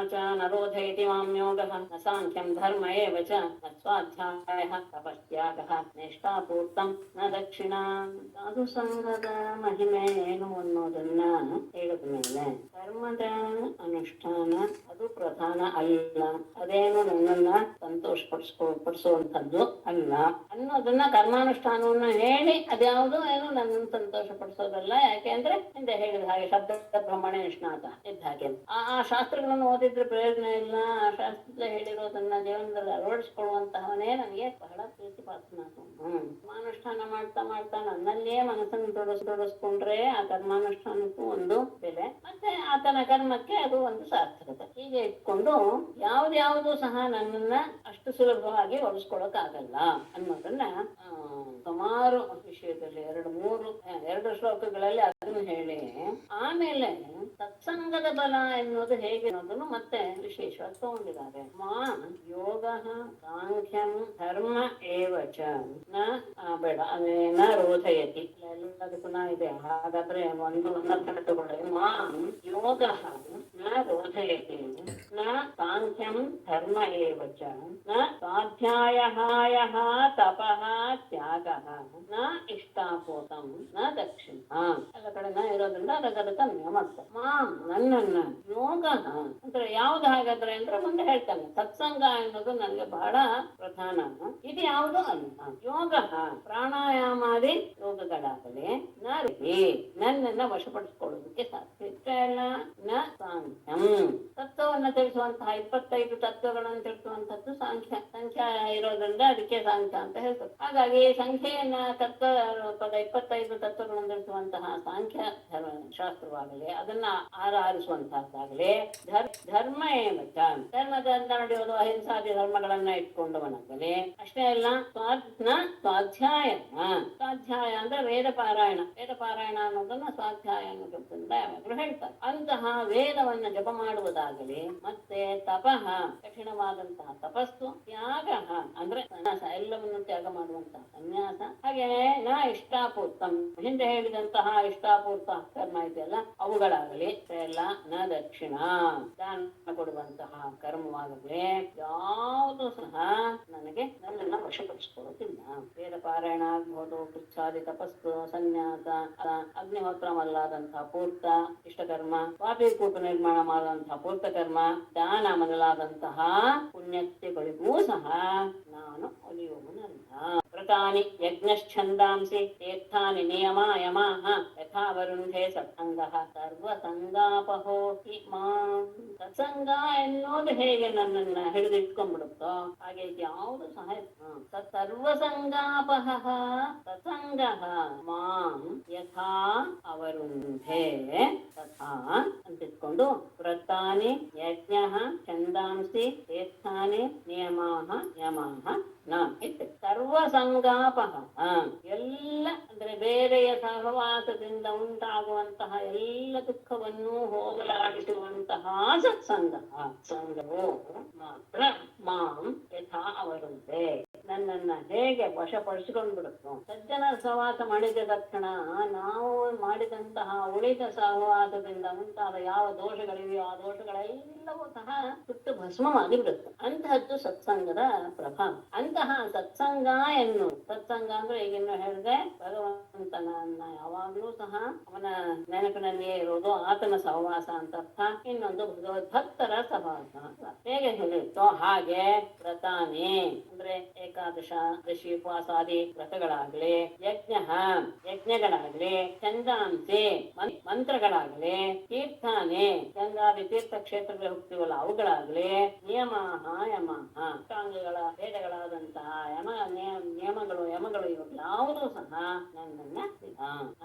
च न रोधयति मां योगः न साङ्ख्यं धर्म एव च न स्वाध्यायः तपस्त्यागः निष्ठापूर्तं न दक्षिणा. ಸಾಧು ಸಂಘದ ಮಹಿಮೆ ಏನು ಅನ್ನೋದನ್ನ ಹೇಳಿದ ಮೇಲೆ ಕರ್ಮದ ಅನುಷ್ಠಾನ ಅದು ಪ್ರಧಾನ ಅಲ್ಲ, ಅದೇನು ನನ್ನನ್ನ ಪಡಿಸುವಂಥದ್ದು ಅಲ್ಲ ಅನ್ನೋದನ್ನ ಕರ್ಮಾನುಷ್ಠಾನವನ್ನ ಹೇಳಿ ಅದ್ಯಾವುದು ಏನು ನನ್ನನ್ನು ಸಂತೋಷ ಪಡಿಸೋದಲ್ಲ. ಯಾಕೆಂದ್ರೆ ಹಿಂದೆ ಹೇಳಿದ ಹಾಗೆ ಶಬ್ದ ಬ್ರಹ್ಮಣೆ ನಿಷ್ಣಾತ ಇದ್ದ ಹಾಗೆ ಆ ಶಾಸ್ತ್ರಗಳನ್ನು ಓದಿದ್ರೆ ಪ್ರಯೋಜನ ಇಲ್ಲ. ಆ ಶಾಸ್ತ್ರದಲ್ಲಿ ಹೇಳಿರೋದನ್ನ ಜೀವನದಲ್ಲಿ ಅಳವಡಿಸಿಕೊಳ್ಳುವಂತಹವನೇ ನನಗೆ ಬಹಳ ಪ್ರೀತಿ ಪಾತ್ರನಾಥನು. ಕರ್ಮಾನುಷ್ಠಾನ ಮಾಡ್ತಾ ಮಾಡ್ತಾ ನನ್ನಲ್ಲಿಯೇ ಮನಸ್ಸನ್ನು ತೊಡಸ್ಕೊಂಡ್ರೆ ಆ ಕರ್ಮಾನುಷ್ಠಾನಕ್ಕೂ ಒಂದು ಬೆಲೆ, ಮತ್ತೆ ಆತನ ಕರ್ಮಕ್ಕೆ ಅದು ಒಂದು ಸಾರ್ಥಕತೆ. ಹೀಗೆ ಇಟ್ಕೊಂಡು ಯಾವ್ದ್ಯಾವುದು ಸಹ ನನ್ನನ್ನ ಅಷ್ಟು ಸುಲಭವಾಗಿ ಹೊಲಿಸ್ಕೊಳಕ್ ಆಗಲ್ಲ ಅನ್ನೋದನ್ನ ಸುಮಾರು ವಿಷಯದಲ್ಲಿ ಎರಡು ಶ್ಲೋಕಗಳಲ್ಲಿ ಅದನ್ನು ಹೇಳಿ ಆಮೇಲೆ ಸತ್ಸಂಗದ ಬಲ ಎನ್ನುವುದು ಹೇಗೆ ಅನ್ನೋದನ್ನು ಮತ್ತೆ ವಿಶೇಷವಾಗಿ ತಗೊಂಡಿದ್ದಾರೆ. ಯೋಗ ಸಾಂಖ್ಯಂ ಧರ್ಮ ಏವಚ ಬೇಡ ನ ರೋಧಯತಿ ಎಲ್ಲದಕ್ಕೂ ಇದೆ. ಹಾಗಾದ್ರೆ ಒಂದು ತಗೊಳ್ಳಿ. ಯೋಗ ನ ರೋಧಯತಿ ನ ಸಾಂಖ್ಯಂ ಧರ್ಮ ಏವಚ ನ ಸ್ವಾಧ್ಯಾಯ ತಪಃ ತ್ಯಾಗಃ ನ ಇಷ್ಟಾಪೂತಂ ನ ದಕ್ಷಿಣ. ಎಲ್ಲ ಕಡೆ ನ ಇರೋದ್ರಿಂದ ಅದಕ್ಕೆ ಮಾಡ್ತಾರೆ. ನನ್ನನ್ನ ಯೋಗ ಅಂದ್ರೆ ಯಾವ್ದು ಹಾಗಾದ್ರೆ ಅಂದ್ರೆ ಮುಂದೆ ಹೇಳ್ತಾನೆ ಸತ್ಸಂಗ ಅನ್ನೋದು ನನಗೆ ಬಹಳ ಪ್ರಧಾನ. ಇದು ಯಾವುದು ಅಲ್ಲ. ಯೋಗ ಪ್ರಾಣಾಯಾಮಾದಿ ಯೋಗಗಳಾಗಲಿ ನನ್ನನ್ನ ವಶಪಡಿಸಿಕೊಳ್ಳೋದಕ್ಕೆ ಸಾಧ್ಯ ಇಲ್ಲ. ನ ಸಾಂಖ್ಯಂ ತತ್ವವನ್ನ ತಿಳಿಸುವಂತಹ 25 ತತ್ವಗಳನ್ನು ತಿಳಿಸುವಂತದ್ದು ಸಂಖ್ಯಾ ಇರೋದ್ರಿಂದ ಅದಕ್ಕೆ ಸಾಂಖ್ಯ ಅಂತ ಹೇಳ್ತಾರೆ. ಹಾಗಾಗಿ ಸಂಖ್ಯೆಯನ್ನ ತತ್ವ 25 ತತ್ವಗಳನ್ನು ತಿಳಿಸುವಂತಹ ಸಾಂಖ್ಯ ಶಾಸ್ತ್ರವಾಗಲಿ ಅದನ್ನ ಆರಾಧಿಸುವಂತಹದ್ದಾಗಲಿ ಧರ್ಮ ಏಮಚ ಧರ್ಮದಿಂದ ನಡೆಯೋದು ಅಹಿಂಸಾದಿ ಧರ್ಮಗಳನ್ನ ಇಟ್ಕೊಂಡವನಾಗಲಿ ಅಷ್ಟೇ ಅಲ್ಲ. ಸ್ವಾಧ್ಯಾಯ ಅಂದ್ರೆ ವೇದ ಪಾರಾಯಣ ಅನ್ನೋದನ್ನ ಸ್ವಾಧ್ಯಾಯ ಅನ್ನೋದ್ರಿಂದ ಯಾವಾಗಲೂ ಹೇಳ್ತಾರೆ. ಅಂತಹ ವೇದವನ್ನ ಜಪ ಮಾಡುವುದಾಗಲಿ, ಮತ್ತೆ ತಪಃ ಕಠಿಣವಾದಂತಹ ತಪಸ್ಸು, ತ್ಯಾಗ ಅಂದ್ರೆ ಎಲ್ಲವನ್ನು ತ್ಯಾಗ ಮಾಡುವಂತಹ ಸನ್ಯಾಸ, ಹಾಗೆ ನ ಇಷ್ಟಾಪೂರ್ತಂ ಹಿಂದೆ ಹೇಳಿದಂತಹ ಇಷ್ಟಾಪೂರ್ತ ಕರ್ಮ ಇದೆಯಲ್ಲ ಅವುಗಳಾಗಲಿ ಎಲ್ಲ ನ ದಕ್ಷಿಣ ದಾನ ಕೊಡುವಂತಹ ಕರ್ಮವಾಗಲಿ ಯಾವುದು ಸಹ ನನಗೆ ನನ್ನನ್ನ ವಶಪಡಿಸಿಕೊಳ್ಳುತ್ತಿಲ್ಲ. ವೇದ ಪಾರಾಯಣ ಆಗ್ಬಹುದು, ಕೃಚ್ಛಾದಿ ತಪಸ್ಸು, ಸನ್ಯಾಸ, ಅಗ್ನಿಹೋತ್ರಮಲ್ಲಾದಂತಹ ಪೂರ್ತ ಇಷ್ಟಕರ್ಮ, ಪಾಪಿಕೂಟ ನಿರ್ಮಾಣ ಮಾಡುವಂತಹ ಪೂರ್ತ ಕರ್ಮ, ದಾನ ಮೊದಲಾದಂತಹ ಪುಣ್ಯತ್ಯಗಳಿಗೂ ಸಹ ನಾನು ಒಲಿಯುವನಲ್ಲ. ವ್ರತಾನಿ ಯಜ್ಞಶ್ಚಂದಾಂಸಿ ತೀರ್ಥಾನಿ ನಿಯಮ ಯಮಾಹ ಯಥಾ ವರುಂಧೆ ಸತ್ಸಂಗಃ ಸರ್ವಸಂಗಾಪಹೋಹಿ ಮಾಂ. ಸತ್ಸಂಗ ಎನ್ನುವುದು ಹೇಗೆ ನನ್ನನ್ನ ಹಿಡಿದಿಟ್ಕೊಂಡ್ಬಿಡುತ್ತೋ ಹಾಗೆ ಯಾವುದು ಸಹ ಸರ್ವಸಂಗಾಪಹ ಸತ್ಸಂಗಃ ಮಾಂ ಯಥಾ ಅವರುಂಧೆ ತಥಾ ಅಂತಿಟ್ಕೊಂಡು ವ್ರತಾನಿ ಯಜ್ಞಃ ಛಂದಾಂಸಿ ತೀರ್ಥಾನಿ ನಿಯಮಾಹ ಯಮಾಹ ನ ಸರ್ವಸಂಗಾಪಹ ಎಲ್ಲ ಅಂದ್ರೆ ಬೇರೆಯ ಸಹವಾಸದಿಂದ ಉಂಟಾಗುವಂತಹ ಎಲ್ಲ ದುಃಖವನ್ನು ಹೋಗಲಾಡಿಸುವಂತಹ ಸತ್ಸಂಗ ಸಂಗವು ಮಾತ್ರ ಮಾಂ ಯಥಾ ಅವರುಂತೆ ನನ್ನನ್ನ ಹೇಗೆ ವಶಪಡಿಸಿಕೊಂಡ್ಬಿಡುತ್ತೋ. ಸಜ್ಜನ ಸಹವಾಸ ಮಾಡಿದ ತಕ್ಷಣ ನಾವು ಮಾಡಿದಂತಹ ಉಳಿದ ಸಹವಾಸದಿಂದ ಉಂಟಾದ ಯಾವ ದೋಷಗಳಿವೆಯೋ ಆ ದೋಷಗಳೆಲ್ಲವೂ ಸಹ ಸುಟ್ಟು ಭಸ್ಮವಾಗಿ ಬಿಡುತ್ತೆ. ಅಂತಹದ್ದು ಸತ್ಸಂಗದ ಪ್ರಭಾವ. ಅಂತಹ ಸತ್ಸಂಗ ಸತ್ಸಂಗ ಅಂದ್ರೆ ಈಗಿನ್ನು ಹೇಳಿದೆ ಭಗವಂತನನ್ನ ಯಾವಾಗ್ಲೂ ಸಹ ಅವನ ನೆನಪಿನಲ್ಲಿಯೇ ಇರೋದು ಆತನ ಸಹವಾಸ ಅಂತ ಅರ್ಥ. ಇನ್ನೊಂದು ಭಗವದ್ಭಕ್ತರ ಸಹವಾಸ ಹೇಗೆ ಹೇಳಿರ್ತೋ ಹಾಗೆ ವ್ರತಾನಿ ಅಂದ್ರೆ ಏಕಾದಶ ದಶಿ ಉಪವಾಸಾದಿ ವ್ರತಗಳಾಗ್ಲಿ, ಯಜ್ಞಗಳಾಗ್ಲಿ, ಚಂದಾಂಸಿ ಮಂತ್ರಗಳಾಗ್ಲಿ, ತೀರ್ಥಾನಿ ಗಂಗಾದಿ ತೀರ್ಥ ಕ್ಷೇತ್ರಗಳಿಗೆ ಹೋಗ್ತೀವಲ್ಲ ಅವುಗಳಾಗ್ಲಿ, ನಿಯಮಾಹ ಯಮಾಹ ಅಷ್ಟಾಂಗಗಳ ಭೇದಗಳಾದಂತಹ ನಿಯಮಗಳು ಇವು ಯಾವುದೂ ಸಹ ನನ್ನನ್ನ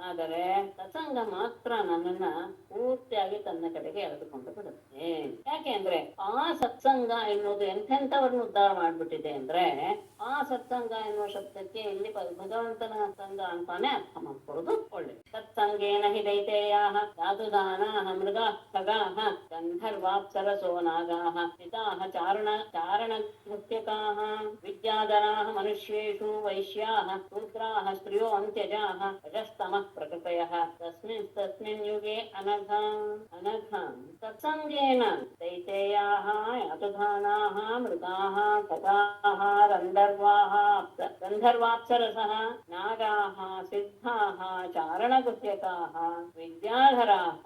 ಆದರೆ ಸತ್ಸಂಗ ಮಾತ್ರ ನನ್ನನ್ನ ಪೂರ್ತಿಯಾಗಿ ತನ್ನ ಕಡೆಗೆ ಎಳೆದುಕೊಂಡು ಬಿಡುತ್ತೆ. ಯಾಕೆ ಅಂದ್ರೆ ಆ ಸತ್ಸಂಗ ಎನ್ನುವುದು ಎಂಥೆಂಥವ್ರನ್ನ ಉದ್ಧಾರ ಮಾಡ್ಬಿಟ್ಟಿದೆ ಅಂದ್ರೆ ಆ ಸತ್ಸಂಗ ಎನ್ನುವ ಶಬ್ದಕ್ಕೆ ಇಲ್ಲಿ ಭಗವಂತನ ಸಂಘ ಅಂತಾನೆ ಅರ್ಥ ಮಾಡ್ಕೊಳ್ಳೋದು ಒಳ್ಳೆಯದು. तत्सङ्गेन हि दैतेयाः धातुदानाः मृगाः खगाः गन्धर्वाप्सरसो नागाः पिताः चारणभृत्यकाः विद्याधराः मनुष्येषु वैश्याः शूद्राः स्त्रियो अन्त्यजाः रजस्तमः प्रकृतयः तस्मिन् युगे अनघा तत्सङ्गेन दैतेयाः यातुधानाः मृगाः खगाः गन्धर्वाप्सरसः नागाः सिद्धाः चारणगुह्यकाः विद्याधराः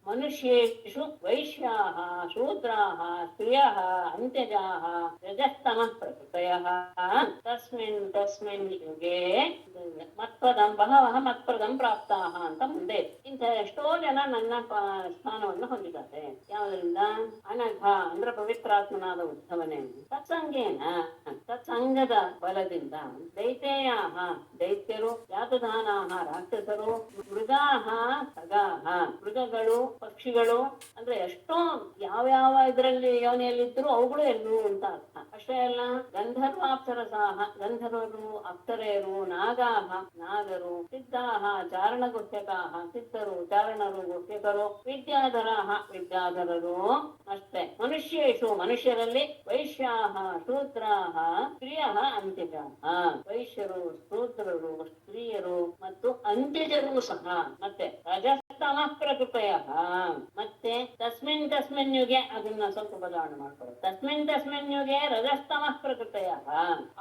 मनुष्येषु वैश्याः शूद्राः स्त्रियः अन्त्यजाः रजस्तमः प्रकृतयः तस्मिन् युगे ಬಹವಃ ಮತ್ಪ್ರದಂ ಪ್ರಾಪ್ತಾಹ ಅಂತ ಮುಂದೆ ಇಂಥ ಎಷ್ಟೋ ಜನ ನನ್ನ ಸ್ಥಾನವನ್ನು ಹೊಂದಿದ್ದಾರೆ. ಯಾವುದರಿಂದ? ಅನಘ ಅಂದ್ರೆ ಪವಿತ್ರಾತ್ಮನಾದ ಉದ್ಧವನೇ ಸತ್ಸಂಗದ ಬಲದಿಂದ ದೈತ್ಯಾಹ ದೈತ್ಯರು ಯಾತುಧಾನಾಹ ರಾಕ್ಷಸರು ಮೃಗಾಹ ಖಗಾಹ ಮೃಗಗಳು ಪಕ್ಷಿಗಳು ಅಂದ್ರೆ ಎಷ್ಟೋ ಯಾವ್ಯಾವ ಇದರಲ್ಲಿ ಯೋನಿಯಲ್ಲಿದ್ರು ಅವುಗಳು ಎಲ್ಲೂ ಅಂತ ಅರ್ಥ. ಅಷ್ಟೇ ಅಲ್ಲ, ಗಂಧರ್ವಾಪ್ಸರಸಾಹ ಗಂಧರ್ವರು ಅಪ್ಸರೆಯರು ನಾಗಾಹ ನಾಗರು ಸಿದ್ಧಾಹ ಚಾರಣಗುಹ್ಯಕಾಹ ಸಿದ್ಧರು ಚಾರಣರು ಗುಹ್ಯಕರು ವಿದ್ಯಾಧರಾಹ ವಿದ್ಯಾಧರರು ಅಷ್ಟೇ. ಮನುಷ್ಯೇಷು ಮನುಷ್ಯರಲ್ಲಿ ವೈಶ್ಯಾಹ ಶೂದ್ರಾಹ ಸ್ತ್ರೀಯಃ ಅಂತ್ಯಜಾಹ ವೈಶ್ಯರು ಶೂದ್ರರು ಸ್ತ್ರೀಯರು ಮತ್ತು ಅಂತ್ಯಜರು ಸಹ. ಮತ್ತೆ ರಜಸ್ತಮಃ ಪ್ರಕೃತಯಃ ಮತ್ತೆ ತಸ್ಮಿನ್ ಯುಗೆ ಅದನ್ನ ಸ್ವಲ್ಪ ಬದಲಾವಣೆ ಮಾಡ್ಕೊಳ್ಳಿ. ತಸ್ಮಿನ್ ಯುಗೆ ರಜಸ್ತಮಃ ಪ್ರಕೃತಯಃ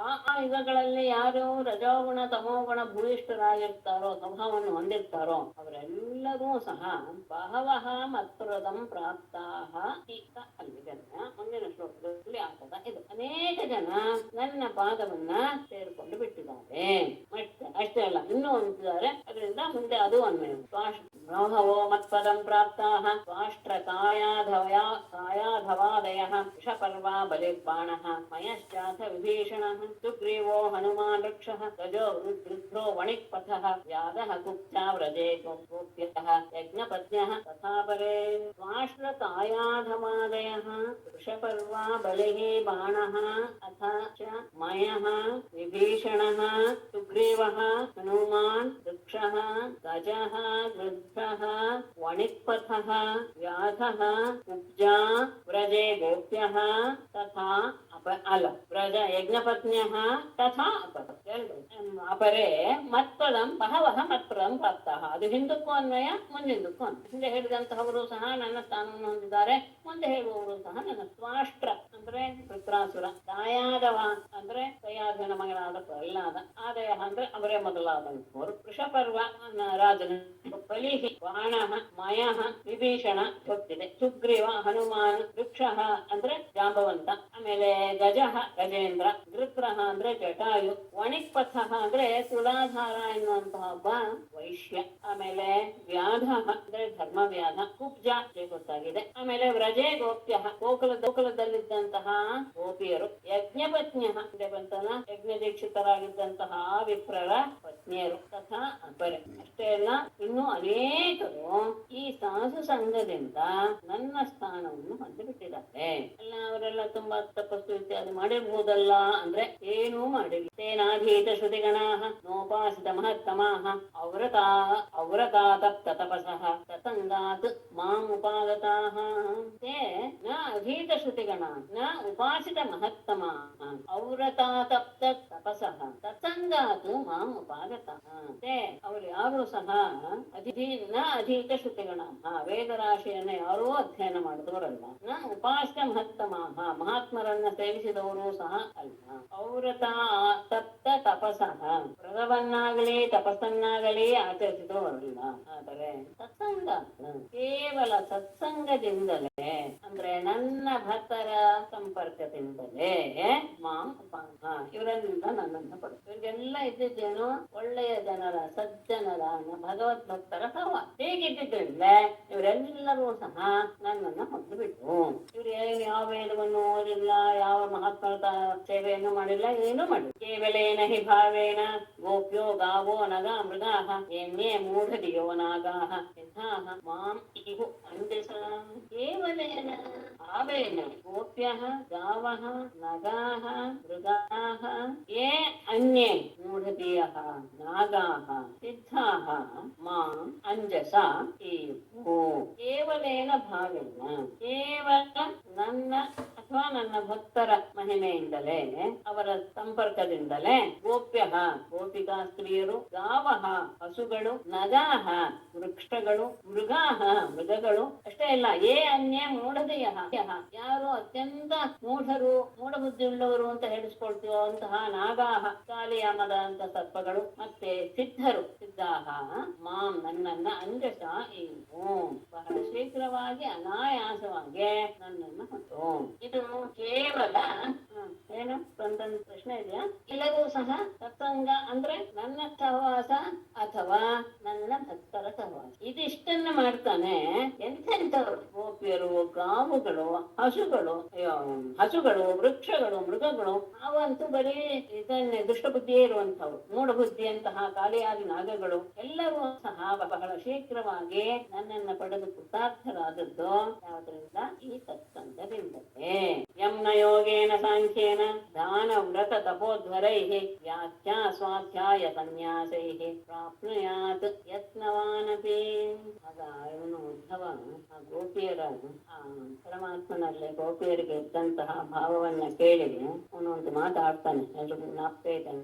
ಆ ಯುಗಗಳಲ್ಲಿ ಯಾರು ರಜೋಗುಣ ತಮೋಗುಣ ಭೂಯಿಷ್ಠರಾಗಿರ್ತಾರೋ ಸ್ವಭಾವವನ್ನು ಹೊಂದಿರ್ತಾರೋ ಅವರೆಲ್ಲರೂ ಸಹ ಬಹವಃ ಮತ್ಪ್ರದಂ ಪ್ರಾಪ್ತಾಹ ಅಲ್ಲಿ ಜನ ಮುಂದಿನ ಶ್ಲೋಕದಲ್ಲಿ ಆಗ್ತದ ಇದು ಅನೇಕ ಜನ ನನ್ನ ಪಾದವನ್ನ ಸೇರಿಕೊಂಡು ಬಿಟ್ಟಿದ್ದಾರೆ. ಮತ್ತೆ ಅಷ್ಟೇ ಅಲ್ಲ, ಇನ್ನೂ ಅಂತಿದ್ದಾರೆ. ಅದರಿಂದ ಮುಂದೆ ಅದು ಅನ್ವಯ ಬ್ರಹ್ಮವೋ ಮತ್ಪದಂ ಪ್ರಾಪ್ತಾಹ ಸ್ವಾಷ್ಟ್ರ ಕಾಯಾಧವಾದಯಃ ವೃಷಪರ್ವಾ ಬಲಿರ್ಬಾಣಃ ಮಯಶ್ಚಾಥ ವಿಭೀಷಣಃ ಸುಗ್ರೀವೋ ಹನುಮಾನ್ ವೃಕ್ಷಃ ಗಜೋ ವೃದ್ಧೋ ವಣಿಕ್ಪಥಃ ವ್ಯಾಧಃ ಕುಬ್ಜಾ ವ್ರಜೇ ಗೋಪ್ಯಃ ಯಜ್ಞಪತ್ನ್ಯಃ ತಥಾ ಪರೇ ಸ್ವಾಷ್ಟ್ರ ಕಾಯಾಧವಾದಯಃ ವೃಷಪರ್ವಾ ಬಲಿಃ ಬಾಣಃ ಅಥ ಚ ಮಯಃ ವಿಭೀಷಣಃ ಸುಗ್ರೀವಃ ಹನುಮಾನ್ ವೃಕ್ಷಃ ಗಜಃ ವೃದ್ಧಃ ವಣಿಕ್ಪಥಃ ವ್ಯಾಧಃ ಕುಬ್ಜಾ ವ್ರಜೇ ಗೋಪ್ಯಃ ತಥಾ ವ್ರಜ ಯಜ್ಞಪತ್ನ್ಯಃ ತಥಾ ಅಪರೇ ಮತ್ಪದಂ ಬಹವಃ ಮತ್ಪದಂ ಪ್ರಾಪ್ತಾಹ. ಅದು ಹಿಂದಕ್ಕೂ ಅನ್ವಯ ಮುಂದಿಂದಕ್ಕೂ ಅನ್ವಯ. ಹಿಂದೆ ಹೇಳಿದಂತಹವರು ಸಹ ನನ್ನ ಸ್ಥಾನವನ್ನು ಹೊಂದಿದ್ದಾರೆ, ಮುಂದೆ ಹೇಳುವವರು ಸಹ ನನ್ನ. ಸ್ವಾಷ್ಟ್ರ ಅಂದ್ರೆ ವೃತ್ರಾಸುರ, ದಾಯಾದವ ಅಂದ್ರೆ ಕೈಯಾಧನ ಮಗನಾದ ಪ್ರಹ್ಲಾದ, ಆದಯ ಅಂದ್ರೆ ಅವರೇ ಮೊದಲಾದಂತವರು, ವೃಷಪರ್ವ ರಾಜನ, ಬಲಿಹಿ ಬಾಣಃ ಮಯಃ ವಿಭೀಷಣ ಗೊತ್ತಿದೆ, ಸುಗ್ರೀವ ಹನುಮಾನ್, ವೃಕ್ಷಃ ಅಂದ್ರೆ ಜಾಂಬವಂತ, ಆಮೇಲೆ ಗಜಃ ಗಜೇಂದ್ರ, ಧೃತ್ರಃ ಅಂದ್ರೆ ಜಟಾಯು, ವಣಿಕ್ಪಥಃ ಅಂದ್ರೆ ತುಲಾಧಾರ ಎನ್ನುವಂತಹ ಒಬ್ಬ ವೈಶ್ಯ, ಆಮೇಲೆ ವ್ಯಾಧ ಅಂದ್ರೆ ಧರ್ಮವ್ಯಾಧ, ಕುಬ್ಜ ಗೊತ್ತಾಗಿದೆ, ಆಮೇಲೆ ವ್ರಜೇ ಗೋಪ್ಯ ಗೋಕುಲದಲ್ಲಿದ್ದಂತಹ ಗೋಪಿಯರು, ಯಜ್ಞಪತ್ನ್ಯ ಅಂದ್ರೆ ಬಂತಲ್ಲ ಯಜ್ಞ ದೀಕ್ಷಿತರಾಗಿದ್ದಂತಹ ವಿಪ್ರರ ಪತ್ನಿಯರು, ತಥಾ ಅಪರೆ. ಅಷ್ಟೇ ಅಲ್ಲ, ಇನ್ನು ಅನೇಕರು ಈ ಸಾಧು ಸಂಘದಿಂದ ನನ್ನ ಸ್ಥಾನವನ್ನು ಹೊಂದಿಬಿಟ್ಟಿದ್ದಾರೆ. ಅಲ್ಲ, ಅವರೆಲ್ಲ ತುಂಬಾ ತಪಸ್ಸು ಇತ್ಯಾದಿ ಮಾಡಿರ್ಬೋದಲ್ಲ ಅಂದ್ರೆ ಏನೂ ಮಾಡಿಲ್ಲ. ತೇನಾಧೀತ ಶ್ರುತಿಗಣಾಃ ನೋಪಾಸಿತ ಮಹತ್ತಮಾಃ ಔರತಾ ತಪ್ತ ತಪಸಃ ತತಂಗಾತ್ ಮಾಂ ಉಪಾಗತಾಃ. ತೇ ನ ಅಧೀತ ಶ್ರುತಿಗಣಾಃ ನ ಉಪಾಸಿತ ಮಹತ್ತಮಾಃ ಔರತಾ ತಪ್ತ ತಪಸಃ ತತಂಗಾತ್ ಮಾಂ ಉಪಾಗತಾಃ. ತೇ ಅವರು ಯಾರು ಸಹ ನ ಅಧೀತ ಶ್ರುತಿಗಣಾಃ ವೇದರಾಶಿಯನ್ನು ಯಾರೂ ಅಧ್ಯಯನ ಮಾಡಿದವರಲ್ಲ, ನ ಉಪಾಸಿತ ಮಹತ್ತಮಾಃ ಮಹಾತ್ಮರನ್ನ ಸೇವಿಸಿದವರು ಸಹ ಅಲ್ಲ, ಔರತಾ ತಪ್ತ ತಪಸಃ ವ್ರತವನ್ನಾಗಲಿ ತಪಸ್ಸನ್ನಾಗಲಿ ಆಚರಿಸಿದವರಲ್ಲ. ಆದರೆ ಸತ್ಸಂಗ ಕೇವಲ ಸತ್ಸಂಗದಿಂದಲೇ ಅಂದ್ರೆ ನನ್ನ ಭಕ್ತರ ಸಂಪರ್ಕದಿಂದಲೇ ಮಾಂ ಇವರಿಂದ ನನ್ನನ್ನು ಪಡೆದು. ಇವರಿಗೆಲ್ಲ ಇದ್ದಿದ್ದೇನು? ಒಳ್ಳೆಯ ಜನರ ಸಜ್ಜನರ ಭಗವದ್ಭಕ್ತರ ಸಹ ಹೇಗಿದ್ದಿದ್ದರಿಂದ ಇವರೆಲ್ಲರೂ ಸಹ ನನ್ನನ್ನು ಹೊಂದಿಬಿಟ್ಟು. ಇವ್ರು ಯಾವ ವೇದವನ್ನು ಓದಿಲ್ಲ, ಯಾವ ಮಹಾತ್ಮರ ಸೇವೆಯನ್ನು ಮಾಡಿಲ್ಲ, ಏನೂ ಮಾಡಿಲ್ಲ. ಕೇವಲೇನ ಹಿ ಭಾವೇನ ಗೋಪ್ಯೋ ಗಾವೋ ನಗ ಮೃಗಾಃ ಏನ್ಯೇ ಮೂಢಧಿಯೋ ನಾಗಾಃ ಸಿದ್ಧಾಃ ಮಾಂ ಇಹು ಅಂದಿಸ. ಕೇವಲೇನ ಭಾವೇನ ಗೋಪ್ಯ ಗೋಪ್ಯಃ ಗಾವಃ ನಗಾಃ ಮೃಗಾಃ ಯೇ ಅನ್ಯೇ ಮೂಢಧೀಯಃ ನಾಗಾಃ ಸಿದ್ಧಾಃ ಮಾಂ ಅಂಜಸಾ ಏವೋ. ಕೇವಲೇನ ಭಾವೇನ, ಕೇವಲ ನನ್ನ ಅಥವಾ ನನ್ನ ಭಕ್ತರ ಮಹಿಮೆಯಿಂದಲೇ, ಅವರ ಸಂಪರ್ಕದಿಂದಲೇ, ಗೋಪ್ಯ ಗೋಪಿಕಾ ಸ್ತ್ರೀಯರು, ಗಾವಹ ಹಸುಗಳು, ನಗಾಹ ವೃಕ್ಷಗಳು, ಮೃಗಾಹ ಮೃಗಗಳು, ಅಷ್ಟೇ ಇಲ್ಲ, ಏ ಅನ್ಯ ಮೂಢದೆಯ ಯಾರು ಅತ್ಯಂತ ಮೂಢರು, ಮೂಢಬುದ್ಧಿ ಉಳ್ಳವರು ಅಂತ ಹೇಳಿಸ್ಕೊಳ್ತೀವೋ ಅಂತಹ ನಾಗಾಹ ಕಾಲಿಯಾಮದ ಅಂತ ಸರ್ಪಗಳು, ಮತ್ತೆ ಸಿದ್ಧರು ಸಿದ್ಧಾಹ ಮಾಂ ನನ್ನನ್ನ ಅಂಜಸ ಏನು ಬಹಳ ಶೀಘ್ರವಾಗಿ ಅನಾಯಾಸವಾಗಿ ನನ್ನನ್ನು ಹೊತ್ತು. ಇದು ಕೇವಲ ಏನು ಒಂದೊಂದು ಪ್ರಶ್ನೆ ಇದೆಯಾ? ಎಲ್ಲರೂ ಸಹ ಸತ್ಸಂಗ ಅಂದ್ರೆ ನನ್ನ ಸಹವಾಸ ಅಥವಾ ನನ್ನ ಭಕ್ತರ ಸಹವಾಸ, ಇದಿಷ್ಟನ್ನ ಮಾಡ್ತಾನೆ. ಎಂತೆಂಥವ್ರು ಗೋಪಿಯರು, ಗಾವುಗಳು, ಹಸುಗಳು, ವೃಕ್ಷಗಳು, ಮೃಗಗಳು, ಅವಂತೂ ಬರೀ ಇದನ್ನೇ ದುಷ್ಟಬುದ್ಧಿಯೇ ಇರುವಂಥವು, ಮೂಢಬುದ್ಧಿಯಂತಹ ಕಾಲಿಯಾದಿ ನಾಗಗಳು ಎಲ್ಲರೂ ಸಹ ಬಹಳ ಶೀಘ್ರವಾಗಿ ನನ್ನನ್ನ ಪಡೆದು ಕೃತಾರ್ಥರಾದದ್ದು ಯಾವುದರಿಂದ? ಈ ಸತ್ಸಂಗದಿಂದಲೇ. ಯಮ್ನ ಯೋಗೇನ ಸಾಂಖ್ಯೇನ ದಾನ ವ್ರತ ತಪೋಧ್ವರೈಃ ವ್ಯಾಖ್ಯಾ ಸ್ವಾಧ್ಯಾಯ ಸನ್ಯಾಸೈಃ ಪ್ರಾಪ್ನುಯಾತ್ ಯತ್ನವಾನಪಿ. ಆಗ ಇವನು ಉದ್ಧವ ಆ ಗೋಪಿಯರ ಆ ಪರಮಾತ್ಮನಲ್ಲಿ ಗೋಪಿಯರಿಗೆ ಇದ್ದಂತಹ ಭಾವವನ್ನ ಕೇಳಿ ಅವನು ಒಂದು ಮಾತಾಡ್ತಾನೆ, ಎಲ್ರಿಗೂ ಜ್ಞಾಪಕ ಇದೆ.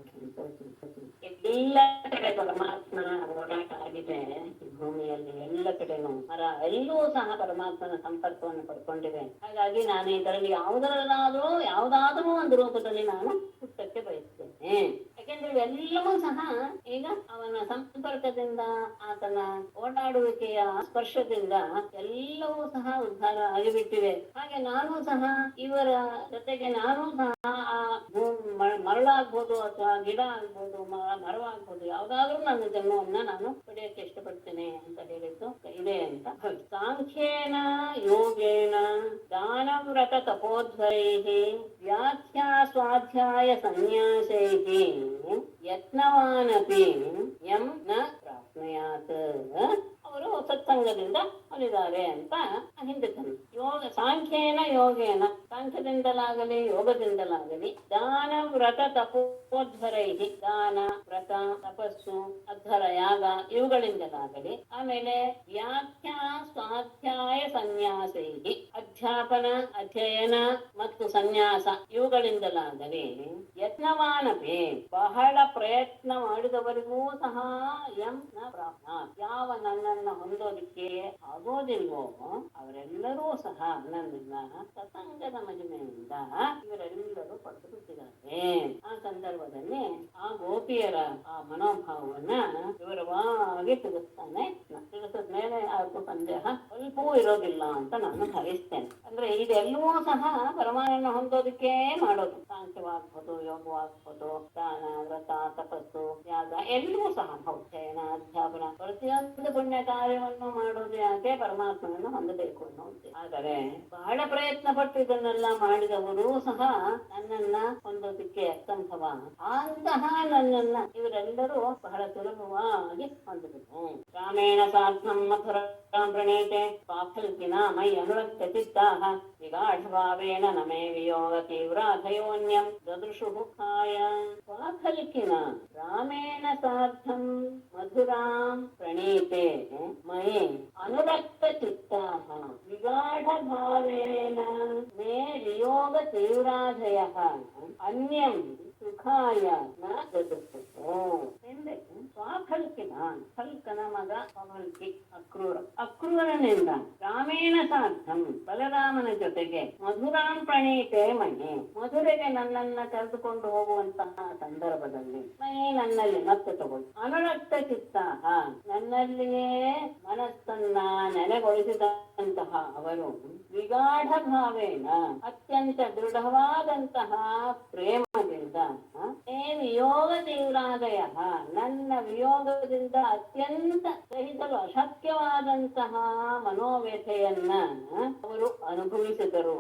ಎಲ್ಲ ಕಡೆ ಪರಮಾತ್ಮನ ಓಡಾಟ ಆಗಿದೆ ಈ ಭೂಮಿಯಲ್ಲಿ, ಎಲ್ಲ ಕಡೆನೂ ಮರ ಎಲ್ಲೂ ಸಹ ಪರಮಾತ್ಮನ ಸಂಪರ್ಕವನ್ನು ಪಡ್ಕೊಂಡಿದೆ. ಹಾಗಾಗಿ ನಾನು ಇದರಲ್ಲಿ ಯಾವುದಾದ್ರೂ ಒಂದು ರೂಪದಲ್ಲಿ ನಾನು ಹುಟ್ಟಕ್ಕೆ ಬಯಸ್ತೇನೆ. ಯಾಕೆಂದ್ರೆ ಇವೆಲ್ಲವೂ ಸಹ ಈಗ ಅವನ ಸಂಪರ್ಕದಿಂದ, ಆತನ ಓಡಾಡುವಿಕೆಯ ಸ್ಪರ್ಶದಿಂದ ಎಲ್ಲವೂ ಸಹ ಉದ್ಧಾರ ಆಗಿಬಿಟ್ಟಿವೆ. ಹಾಗೆ ನಾನು ಸಹ ಇವರ ಜೊತೆಗೆ ನಾನು ಸಹ ಆ ಮರಳಾಗ್ಬೋದು ಅಥವಾ ಗಿಡ ಆಗ್ಬೋದು, ಮರವಾಗ್ಬೋದು, ಯಾವ್ದಾದ್ರೂ ನನ್ನ ಜನ್ಮವನ್ನ ನಾನು ಪಡೆಯಕ್ಕೆ ಇಷ್ಟಪಡ್ತೇನೆ ಅಂತ ಹೇಳಿದ್ದು ಇದೆ ಅಂತ. ಸಾಂಖ್ಯೇನ ಯೋಗೇನ ದಾನ ವ್ರತ ತಪೋಧ್ವರೈಃ ವ್ಯಾಖ್ಯಾ ಸ್ವಾಧ್ಯಾಯ ಸನ್ಯಾಸೈಃ ಯತ್ನವಾನಪಿ ಯಂ ನ ಪ್ರಾಪ್ನುಯಾತ್. ಅವರು ಸತ್ಸಂಗದಿಂದ ಹೊಲಿದ್ದಾರೆ ಅಂತ ಹಿಂದೆ ತಂದು ಸಾಂಖ್ಯೇನ ಯೋಗೇನ, ಸಾಂಖ್ಯದಿಂದಲಾಗಲಿ ಯೋಗದಿಂದಲಾಗಲಿ, ದಾನ ವ್ರತ ತಪೋಧ್ವರೈಹಿ, ದಾನ ವ್ರತ ತಪಸ್ಸು ಅಧ್ವರ ಯಾಗ ಇವುಗಳಿಂದಲಾಗಲಿ, ಆಮೇಲೆ ವ್ಯಾಖ್ಯಾ ಸ್ವಾಧ್ಯಾಯ ಸನ್ಯಾಸೈಹಿ, ಅಧ್ಯಾಪನ ಅಧ್ಯಯನ ಮತ್ತು ಸನ್ಯಾಸ ಇವುಗಳಿಂದಲಾಗಲಿ, ಯತ್ನವಾನಪಿ ಬಹಳ ಪ್ರಯತ್ನ ಮಾಡಿದವರಿಗೂ ಸಹ ಯಂ ನ ಪ್ರಾಪ್ನ, ಯಾವ ನನ್ನನ್ನು ಹೊಂದೋದಿಕ್ಕೆ ಆಗೋದಿಲ್ವೋ ಅವರೆಲ್ಲರೂ ಸಹ ನನ್ನನ್ನ ಸತ್ಸಂಗದ ಮಹಿಮೆಯಿಂದ ಇವರೆಲ್ಲರೂ ಪಡೆದು ಬಿಟ್ಟಿದ್ದಾರೆ. ಆ ಸಂದರ್ಭದಲ್ಲಿ ಆ ಗೋಪಿಯರ ಆ ಮನೋಭಾವವನ್ನ ವಿವರವಾಗಿ ತಿಳಿಸ್ತಾನೆ. ತಿಳಿಸಿದ ಮೇಲೆ ಅದಕ್ಕೂ ಸಂದೇಹ ಸ್ವಲ್ಪವೂ ಇರೋದಿಲ್ಲ ಅಂತ ನಾನು ಭಾವಿಸ್ತೇನೆ. ಅಂದ್ರೆ ಇದೆಲ್ಲವೂ ಸಹ ಪರಮಾನನ್ನ ಹೊಂದೋದಕ್ಕೆ ಮಾಡೋದು, ಸಾಂಖ್ಯವಾಗ್ಬೋದು, ಯೋಗವಾಗ್ಬೋದು, ದಾನ ವ್ರತ ತಪಸ್ಸು ಯಾಗ ಎಲ್ಲವೂ ಸಹ ಅಧ್ಯಯನ ಅಧ್ಯಾಪನ, ಪ್ರತಿಯೊಂದು ಪುಣ್ಯ ಕಾರ್ಯವನ್ನು ಮಾಡೋದು ಯಾಕೆ? ಪರಮಾತ್ಮನನ್ನು ಹೊಂದಬೇಕು ಅನ್ನೋದು. ಆದರೆ ಬಹಳ ಪ್ರಯತ್ನ ಪಟ್ಟು ಇದನ್ನೆಲ್ಲ ಮಾಡಿದವರು ಸಹ ನನ್ನನ್ನ ಹೊಂದೋದಕ್ಕೆ ಅಸಂಭವ. ಅಂತಹ ನನ್ನನ್ನ ಇವರೆಲ್ಲರೂ ಬಹಳ ಸುಲಭವಾಗಿ ಹೊಂದಬೇಕು. ರಾಮೇಣ ಸಾರ್ಥಂ ಮಥುರಾಂ ಪ್ರಣೀತೆ ಪಾಫಲ್ಕಿನ ಮೈ ಅನುರಕ್ತ ಚಿತ್ತಾಃ ವಿಗಾಢಭಾವೇನ ನಮೇ ವಿಯೋಗ ತೀವ್ರಾಧಯೋನ್ಯಂ ದದೃಶುಃ ಕಾಯ. ಪಾಫಲ್ಕಿನ ರಾಮೇಣ ಸಾರ್ಥಂ ಮಧುರಾಂ ಪ್ರಣೀತೆ ಮಯಿ ಅನುರಕ್ತ ಚಿತ್ತಾಃ ವಿಗಾಢಭಾವೇನ ಮೇ ವಿಯೋಗ ತೀವ್ರಾಧಯಃ ಅನ್ಯಂ ಸುಖಾಯ ನ ದದೃಶುಃ. ಸ್ವಾಫಲ್ಕಿನ, ಫಲ್ಕನ ಮಗ ಫಲ್ಕಿ, ಅಕ್ರೂರನಿಂದ ರಾಮೇಣ ಸಾರ್ಥಂ ಬಲರಾಮನ ಜೊತೆಗೆ ಮಧುರಾಂ ಪ್ರಣೀತೆ ಮಹಿ, ಮಧುರೆಗೆ ನನ್ನನ್ನ ಕರೆದುಕೊಂಡು ಹೋಗುವಂತಹ ಸಂದರ್ಭದಲ್ಲಿ ಮಹಿ ನನ್ನಲ್ಲಿ ಮತ್ತೆ ತಗೊಳ್ಳಿ, ಅನುರಕ್ತ ಚಿತ್ತಾಹ ನನ್ನಲ್ಲಿಯೇ ಮನಸ್ಸನ್ನ ನೆಲೆಗೊಳಿಸಿದಂತಹ ಅವರು ವಿಗಾಢ ಭಾವೇನ ಅತ್ಯಂತ ದೃಢವಾದಂತಹ ಪ್ರೇಮದಿಂದ ವಿಯೋಗ ತೀವ್ರಾದಯ ನನ್ನ ವಿಯೋಗದಿಂದ ಅತ್ಯಂತ ಸಹಿಸಲು ಅಶಕ್ಯವಾದಂತಹ ಮನೋವ್ಯಥೆಯನ್ನ ಅವರು ಅನುಭವಿಸಿದರು.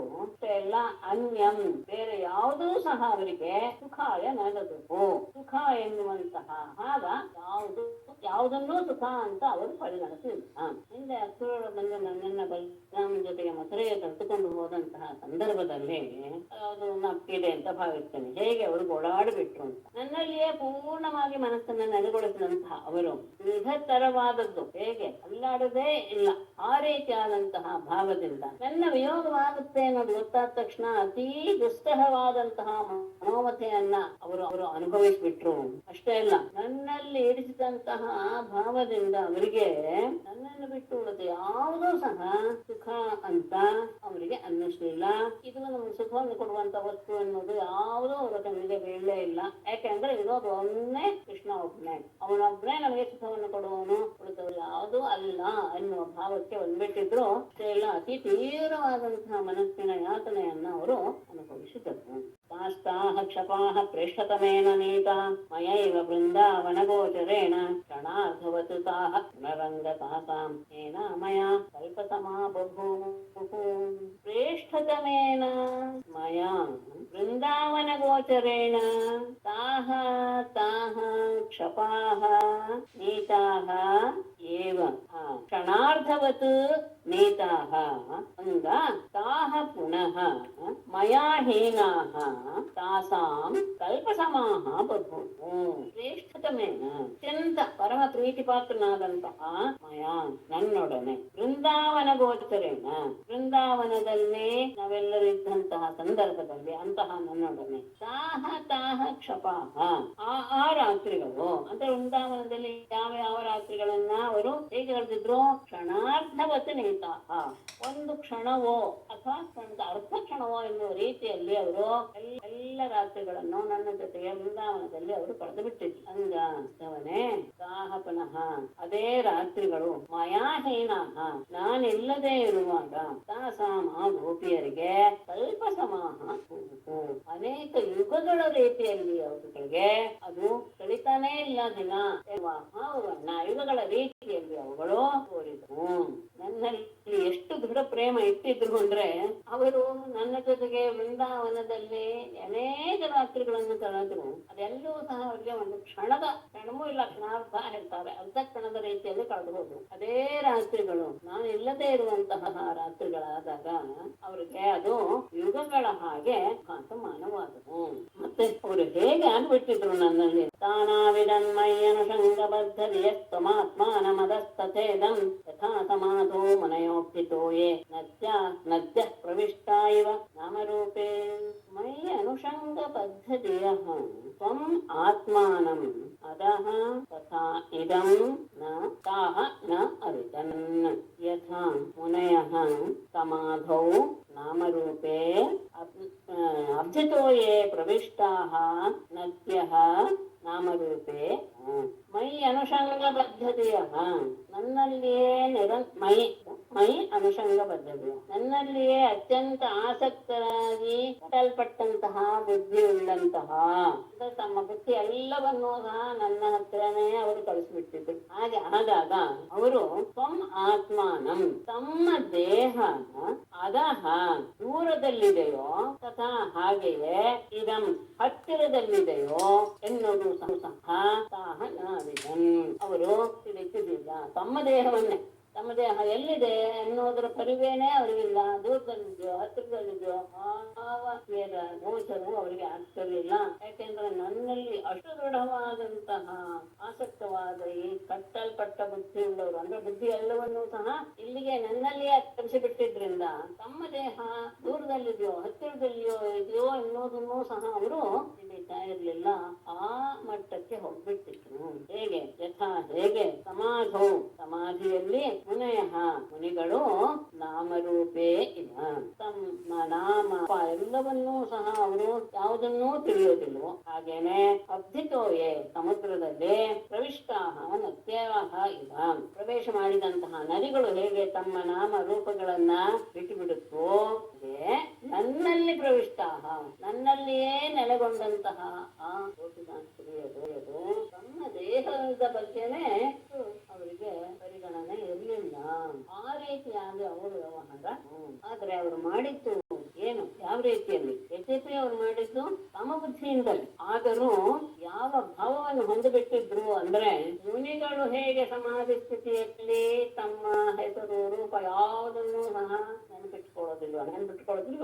ಎಲ್ಲ ಅನ್ಯಂ ಬೇರೆ ಯಾವುದೂ ಸಹ ಅವರಿಗೆ ಸುಖಾಯ ನಗದು. ಸುಖ ಎನ್ನುವಂತಹ ಭಾವ ಯಾವುದನ್ನೂ ಸುಖ ಅಂತ ಅವರು ಪರಿಗಣಿಸಿಲ್ಲ. ಹಿಂದೆ ಅಕ್ರೂರ ಬಂದು ನನ್ನನ್ನ ಬಲರಾಮನ ಜೊತೆಗೆ ಮಥುರೆಗೆ ಕರೆದುಕೊಂಡು ಹೋದಂತಹ ಸಂದರ್ಭದಲ್ಲಿ ಅದು ನಪ್ಪಿದೆ ಅಂತ ಭಾವಿಸ್ತೇನೆ. ಹೇಗೆ ಅವರು ಓಡಾಡಿಬಿಟ್ರು ಅಂತ. ನನ್ನಲ್ಲಿಯೇ ಪೂರ್ಣವಾಗಿ ಮನಸ್ಸನ್ನ ನೆಲೆಗೊಳಿಸಿದಂತಹ ಅವರು ವಿಧತರವಾದದ್ದು ಹೇಗೆ ಅಲ್ಲಾಡದೇ ಇಲ್ಲ ಆ ರೀತಿಯಾದಂತಹ ಭಾವದಿಂದ ನನ್ನ ವಿಯೋಗವಾಗುತ್ತೆ ಅನ್ನೋದು ಗೊತ್ತಾದ ತಕ್ಷಣ ಅತೀ ದುಸ್ತರವಾದಂತಹ ಮನೋಮತೆಯನ್ನ ಅವರು ಅನುಭವಿಸ್ಬಿಟ್ರು. ಅಷ್ಟೇ ಅಲ್ಲ, ನನ್ನಲ್ಲಿ ಇರಿಸಿದಂತಹ ಭಾವದಿಂದ ಅವರಿಗೆ ನನ್ನನ್ನು ಬಿಟ್ಟು ಉಳಿದು ಯಾವುದೂ ಸಹ ಸುಖ ಅಂತ ಅವರಿಗೆ ಅನ್ನಿಸ್ಲಿಲ್ಲ. ಇದು ನಮ್ಗೆ ಸುಖವನ್ನು ಕೊಡುವಂತ ವಸ್ತು ಅನ್ನೋದು ಯಾವುದೂ ಅವರ ಕಣ್ಣಿಗೆ ಬೀಳಲೇ ಇಲ್ಲ. ಯಾಕೆಂದ್ರೆ ಇರೋದು ಒಮ್ಮೆ ಕೃಷ್ಣ ಒಬ್ಬನೇ, ಅವನೊಬ್ಬನೇ ನಮಗೆ ಸುಖವನ್ನು ಕೊಡುವವನು, ಉಳಿದವರು ಯಾವುದೂ ಅಲ್ಲ ಎನ್ನುವ ಭಾವಕ್ಕೆ ಬಂದ್ಬಿಟ್ಟಿದ್ರು. ಅಷ್ಟೇ ಇಲ್ಲ, ಅತಿ ತೀವ್ರವಾದಂತಹ ಮನಸ್ಸಿನ ಯಾತನೆಯನ್ನ ಅವರು ಅನುಭವಿಸಿದರು. ತಾಸ್ತಾಹ ಕ್ಷಪಾಹ ಪ್ರೇಷ್ಠತಮೇನ ನೀತ ಮಯೈವ ಬೃಂದಾವನಗೋಚರೇಣ ಕ್ಷಣಾರ್ಧವತು ತಾಹ ಪುನರಂಗತಾಸಾಂ ಏನ ಮಯ ಕಲ್ಪತಮಾ ಬಭೂವುಃ. ಪ್ರೇಷ್ಠತಮೇನ ಮಯಾ ಬೃಂದಾವನಗೋಚರೇಣ ತಾಹ ಕ್ಷಪಾಹ ನೀತಾಹ ಏವ ಕ್ಷಣಾರ್ಧವತ್ ನೀತಾಹ ಅಂಗ ತಾಹ ಪುನಃ ಮಯಾ ಹೀನಾಹ ತಾಸಾಂ ಕಲ್ಪಸಮಾಹ ಬಭೂವು. ಶ್ರೇಷ್ಠತಮೇನ ಅತ್ಯಂತ ಪರಮ ಪ್ರೀತಿಪಾತ್ರನಾದಂತಹ ಮಯಾ ನನ್ನೊಡನೆ ಬೃಂದಾವನ ಗೋಚರೇಣ ಬೃಂದಾವನದಲ್ಲಿ ನಾವೆಲ್ಲರೂ ಇದ್ದಂತಹ ಸಂದರ್ಭದಲ್ಲಿ ಅಂತಹ ನನ್ನೊಡನೆ ತಾಹ ಕ್ಷಪಾಹ ಆ ರಾತ್ರಿಗಳು ಅಂತ ವೃಂದಾವನದಲ್ಲಿ ಯಾವ ಯಾವ ರಾತ್ರಿಗಳನ್ನ ಅವರು ಹೇಗೆ ಕಳೆದಿದ್ರು? ಕ್ಷಣಾರ್ಧವತ್ ನೀತಾಹ, ಒಂದು ಕ್ಷಣವೋ ಅಥವಾ ಅರ್ಧ ಕ್ಷಣವೋ ಎನ್ನುವ ರೀತಿಯಲ್ಲಿ ಅವರು ಎಲ್ಲ ರಾತ್ರಿಗಳನ್ನು ನನ್ನ ಜೊತೆಗೆ ವೃಂದಾವನದಲ್ಲಿ ಅವರು ಕಳೆದು ಬಿಟ್ಟಿದ್ರು. ಅಂಗವನೇ ತಾಹ ಪುನಃ ಅದೇ ರಾತ್ರಿಗಳು ಮಯಾ ಹೀನಾಹ ನಾನಿಲ್ಲದೆ ಇರುವಾಗ ತಾಸಾಮ ಗೋಪಿಯರಿಗೆ ಕಲ್ಪ ಸಮಾಹ ಅನೇಕ ಯುಗಗಳ ರೀತಿಯಲ್ಲಿ ಅವುಗಳಿಗೆ ಅದು ಕಳಿತಾನೇ ಇಲ್ಲ ದಿನ ಯುಗಗಳ ರೀತಿಯಲ್ಲಿ ಅವುಗಳು ತೋರಿದವು. ನನ್ನಲ್ಲಿ ಎಷ್ಟು ದೃಢ ಪ್ರೇಮ ಇಟ್ಟಿದ್ರು ಅಂದ್ರೆ ಅವರು ನನ್ನ ಜೊತೆಗೆ ವೃಂದಾವನದಲ್ಲಿ ಅನೇಕ ರಾತ್ರಿಗಳನ್ನು ಕಳೆದ್ರು. ಅದೆಲ್ಲವೂ ಸಹ ಅವರಿಗೆ ಒಂದು ಕ್ಷಣವೂ ಇಲ್ಲ, ಕ್ಷಣಾರ್ಧ ಹೇಳ್ತಾರೆ, ಅರ್ಧ ಕ್ಷಣದ ರೀತಿಯಲ್ಲಿ ಕಳೆದು ಹೋದ್ರು. ಅದೇ ರಾತ್ರಿಗಳು ನಾನು ಇಲ್ಲದೆ ಇರುವಂತಹ ರಾತ್ರಿಗಳಾದಾಗ ಅವರಿಗೆ ಅದು ಯುಗಗಳ ಹಾಗೆ ಭಾಸಮಾನವಾದವು. ಮತ್ತೆ ಅವರು ಹೇಗೆ ಆಗ್ಬಿಟ್ಟಿದ್ರು ನನ್ನಲ್ಲಿ ತಾನಾವಿದನ್ಮಯ್ಯನುಷಂಗಬದ್ಧರಿಯಸ್ತಮಾತ್ಮಾನಮದಸ್ತಥೇದಂ ಯಥಾ ಸಮಾಧೋ ಮನಯೋಪ್ತಿತೋ ಯೇ ನದ್ಯ ಪ್ರವಿಷ್ಟ ಇವ ನಾಮರೂಪೇ ಮಯಿ ಅನುಷಂಗ ಪದ್ಧತಿಯಃ ತ್ವಂ ಆತ್ಮಾನಂ ಅದಃ ತಥಾ ಇದಂ ನ ತಾಹ ನ ಅವಿದನ್ ಯಥಾ ಮುನಯಃ ಸಮಾಧೌ ನಾಮರೂಪೇ ಅಬ್ಧಿತೋ ಯೇ ಪ್ರವಿಷ್ಟಾಃ ನದ್ಯಃ ನಾಮರೂಪೇ ಮೈ ಅನುಷಂಗ ಪದ್ಧತಿಯಃ ನನ್ನಲ್ಲಿಯೇ ಮೈ ಅನುಷಂಗ ಪದ್ಧತಿ ನನ್ನಲ್ಲಿಯೇ ಅತ್ಯಂತ ಆಸಕ್ತರಾಗಿ ಕಟ್ಟಲ್ಪಟ್ಟಂತಹ ಬುದ್ಧಿ ಉಳ್ಳಂತಹ ತಮ್ಮ ಬುದ್ಧಿ ಎಲ್ಲವನ್ನೂ ಸಹ ನನ್ನ ಹತ್ರನೇ ಅವರು ಕಳಿಸ್ಬಿಟ್ಟಿದ್ರು. ಹಾಗೆ ಆದಾಗ ಅವರು ತ್ವಂ ಆತ್ಮಾನಂ ತಮ್ಮ ದೇಹ ಅದಹ ದೂರದಲ್ಲಿದೆಯೋ ತಥಾ ಹಾಗೆಯೇ ಇದಂ ಹತ್ತಿರದಲ್ಲಿದೆಯೋ ಎನ್ನುವುದು ಸಹ ತಾಹ ನಾವಿದನ್ ಅವರು ತಿಳಿಸಿಲ್ಲ. ತಮ್ಮ ದೇಹವನ್ನೇ, ತಮ್ಮ ದೇಹ ಎಲ್ಲಿದೆ ಅನ್ನೋದರ ಪರಿವೇನೇ ಅವರಿಗಿಲ್ಲ. ದೂರದಲ್ಲಿದ್ಯೋ ಹತ್ತಿರದಲ್ಲಿದ್ಯೋ ಗೋಚರವು ಅವರಿಗೆ ಆಗ್ತಿರ್ಲಿಲ್ಲ. ಯಾಕೆಂದ್ರೆ ನನ್ನಲ್ಲಿ ಅಷ್ಟು ದೃಢವಾದಂತಹ ಆಸಕ್ತವಾದ ಈ ಕಟ್ಟಲ್ಪಟ್ಟ ಬುದ್ಧಿ ಉಳ್ಳವರು ಅಂದ್ರೆ ಬುದ್ಧಿ ಎಲ್ಲವನ್ನೂ ಸಹ ಇಲ್ಲಿಗೆ ನನ್ನಲ್ಲಿಯೇ ಬಿಟ್ಟಿದ್ರಿಂದ ತಮ್ಮ ದೇಹ ದೂರದಲ್ಲಿದೆಯೋ ಹತ್ತಿರದಲ್ಲಿಯೋ ಇದೆಯೋ ಅನ್ನೋದನ್ನೂ ಸಹ ಅವರು ತಿಳಿತಾ ಇರ್ಲಿಲ್ಲ. ಆ ಮಟ್ಟಕ್ಕೆ ಹೋಗ್ಬಿಟ್ಟಿದ್ರು. ಹೇಗೆ ಹೇಗೆ ಸಮಾಧಿಯಲ್ಲಿ ಮುನಿಗಳು ನಾಮರೂಪೇ ಇವ ತಮ್ಮ ನಾಮ ಎಲ್ಲವನ್ನೂ ಸಹ ಅವರು ಯಾವುದನ್ನೂ ತಿಳಿಯೋದಿಲ್ವೋ ಹಾಗೇನೆ ಅಬ್ಧಿತೋಯೇ ಸಮುದ್ರದಲ್ಲಿ ಪ್ರವಿಷ್ಟಾಹ ನದ್ಯಃ ಇವ ಪ್ರವೇಶ ಮಾಡಿದಂತಹ ನದಿಗಳು ಹೇಗೆ ತಮ್ಮ ನಾಮ ರೂಪಗಳನ್ನ ಬಿಟ್ಟುಬಿಡುತ್ತೋ ನನ್ನಲ್ಲಿ ಪ್ರವಿಷ್ಟಾಹ ನನ್ನಲ್ಲಿಯೇ ನೆಲೆಗೊಂಡಂತಹ ಆ ತಮ್ಮ ದೇಹ ದೇಹದ ಬಗ್ಗೆನೆ ಅವರಿಗೆ ಪರಿಗಣನೆ ಇರಲಿಲ್ಲ. ಆ ರೀತಿಯಾಗಿ ಅವರು ವ್ಯವಹಾರ. ಆದ್ರೆ ಅವರು ಮಾಡಿದ್ದು ಏನು, ಯಾವ ರೀತಿಯಲ್ಲಿ? ಯದ್ಯಪಿ ಅವ್ರು ಮಾಡಿದ್ದು ಸಮಬುದ್ಧಿಯಿಂದಲೇ, ಆದರೂ ಯಾವ ಭಾವವನ್ನು ಹೊಂದಿಬಿಟ್ಟಿದ್ರು ಅಂದ್ರೆ, ಮುನಿಗಳು ಹೇಗೆ ಸಮಾಧಿ ಸ್ಥಿತಿಯಲ್ಲಿ ತಮ್ಮ ಹೆಸರು ರೂಪ ಯಾವುದನ್ನು ಸಹ ನೆನಪಿಟ್ಕೊಳ್ಳೋದಿಲ್ವ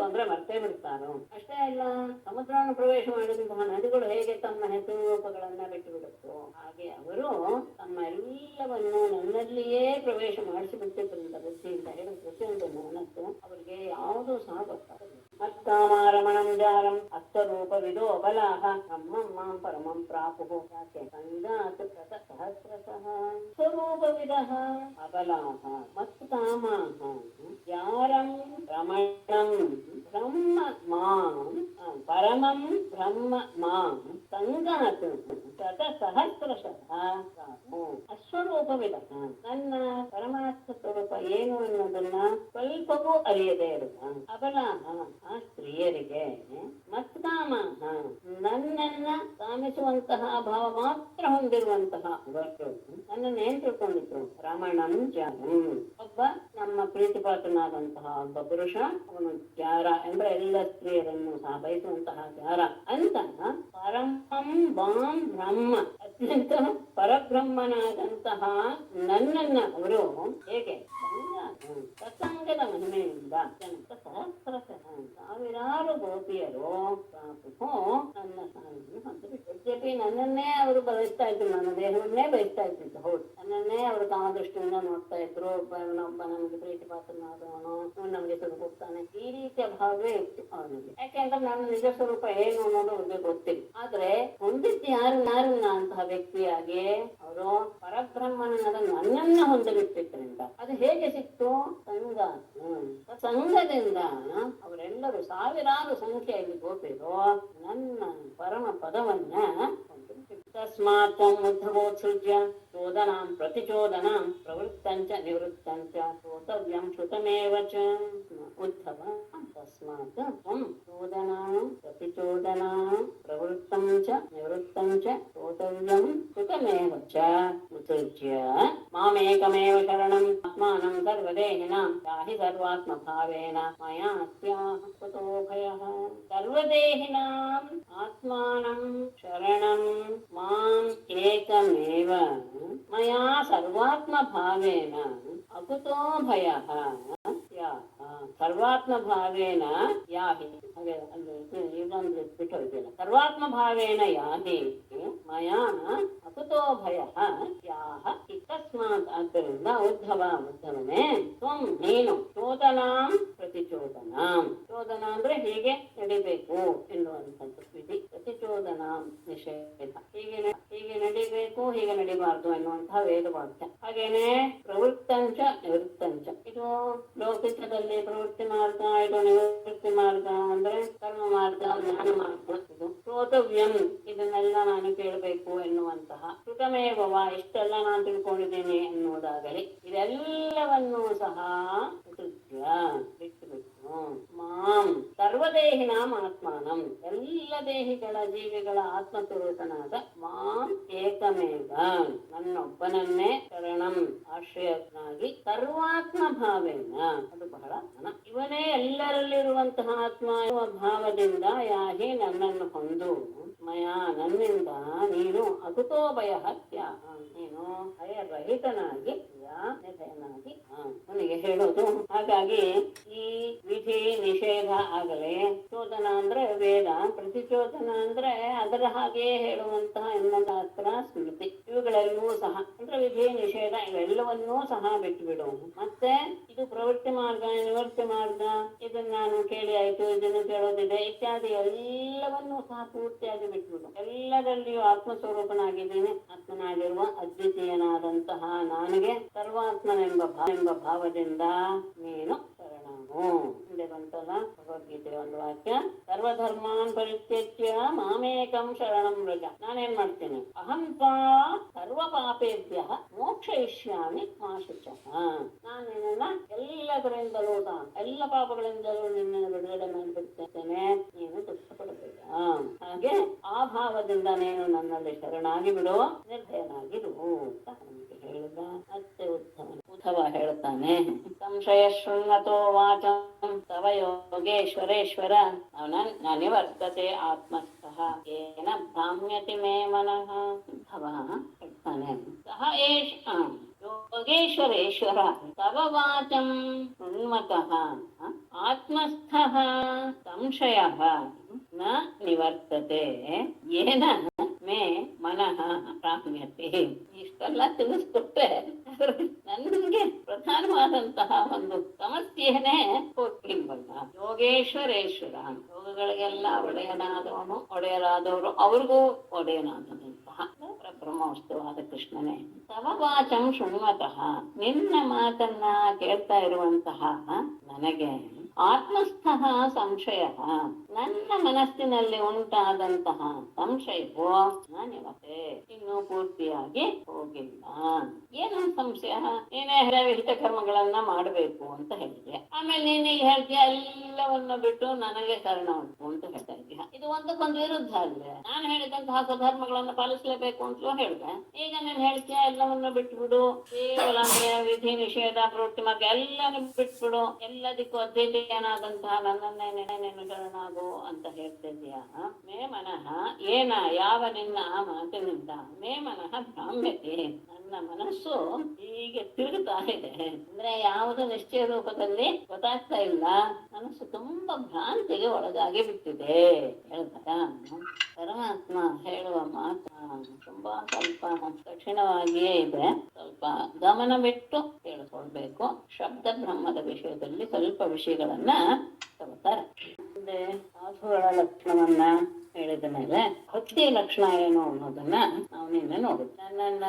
ಅಂದ್ರೆ ಮರ್ತೇ ಬಿಡ್ತಾರೋ. ಅಷ್ಟೇ ಅಲ್ಲ, ಸಮುದ್ರವನ್ನು ಪ್ರವೇಶ ಮಾಡಿದಂತಹ ನದಿಗಳು ಹೇಗೆ ತಮ್ಮ ಹೆಸರು ರೂಪಗಳನ್ನ ಬಿಟ್ಟು ಬಿಡುತ್ತೋ, ಹಾಗೆ ಅವರು ತಮ್ಮ ಎಲ್ಲವನ್ನು ನನ್ನಲ್ಲಿಯೇ ಪ್ರವೇಶ ಮಾಡಿಸಿಬಿಟ್ಟಿದ್ರಿಂದ ಬುದ್ಧಿಯಿಂದ ಹೇಳಿ ಪ್ರತಿಯೊಂದು ಮನಸ್ಸು ಅವರಿಗೆ ಯಾವುದೂ ಸಹ ಗೊತ್ತಾಗಲಿಲ್ಲ. ಅತ್ತಾಮಾರಮಣಂ ಜಾರಂ ಅರ್ಥರೂಪವಿದೋ ಬಲಾಹ ನಮ್ಮಂ ಮಾಂ ಪರಮಂ ಪ್ರಾಪುಃ ಯಾಕೆ ಸಂಗಾತ್ ಕೃತ ಸಹಸ್ರಶಃ ಸ್ವರೂಪವಿದಃ ಅಬಲಾಹ ಮತ್ತಾಮಾಹ ಜಾರಂ ರಮಣಂ ಬ್ರಹ್ಮ ಮಾಂ ಪರಮಂ ಬ್ರಹ್ಮ ಮಾಂ ಸಂಗಾತ್ ಕೃತ ಸಹಸ್ರಶಃ ಅಸ್ವರೂಪವಿದ ನನ್ನ ಪರಮಾತ್ಮ ಸ್ವರೂಪ ಏನು ಅನ್ನೋದನ್ನ ಸ್ವಲ್ಪವೂ ಅರಿಯದೇ ಇರುವ ಅಬಲಾಹ ಆ ಸ್ತ್ರೀಯರಿಗೆ ಮತ್ಕಾಮ ನನ್ನನ್ನ ಕಾಮಿಸುವಂತಹ ಭಾವ ಮಾತ್ರ ಹೊಂದಿರುವಂತಹ ಅವರು ನನ್ನನ್ನು ಏನ್ ತಿಳ್ಕೊಂಡಿದ್ರು? ರಮಣಂ ಜಾರಂ, ಒಬ್ಬ ನಮ್ಮ ಪ್ರೀತಿಪಾತ್ರನಾದಂತಹ ಒಬ್ಬ ಪುರುಷ, ಅವನು ಜಾರ ಅಂದ್ರೆ ಎಲ್ಲ ಸ್ತ್ರೀಯರನ್ನು ಸಹ ಬಯಸುವಂತಹ ಜಾರ ಅಂತ. ಪರಮಂ ಬಾಂ ಬ್ರಹ್ಮ, ಅತ್ಯಂತ ಪರಬ್ರಹ್ಮನಾದಂತಹ ನನ್ನನ್ನ ಅವರು ಹೇಗೆ ಸತ್ಸಂಗದ ಮಹಿಮೆಯಿಂದ ಸಾವಿರಾರು ಗೋಪಿಯರು ನನ್ನ ಸಾಯನ್ನು ಹೊಂದಿಬಿಟ್ಟು, ಯದ್ಯಪಿ ನನ್ನನ್ನೇ ಅವರು ಬಯಸ್ತಾ ಇದ್ರು, ನನ್ನ ದೇಹವನ್ನೇ ಬಯಸ್ತಾ ಇದ್ದಿದ್ದು ಹೌದು, ನನ್ನನ್ನೇ ಅವರು ಕಾಮದೃಷ್ಟಿಯಿಂದ ನೋಡ್ತಾ ಇದ್ರು. ಒಬ್ಬ ನಮ್ಗೆ ಪ್ರೀತಿ ಪಾತ್ರನಾದವನು, ನಮ್ಗೆ ಹೋಗ್ತಾನೆ, ಈ ರೀತಿಯ ಭಾವವೇ ಇತ್ತು ಅವನಿಗೆ. ಯಾಕೆಂದ್ರೆ ನನ್ನ ನಿಜ ಸ್ವರೂಪ ಏನು ಅನ್ನೋದು ಅವ್ರಿಗೆ ಗೊತ್ತಿಲ್ಲ. ಆದ್ರೆ ಹೊಂದಿದ್ದು ಯಾರನ್ನ ಅಂತಹ ವ್ಯಕ್ತಿಯಾಗಿ ಅವರು ಪರಬ್ರಹ್ಮನಾದ ನನ್ನನ್ನ ಹೊಂದಿಬಿಟ್ಟಿದ್ರಿಂದ ಅದು ಹೇಗೆ ಸಿಕ್ತು? ಸಂಘದಿಂದ ಅವರೆಲ್ಲರೂ ಸಾವಿರಾರು ಸಂಖ್ಯೆಯಲ್ಲಿ ಗೋಪಿರು ನನ್ನ ಪರಮ ಪದವನ್ನ ತಸ್ಮಾತ್ ಉದ್ಧವೋತ್ಸೃಜ್ಯ ಚೋದನಾಂ ಪ್ರತಿಚೋದನಾಂ ಪ್ರವೃತ್ತಂಚ ನಿವೃತ್ತಂಚ ಶ್ರೋತವ್ಯಂ ಶ್ರುತಮೇವ ಚ. ಉದ್ಧವ ತಸ್ಮಾತ್ ಚೋದನಾಂ ಪ್ರತಿಚೋದನಾಂ ಪ್ರವೃತ್ತಂ ಚ ನಿವೃತ್ತಂ ಚ ಶ್ರೋತವ್ಯಂ ಶ್ರುತಮೇವ ಚ. ಉತ್ಸೃಜ್ಯ ಮಾಮೇಕಮೇವ ಶರಣಂ ಆತ್ಮಾನಂ ಸರ್ವದೇಹಿನಾಂ ಯಾಹಿ ಸರ್ವಾತ್ಮ ಭಾವೇನ ಮಯಾ ಸ್ಯಾಹ ಕುತೋ ಭಯಃ. ಸರ್ವದೇಹಿನಾಂ ಆತ್ಮಾನಂ ಶರಣಂ ಮಾಂ ಏಕಮೇವ ಮಯಾ ಸರ್ವಾತ್ಮ ಭಾವೇನ ಅಕುತೋ ಭಯಃ. ಸರ್ವಾತ್ಮ ಭಾವೇನ ಯಾಹಿ, ಇದೊಂದು ಬಿಟ್ಟು ಹೋಯ್ತಿಲ್ಲ. ಸರ್ವಾತ್ಮ ಭಾವೇನ ಯಾಹಿ ಮಯಾ ಅಕುತೋ ಭಯಃ ಯಾಹ ಇತ್ತಸ್ಮಾತ್. ಆದ್ದರಿಂದ ಉದ್ಧವನೇ ತ್ವಂ ನೀನು ಚೋದನಾಂ ಪ್ರತಿಚೋದನಾಂ, ಚೋದನ ಅಂದ್ರೆ ಹೀಗೆ ನಡಿಬೇಕು ಎನ್ನುವಂಥದ್ದು ವಿಧಿ, ಪ್ರತಿಚೋದನಾಂ ನಿಷೇಧ, ಹೀಗೆ ನಡಿಬೇಕು ಹೀಗೆ ನಡಿಬಾರ್ದು ಎನ್ನುವಂತಹ ವೇದವಾಕ್ಯ. ಹಾಗೇನೆ ಪ್ರವೃತ್ತಂಚ ನಿವೃತ್ತಂಚ, ಇದು ಲೌಕಿಕದಲ್ಲಿ ಪ್ರವೃತ್ತಿ ಮಾರ್ಗ, ಇದು ನಿವೃತ್ತಿ ಮಾರ್ಗ ಅಂದ್ರೆ ಕರ್ಮ ಮಾರ್ಗ, ಜ್ಞಾನ ಮಾರ್ಗ. ಇದು ಶ್ರೋತವ್ಯಂ, ಇದನ್ನೆಲ್ಲ ನಾನು ಕೇಳಬೇಕು ಎನ್ನುವಂತಹ, ಶ್ರುತಮೇವ ಇಷ್ಟೆಲ್ಲ ನಾನು ತಿಳ್ಕೊಂಡಿದ್ದೇನೆ ಎನ್ನುವುದಾಗಲಿ, ಇದೆಲ್ಲವನ್ನೂ ಸಹ ಬಿಟ್ಟು ಮಾಂ ಸರ್ವದೇಹಿನಾಂ ಆತ್ಮಾನಂ, ಎಲ್ಲ ದೇಹಿಗಳ ಜೀವಿಗಳ ಆತ್ಮಸ್ವರೂಪನಾದ ಮಾಂ ಏಕಮೇವ ನನ್ನೊಬ್ಬನನ್ನೇ ಶರಣಂ ಆಶ್ರಯನಾಗಿ ಸರ್ವಾತ್ಮ ಭಾವೇನ, ಅದು ಬಹಳ ಇವನೇ ಎಲ್ಲರಲ್ಲಿರುವಂತಹ ಆತ್ಮ ಎನ್ನುವ ಭಾವದಿಂದ ಯಾಹಿ ನನ್ನನ್ನು ಹೊಂದು ಮಯ ನನ್ನಿಂದ ನೀನು ಅಕುತೋ ಭಯ ತ್ಯಾಹ, ನೀನು ಭಯರಹಿತನಾಗಿ ನಿರ್ಭಯನಾಗಿ ಅವನಿಗೆ ಹೇಳೋದು. ಹಾಗಾಗಿ ಈ ವಿಧಿ ನಿಷೇಧ ಆಗಲೇ, ಚೋದನ ಅಂದ್ರೆ ವೇದ, ಪ್ರತಿಚೋದನ ಅಂದ್ರೆ ಅದರ ಹಾಗೆಯೇ ಹೇಳುವಂತಹ ಶಾಸ್ತ್ರ ಸ್ಮೃತಿ, ಇವುಗಳೆಲ್ಲವೂ ಸಹ ಅಂದ್ರೆ ವಿಧಿ ನಿಷೇಧ ಇವೆಲ್ಲವನ್ನೂ ಸಹ ಬಿಟ್ಟು ಬಿಡು. ಮತ್ತೆ ಇದು ಪ್ರವೃತ್ತಿ ಮಾರ್ಗ, ನಿವೃತ್ತಿ ಮಾರ್ಗ, ಇದನ್ನ ನಾನು ಕೇಳಿ ಆಯ್ತು, ಇದನ್ನು ಕೇಳೋದಿದೆ ಇತ್ಯಾದಿ ಎಲ್ಲವನ್ನೂ ಸಹ ಪೂರ್ತಿಯಾಗಿ ಬಿಟ್ಬಿಡು. ಎಲ್ಲದಲ್ಲಿಯೂ ಆತ್ಮಸ್ವರೂಪನಾಗಿದ್ದೇನೆ, ಆತ್ಮನಾಗಿರುವ ಅದ್ವಿತೀಯನಾದಂತಹ ನನಗೆ ಸರ್ವಾತ್ಮನೆಂಬ ಭಾವದಿಂದ ನೀನು ಶರಣನು. ಮುಂದೆ ಬಂತಲ್ಲ ಭಗವದ್ಗೀತೆಯ ಒಂದು ವಾಕ್ಯ, ಸರ್ವಧರ್ಮಾನ್ ಪರಿತ್ಯಜ್ಯ ಮಾಮೇಕಂ ಶರಣಂ ವ್ರಜ. ನಾನೇನ್ ಮಾಡ್ತೇನೆ? ಅಹಂ ತ್ವಾ ಸರ್ವ ಪಾಪೇಭ್ಯಃ ಮೋಕ್ಷಯಿಷ್ಯಾಮಿ ಮಾ ಶುಚಃ. ನಾನು ನಿನ್ನನ್ನ ಎಲ್ಲದರಿಂದಲೂ ಸಹ, ಎಲ್ಲ ಪಾಪಗಳಿಂದಲೂ ನಿನ್ನನ್ನು ಬಿಡುಗಡೆ ಮಾಡಿಬಿಡ್ತೇನೆ, ನೀನು ದುಃಖಪಡಬೇಡ. ಹಾಗೆ ಆ ಭಾವದಿಂದ ನೀನು ನನ್ನಲ್ಲಿ ಶರಣಾಗಿ ಬಿಡು, ನಿರ್ಭಯನಾಗಿ ಅಂತ ಅವನಿಗೆ ಹೇಳಿದ. ಮತ್ತೆ ಉದ್ಧವ ಹೇಳ್ತಾನೆ, ಸಂಶಯ ಶೃಣ್ವತೋ ವಾಚಂ ತವ ಯೋಗೇಶ್ವರೇಶ್ವರ ನ ನಿವರ್ತತೆ ಆತ್ಮಸ್ಥಃ ಏನ ಭ್ರಾಮ್ಯತಿ ಮೇ ಮನಃ. ಉದ್ಧವ ಹೇಳ್ತಾನೆ, ಸಹ ಯೋಗೇಶ್ವರೇಶ್ವರ ತವ ವಾಚಂ ಶೃಣ್ವತಃ ಆತ್ಮಸ್ಥಃ ಸಂಶಯಃ ನ ನಿವರ್ತತೆ ಏನ ಮೇ ಮನಃ ಪ್ರಾಪ್ಯತೆ. ಇಷ್ಟೆಲ್ಲ ತಿಳಿಸ್ಕೊಟ್ಟೆ ನನಗೆ ಪ್ರಧಾನವಾದಂತಹ ಒಂದು ಸಮಸ್ಯೆನೇ ಹೋಗಿಲ್ವಲ್ಲ. ಯೋಗೇಶ್ವರೇಶ್ವರ, ಯೋಗಗಳಿಗೆಲ್ಲ ಒಡೆಯರಾದವರು, ಅವ್ರಿಗೂ ಒಡೆಯನಾದಂತಹ ಪರಬ್ರಹ್ಮವಸ್ತುವಾದ ಕೃಷ್ಣನೇ. ತವ ವಾಚಂ ಶೃಣ್ವತಃ, ನಿನ್ನ ಮಾತನ್ನ ಕೇಳ್ತಾ ಇರುವಂತಹ ನನಗೆ ಆತ್ಮಸ್ಥಃ ಸಂಶಯ, ನನ್ನ ಮನಸ್ಸಿನಲ್ಲಿ ಉಂಟಾದಂತಹ ಸಂಶಯವೋ ನಾನಿವತ್ತೆ ಇನ್ನೂ ಪೂರ್ತಿಯಾಗಿ ಹೋಗಿಲ್ಲ. ಏನು ಸಂಶಯ? ನೀನೇ ವಿಹಿತ ಕರ್ಮಗಳನ್ನ ಮಾಡಬೇಕು ಅಂತ ಹೇಳಿದ್ಯಾ, ಆಮೇಲೆ ನೀನೀಗ ಹೇಳ್ತೀಯ ಎಲ್ಲವನ್ನ ಬಿಟ್ಟು ನನಗೆ ಕಾರಣ ಉಂಟು ಅಂತ ಹೇಳ್ತಾ ಇದೀಯ. ಇದು ಒಂದಕ್ಕೊಂದು ವಿರುದ್ಧ ಅಲ್ವೇ? ನಾನು ಹೇಳಿದಂತಹ ಸ್ವಧರ್ಮಗಳನ್ನ ಪಾಲಿಸಲೇಬೇಕು ಅಂತಲೂ ಹೇಳ್ದೆ, ಈಗ ನೀನ್ ಹೇಳ್ತೀಯ ಎಲ್ಲವನ್ನ ಬಿಟ್ಬಿಡು, ಕೇವಲ ವಿಧಿ ನಿಷೇಧ ಪ್ರವೃತ್ತಿ ಮಾರ್ಗ ಎಲ್ಲಾನು ಬಿಟ್ಬಿಡು, ಎಲ್ಲದಕ್ಕೂ ಅದ್ವೈತನಾದಂತಹ ನನ್ನನ್ನೇ ನೀನು ಶರಣಾಗು ಅಂತ ಹೇಳ್ತಿದ್ಯಾ. ಮೇ ಮನಃ ಏನ, ಯಾವ ನಿನ್ನ ಆ ಮಾತಿನಿಂದ ಮೇ ಮನಃ ಭ್ರಾಮ್ಯತೆ, ನನ್ನ ಮನಸ್ಸು ಹೀಗೆ ತಿರುಗುತ್ತಾ ಇದೆ. ಅಂದ್ರೆ ಯಾವುದು ನಿಶ್ಚಯ ರೂಪದಲ್ಲಿ ಗೊತ್ತಾಗ್ತಾ ಇಲ್ಲ, ಮನಸ್ಸು ತುಂಬಾ ಭ್ರಾಂತಿಗೆ ಒಳಗಾಗಿ ಬಿಟ್ಟಿದೆ ಹೇಳ್ತಾರ. ಪರಮಾತ್ಮ ಹೇಳುವ ಮಾತು ತುಂಬಾ ಸ್ವಲ್ಪ ಕಠಿಣವಾಗಿಯೇ ಇದೆ, ಸ್ವಲ್ಪ ಗಮನ ಬಿಟ್ಟು ಕೇಳಿಸ್ಕೊಳ್ಬೇಕು. ಶಬ್ದ ಬ್ರಹ್ಮದ ವಿಷಯದಲ್ಲಿ ಸ್ವಲ್ಪ ವಿಷಯಗಳನ್ನ ತಗೋತಾರೆ. ಮುಂದೆ ಸಾಧುಗಳ ಲಕ್ಷಣವನ್ನ ಹೇಳಿದ ಮೇಲೆ ಭಕ್ತಿಯ ಲಕ್ಷಣ ಏನು ಅನ್ನೋದನ್ನ ನಾವು ನಿನ್ನೆ ನೋಡಿದ್ವಿ. ನನ್ನನ್ನ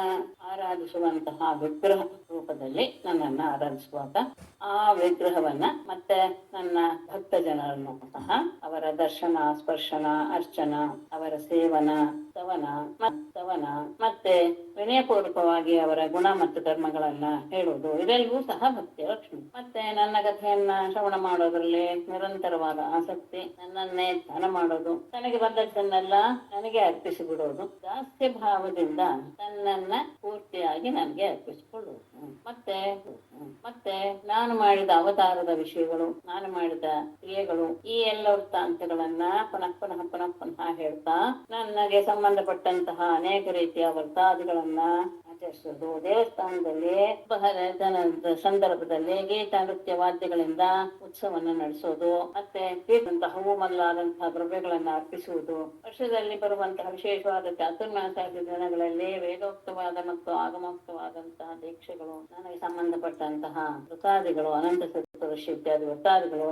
ಆರಾಧಿಸುವಂತಹ ವಿಗ್ರಹ ರೂಪದಲ್ಲಿ ನನ್ನನ್ನ ಆರಾಧಿಸುವಾಗ ಆ ವಿಗ್ರಹವನ್ನ ಮತ್ತೆ ನನ್ನ ಭಕ್ತ ಜನರನ್ನು ಸಹ ಅವರ ದರ್ಶನ, ಸ್ಪರ್ಶನ, ಅರ್ಚನ, ಅವರ ಸೇವನ, ಸ್ತವನ ಮತ್ತೆ ವಿನಯಪೂರ್ವಕವಾಗಿ ಅವರ ಗುಣ ಮತ್ತು ಧರ್ಮಗಳನ್ನ ಹೇಳುವುದು, ಇದೆಲ್ಲವೂ ಸಹ ಭಕ್ತಿಯ ಲಕ್ಷಣ. ಮತ್ತೆ ನನ್ನ ಕಥೆಯನ್ನ ಶ್ರವಣ ಮಾಡೋದ್ರಲ್ಲಿ ನಿರಂತರವಾದ ಆಸಕ್ತಿ, ನನ್ನನ್ನೇ ಧ್ಯಾನ ಮಾಡೋದು, ತನಗೆ ಬಂದದ್ದನ್ನೆಲ್ಲ ನನಗೆ ಅರ್ಪಿಸಿ ಬಿಡೋದು, ದಾಸ್ಯ ಭಾವದಿಂದ ತನ್ನನ್ನ ಪೂರ್ತಿಯಾಗಿ ನನಗೆ ಅರ್ಪಿಸಿಕೊಳ್ಳುವುದು. ಮತ್ತೆ ನಾನು ಮಾಡಿದ ಅವತಾರದ ವಿಷಯಗಳು, ನಾನು ಮಾಡಿದ ಕ್ರಿಯೆಗಳು, ಈ ಎಲ್ಲ ವೃತ್ತಾಂತಗಳನ್ನ ಪುನಃ ಹೇಳ್ತಾ ನನಗೆ ಸಂಬಂಧಪಟ್ಟಂತಹ ಅನೇಕ ರೀತಿಯ ವ್ರತಾದಿಗಳನ್ನ ಆಚರಿಸೋದು, ದೇವಸ್ಥಾನದಲ್ಲಿ ಸಂದರ್ಭದಲ್ಲಿ ಗೀತ ನೃತ್ಯ ವಾದ್ಯಗಳಿಂದ ಉತ್ಸವವನ್ನು ನಡೆಸೋದು, ಮತ್ತೆ ಹೂವು ಮೊದಲಾದಂತಹ ದ್ರವ್ಯಗಳನ್ನ ಅರ್ಪಿಸುವುದು, ವರ್ಷದಲ್ಲಿ ಬರುವಂತಹ ವಿಶೇಷವಾದ ಚಾತುರ್ಮಾಸಾದಿ ದಿನಗಳಲ್ಲಿ ವೇದೋಕ್ತವಾದ ಮತ್ತು ಆಗಮೋಕ್ತವಾದಂತಹ ದೀಕ್ಷೆಗಳು, ನನಗೆ ಸಂಬಂಧಪಟ್ಟಂತಹ ವೃತಾದಿಗಳು, ಅನಂತ ಚತುರ್ದಶಿ ಇತ್ಯಾದಿ ವೃತ್ತಾದಿಗಳು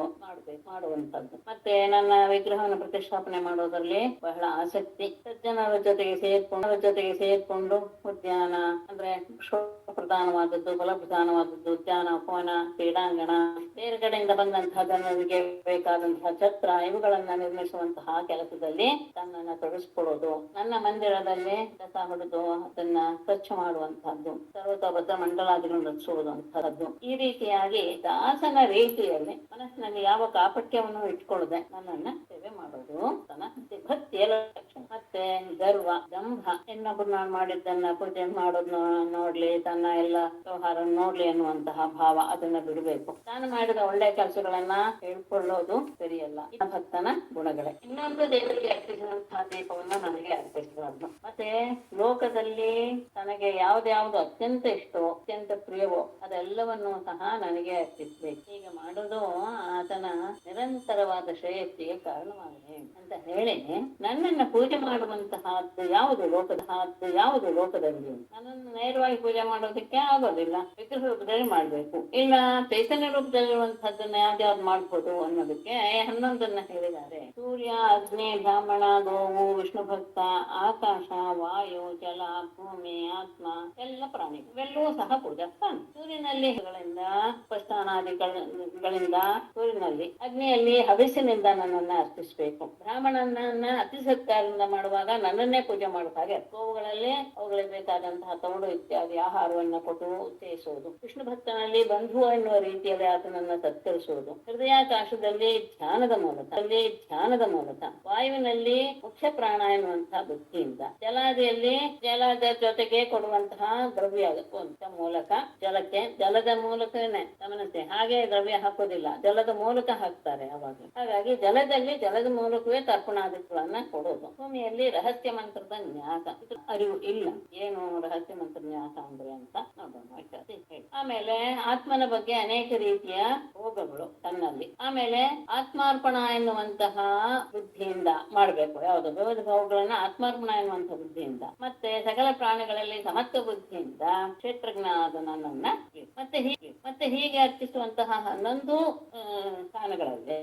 ಮಾಡುವಂತದ್ದು. ಮತ್ತೆ ನನ್ನ ವಿಗ್ರಹವನ್ನು ಪ್ರತಿಷ್ಠಾಪನೆ ಮಾಡೋದ್ರಲ್ಲಿ ಬಹಳ ಆಸಕ್ತಿ, ಸಜ್ಜನರ ಜೊತೆಗೆ ಸೇರ್ಕೊಂಡು ಉದ್ಯಾನ ಅಂದ್ರೆ ಪ್ರಧಾನವಾದದ್ದು, ಫಲ ಪ್ರಧಾನವಾದದ್ದು ಉದ್ಯಾನ, ಉಪವನ, ಕ್ರೀಡಾಂಗಣ, ಬೇರೆ ಕಡೆಯಿಂದ ಬಂದಂತಹ ಜನರಿಗೆ ಬೇಕಾದಂತಹ ಛತ್ರ ಇವುಗಳನ್ನ ನಿರ್ಮಿಸುವಂತಹ ಕೆಲಸದಲ್ಲಿ ತನ್ನನ್ನ ತೊಡಗಿಸ್ಕೊಳ್ಳೋದು, ನನ್ನ ಮಂದಿರದಲ್ಲಿ ಕಸ ಹೊಡೆದು ಅದನ್ನ ಸ್ವಚ್ಛ ಮಾಡುವಂತಹದ್ದು, ಸರ್ವತೋಭದ್ರ ಮಂಡಲಾದಿಗಳನ್ನು ರಚಿಸುವುದಂತಹದ್ದು. ಈ ರೀತಿಯಾಗಿ ದಾಸನ ರೀತಿಯಲ್ಲಿ ಮನಸ್ಸಿನಲ್ಲಿ ಯಾವ ಕಾಪಟ್ಯವನ್ನು ಇಟ್ಕೊಳ್ಳದೆ ನನ್ನನ್ನ ಸೇವೆ ಮಾಡೋದು ತನ್ನ ಭಕ್ತಿಯ ಲಕ್ಷಣ. ಮತ್ತೆ ಗರ್ವ, ದಂಭ, ಇನ್ನೊಬ್ರು ನಾನು ಮಾಡಿದ್ದನ್ನ ಪೂಜೆ ಮಾಡೋದ್ ನೋಡ್ಲಿ, ತನ್ನ ಎಲ್ಲ ವ್ಯವಹಾರ ನೋಡ್ಲಿ ಅನ್ನುವಂತಹ ಭಾವ, ಅದನ್ನ ಬಿಡಬೇಕು. ನಾನು ಮಾಡಿದ ಒಳ್ಳೆ ಕೆಲಸಗಳನ್ನ ಹೇಳ್ಕೊಳ್ಳೋದು ಸರಿಯಲ್ಲ. ಭಕ್ತನ ಗುಣಗಳೇ. ಇನ್ನೊಂದು ದೇವರಿಗೆ ಅರ್ಪಿಸಿದಂತಹ ದೀಪವನ್ನು ನನಗೆ ಅರ್ಪಿಸಬಾರ್ದು. ಮತ್ತೆ ಲೋಕದಲ್ಲಿ ತನಗೆ ಯಾವ್ದು ಅತ್ಯಂತ ಇಷ್ಟವೋ, ಅತ್ಯಂತ ಪ್ರಿಯವೋ ಅದೆಲ್ಲವನ್ನು ಸಹ ನನಗೆ ಅರ್ಪಿಸ್ಬೇಕು. ಹೀಗೆ ಮಾಡೋದು ಆತನ ನಿರಂತರವಾದ ಶ್ರೇಯಸ್ಸಿಗೆ ಕಾರಣವಾಗಿದೆ ಅಂತ ಹೇಳಿ, ನನ್ನನ್ನ ಪೂಜೆ ಮಾಡುವಂತಹದ್ದು ಯಾವುದು ಲೋಕದಲ್ಲಿ ನನ್ನನ್ನು ನೇರವಾಗಿ ಪೂಜೆ ಮಾಡೋದಕ್ಕೆ ಆಗೋದಿಲ್ಲ. ವಿಗ್ರಹ ರೂಪದಲ್ಲಿ ಮಾಡ್ಬೇಕು, ಇಲ್ಲ ಚೈತನ್ಯ ರೂಪದಲ್ಲಿರುವಂತಹದ್ದನ್ನ ಯಾವ್ದು ಮಾಡ್ಬೋದು ಅನ್ನೋದಕ್ಕೆ 11 ಹೇಳಿದ್ದಾರೆ. ಸೂರ್ಯ, ಅಗ್ನಿ, ಬ್ರಾಹ್ಮಣ, ಗೋವು, ವಿಷ್ಣು ಭಕ್ತ, ಆಕಾಶ, ವಾಯು, ಜಲ, ಭೂಮಿ, ಆತ್ಮ, ಎಲ್ಲ ಪ್ರಾಣಿ ಇವೆಲ್ಲವೂ ಸಹ ಪೂಜಾ ಸ್ಥಾನ. ಸೂರ್ಯನಲ್ಲಿ ಉಪಸ್ಥಾನಾದಿಗಳಿಂದ ಸೂರ್ಯನಲ್ಲಿ, ಅಗ್ನಿಯಲ್ಲಿ ಹವಿಸಿನಿಂದ ನನ್ನನ್ನ ಅರ್ಪಿಸ್ಬೇಕು, ಬ್ರಾಹ್ಮಣನನ್ನ ಅತಿ ಸತ್ಕಾರದಿಂದ ಮಾಡುವಾಗ ನನ್ನನ್ನೇ ಪೂಜೆ ಮಾಡುವ ಹಾಗೆ ಗೋವುಗಳಲ್ಲಿ ಅವುಗಳಿಗೆ ಬೇಕಾದಂತಹ ತೌಡು ಇತ್ಯಾದಿ ಆಹಾರವನ್ನ ಕೊಟ್ಟು ಉತ್ತೇಜಿಸುವುದು. ವಿಷ್ಣು ಭಕ್ತನಲ್ಲಿ ಬಂಧು ಎನ್ನುವ ರೀತಿಯಲ್ಲಿ ಆತನನ್ನ ಸತ್ಕರಿಸುವುದು. ಹೃದಯಾಕಾಶದಲ್ಲಿ ಧ್ಯಾನದ ಮೂಲಕ ವಾಯುವಿನಲ್ಲಿ ಮುಖ್ಯ ಪ್ರಾಣ ಎನ್ನುವಂತಹ ಬುದ್ಧಿಯಿಂದ, ಜಲಾದಿಯಲ್ಲಿ ಜಲದ ಜೊತೆಗೆ ಕೊಡುವಂತಹ ದ್ರವ್ಯ ಮೂಲಕ ಜಲದ ಮೂಲಕನೇ ಗಮನಿಸಿ, ಹಾಗೆ ದ್ರವ್ಯ ಹಾಕೋದಿಲ್ಲ, ಜಲದ ಮೂಲಕ ಹಾಕ್ತಾರೆ ಅವಾಗ. ಹಾಗಾಗಿ ಜಲದ ಮೂಲಕವೇ ತರ್ಪಣಾದಿಗಳನ್ನ ಕೊಡೋದು. ಭೂಮಿಯಲ್ಲಿ ರಹಸ್ಯ ಮಂತ್ರದ ನ್ಯಾಸ ಅರಿವು ಇಲ್ಲ. ಏನು ರಹಸ್ಯ ಮಂತ್ರ ನ್ಯಾಸ ಅಂದ್ರೆ ಅಂತ ನೋಡೋಣ. ಆಮೇಲೆ ಆತ್ಮನ ಬಗ್ಗೆ ಅನೇಕ ರೀತಿಯ ಭೋಗಗಳು ತನ್ನಲ್ಲಿ. ಆಮೇಲೆ ಆತ್ಮಾರ್ಪಣ ಎನ್ನುವಂತಹ ಬುದ್ಧಿಯಿಂದ ಮಾಡಬೇಕು. ಯಾವುದು ವಿವಿಧ ಭೋಗಗಳನ್ನ ಆತ್ಮಾರ್ಪಣ ಎನ್ನುವಂತಹ ಬುದ್ಧಿಯಿಂದ, ಮತ್ತೆ ಸಕಲ ಪ್ರಾಣಿಗಳಲ್ಲಿ ಸಮತ್ವ ಬುದ್ಧಿಯಿಂದ ಕ್ಷೇತ್ರಜ್ಞ ಆದ ನನ್ನನ್ನ ಮತ್ತೆ ಹೀಗೆ ಅರ್ಪಿಸುವಂತಹ 11 ಸ್ಥಾನಗಳಲ್ಲಿ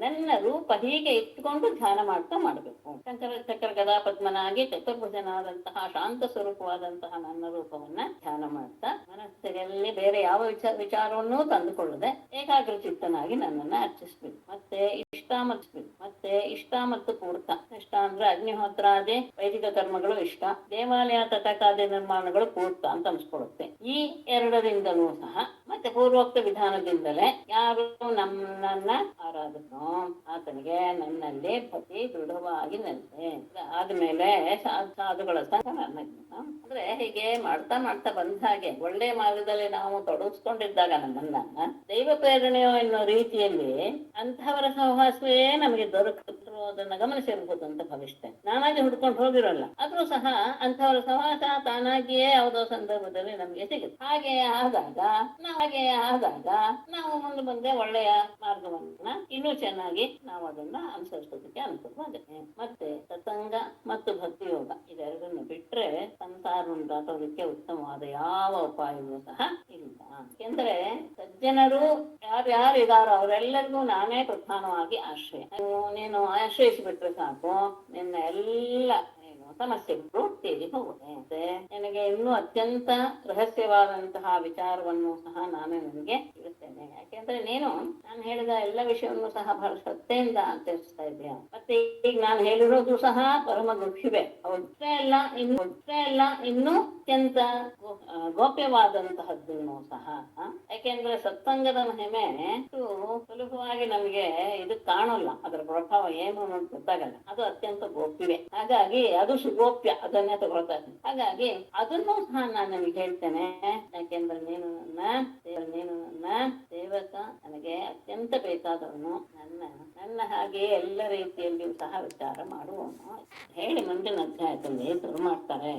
ನನ್ನ ರೂಪ ಹೀಗೆ ಇಟ್ಟುಕೊಂಡು ಧ್ಯಾನ ಮಾಡ್ತಾ ಮಾಡಬೇಕು. ಚಕ್ರ ಗದಾ ಪದ್ಮನಾಗಿ ಚತುರ್ಭುಜನಾದಂತಹ ಶಾಂತ ಸ್ವರೂಪವಾದಂತಹ ನನ್ನ ರೂಪವನ್ನ ಧ್ಯಾನ ಮಾಡ್ತಾ ಮನಸ್ಸಿನಲ್ಲಿ ಬೇರೆ ಯಾವ ವಿಚಾರವನ್ನೂ ತಂದುಕೊಳ್ಳದೆ ಏಕಾಗ್ರ ಚಿತ್ತನಾಗಿ ನನ್ನನ್ನ ಅರ್ಚಿಸ್ಬೇಕು. ಮತ್ತೆ ಇಷ್ಟ ಮತ್ತು ಪೂರ್ತ. ಇಷ್ಟ ಅಂದ್ರೆ ಅಗ್ನಿಹೋತ್ರಾದಿ ವೈದಿಕ ಕರ್ಮಗಳು ಇಷ್ಟ, ದೇವಾಲಯ ತಟಕಾದಿ ನಿರ್ಮಾಣಗಳು ಪೂರ್ತ ಅಂತ ಅನ್ಸ್ಕೊಳ್ಳುತ್ತೆ. ಈ ಎರಡರಿಂದಲೂ ಸಹ ಮತ್ತೆ ಪೂರ್ವೋಕ್ತ ವಿಧಾನದಿಂದಲೇ ಯಾರು ನನ್ನನ್ನ ಆರಾಧನೋ ಆತನಿಗೆ ನನ್ನಲ್ಲಿ ಭಕ್ತಿ ದೃಢವಾಗಿ ನೆಲೆ. ಆದ್ಮೇಲೆ ಸಾಧುಗಳ ಅಂದ್ರೆ ಹೀಗೆ ಮಾಡ್ತಾ ಬಂದ ಹಾಗೆ ಒಳ್ಳೆ ಮಾರ್ಗದಲ್ಲಿ ನಾವು ತೊಡಗಿಸ್ಕೊಂಡಿದ್ದಾಗ ನಮ್ಮನ್ನ ದೈವ ಪ್ರೇರಣೆಯೋ ಎನ್ನುವ ರೀತಿಯಲ್ಲಿ ಅಂತಹವರ ಸಹವಾಸವೇ ನಮಗೆ ದೊರಕುತ್ತಿರುವುದನ್ನ ಗಮನಿಸಿರ್ಬೋದು ಅಂತ ಭಾವಿಸ್ತೇನೆ. ನಾನಾಗಿ ಹುಡ್ಕೊಂಡು ಹೋಗಿರೋಲ್ಲ, ಆದ್ರೂ ಸಹ ಅಂತಹವರ ಸಹವಾಸ ತಾನಾಗಿಯೇ ಯಾವುದೋ ಸಂದರ್ಭದಲ್ಲಿ ನಮಗೆ ಸಿಗುತ್ತೆ. ಹಾಗೆ ಆದಾಗ ನಾವು ಮುಂದೆ ಒಳ್ಳೆಯ ಮಾರ್ಗವನ್ನ ಇನ್ನೂ ಚೆನ್ನಾಗಿ ನಾವು ಅದನ್ನ ಅನುಸರಿಸೋದಕ್ಕೆ ಅನುಕೂಲವಾಗುತ್ತೆ. ಮತ್ತೆ ಸತ್ಸಂಗ ಮತ್ತು ಭಕ್ತಿ ಯೋಗ ಇದೆರಡನ್ನು ಬಿಟ್ರೆ ಸಂಸಾರವನ್ನು ದಾಟೋದಕ್ಕೆ ಉತ್ತಮವಾದ ಯಾವ ಉಪಾಯವೂ ಸಹ ಇಲ್ಲ. ಯಾಕೆಂದ್ರೆ ಸಜ್ಜನರು ಯಾರ್ಯಾರು ಇದಾರೋ ಅವರೆಲ್ಲರಿಗೂ ನಾನೇ ಪ್ರಧಾನವಾಗಿ ಆಶ್ರಯ. ನೀನು ಆಶ್ರಯಿಸಿಬಿಟ್ರೆ ಸಾಕು, ನಿನ್ನ ಎಲ್ಲ ಸಮಸ್ಯೆಗಳು ತೀರಿ ಹೋಗುತ್ತೆ. ನನಗೆ ಇನ್ನೂ ಅತ್ಯಂತ ರಹಸ್ಯವಾದಂತಹ ವಿಚಾರವನ್ನು ಸಹ ನಾನು ನಿನಗೆ ತಿಳಿಸ್ತೇನೆ. ಯಾಕೆಂದ್ರೆ ನಾನು ಹೇಳಿದ ಎಲ್ಲ ವಿಷಯವನ್ನು ಸಹ ಬಹಳ ಶ್ರದ್ಧೆಯಿಂದ ಆಚರಿಸ್ತಾ ಇದೆಯಾ. ಮತ್ತೆ ಈಗ ನಾನು ಹೇಳಿರೋದು ಸಹ ಪರಮ ಗುಪ್ತಿವೆ. ಅಷ್ಟೇ ಅಲ್ಲ ಇನ್ನೂ ಅತ್ಯಂತ ಗೋಪ್ಯವಾದಂತಹದ್ದನ್ನು ಸಹ. ಯಾಕೆಂದ್ರೆ ಸತ್ಸಂಗದ ಮಹಿಮೆ ಸುಲಭವಾಗಿ ನಮಗೆ ಇದು ಕಾಣಲ್ಲ, ಅದರ ಪ್ರಭಾವ ಏನು ಅನ್ನೋದು ಗೊತ್ತಾಗಲ್ಲ. ಅದು ಅತ್ಯಂತ ಗೋಪ್ಯವೇ. ಹಾಗಾಗಿ ಅದು ಸುಗೋಪ್ಯ, ಅದನ್ನೇ ತಗೊಳ್ತಾ ಇದ್ದೀನಿ. ಹಾಗಾಗಿ ಅದನ್ನು ಸಹ ನಾನು ನಿಮಗೆ ಹೇಳ್ತೇನೆ. ಯಾಕೆಂದ್ರೆ ನೀನು ನನ್ನ ಸೇವಕ, ನನಗೆ ಅತ್ಯಂತ ಬೇಕಾದವನು, ನನ್ನ ಹಾಗೆ ಎಲ್ಲ ರೀತಿಯಲ್ಲಿಯೂ ಸಹ ವಿಚಾರ ಮಾಡುವವನು ಹೇಳಿ ಮುಂದಿನ ಅಧ್ಯಾಯದಲ್ಲಿ ಶುರು ಮಾಡ್ತಾರೆ.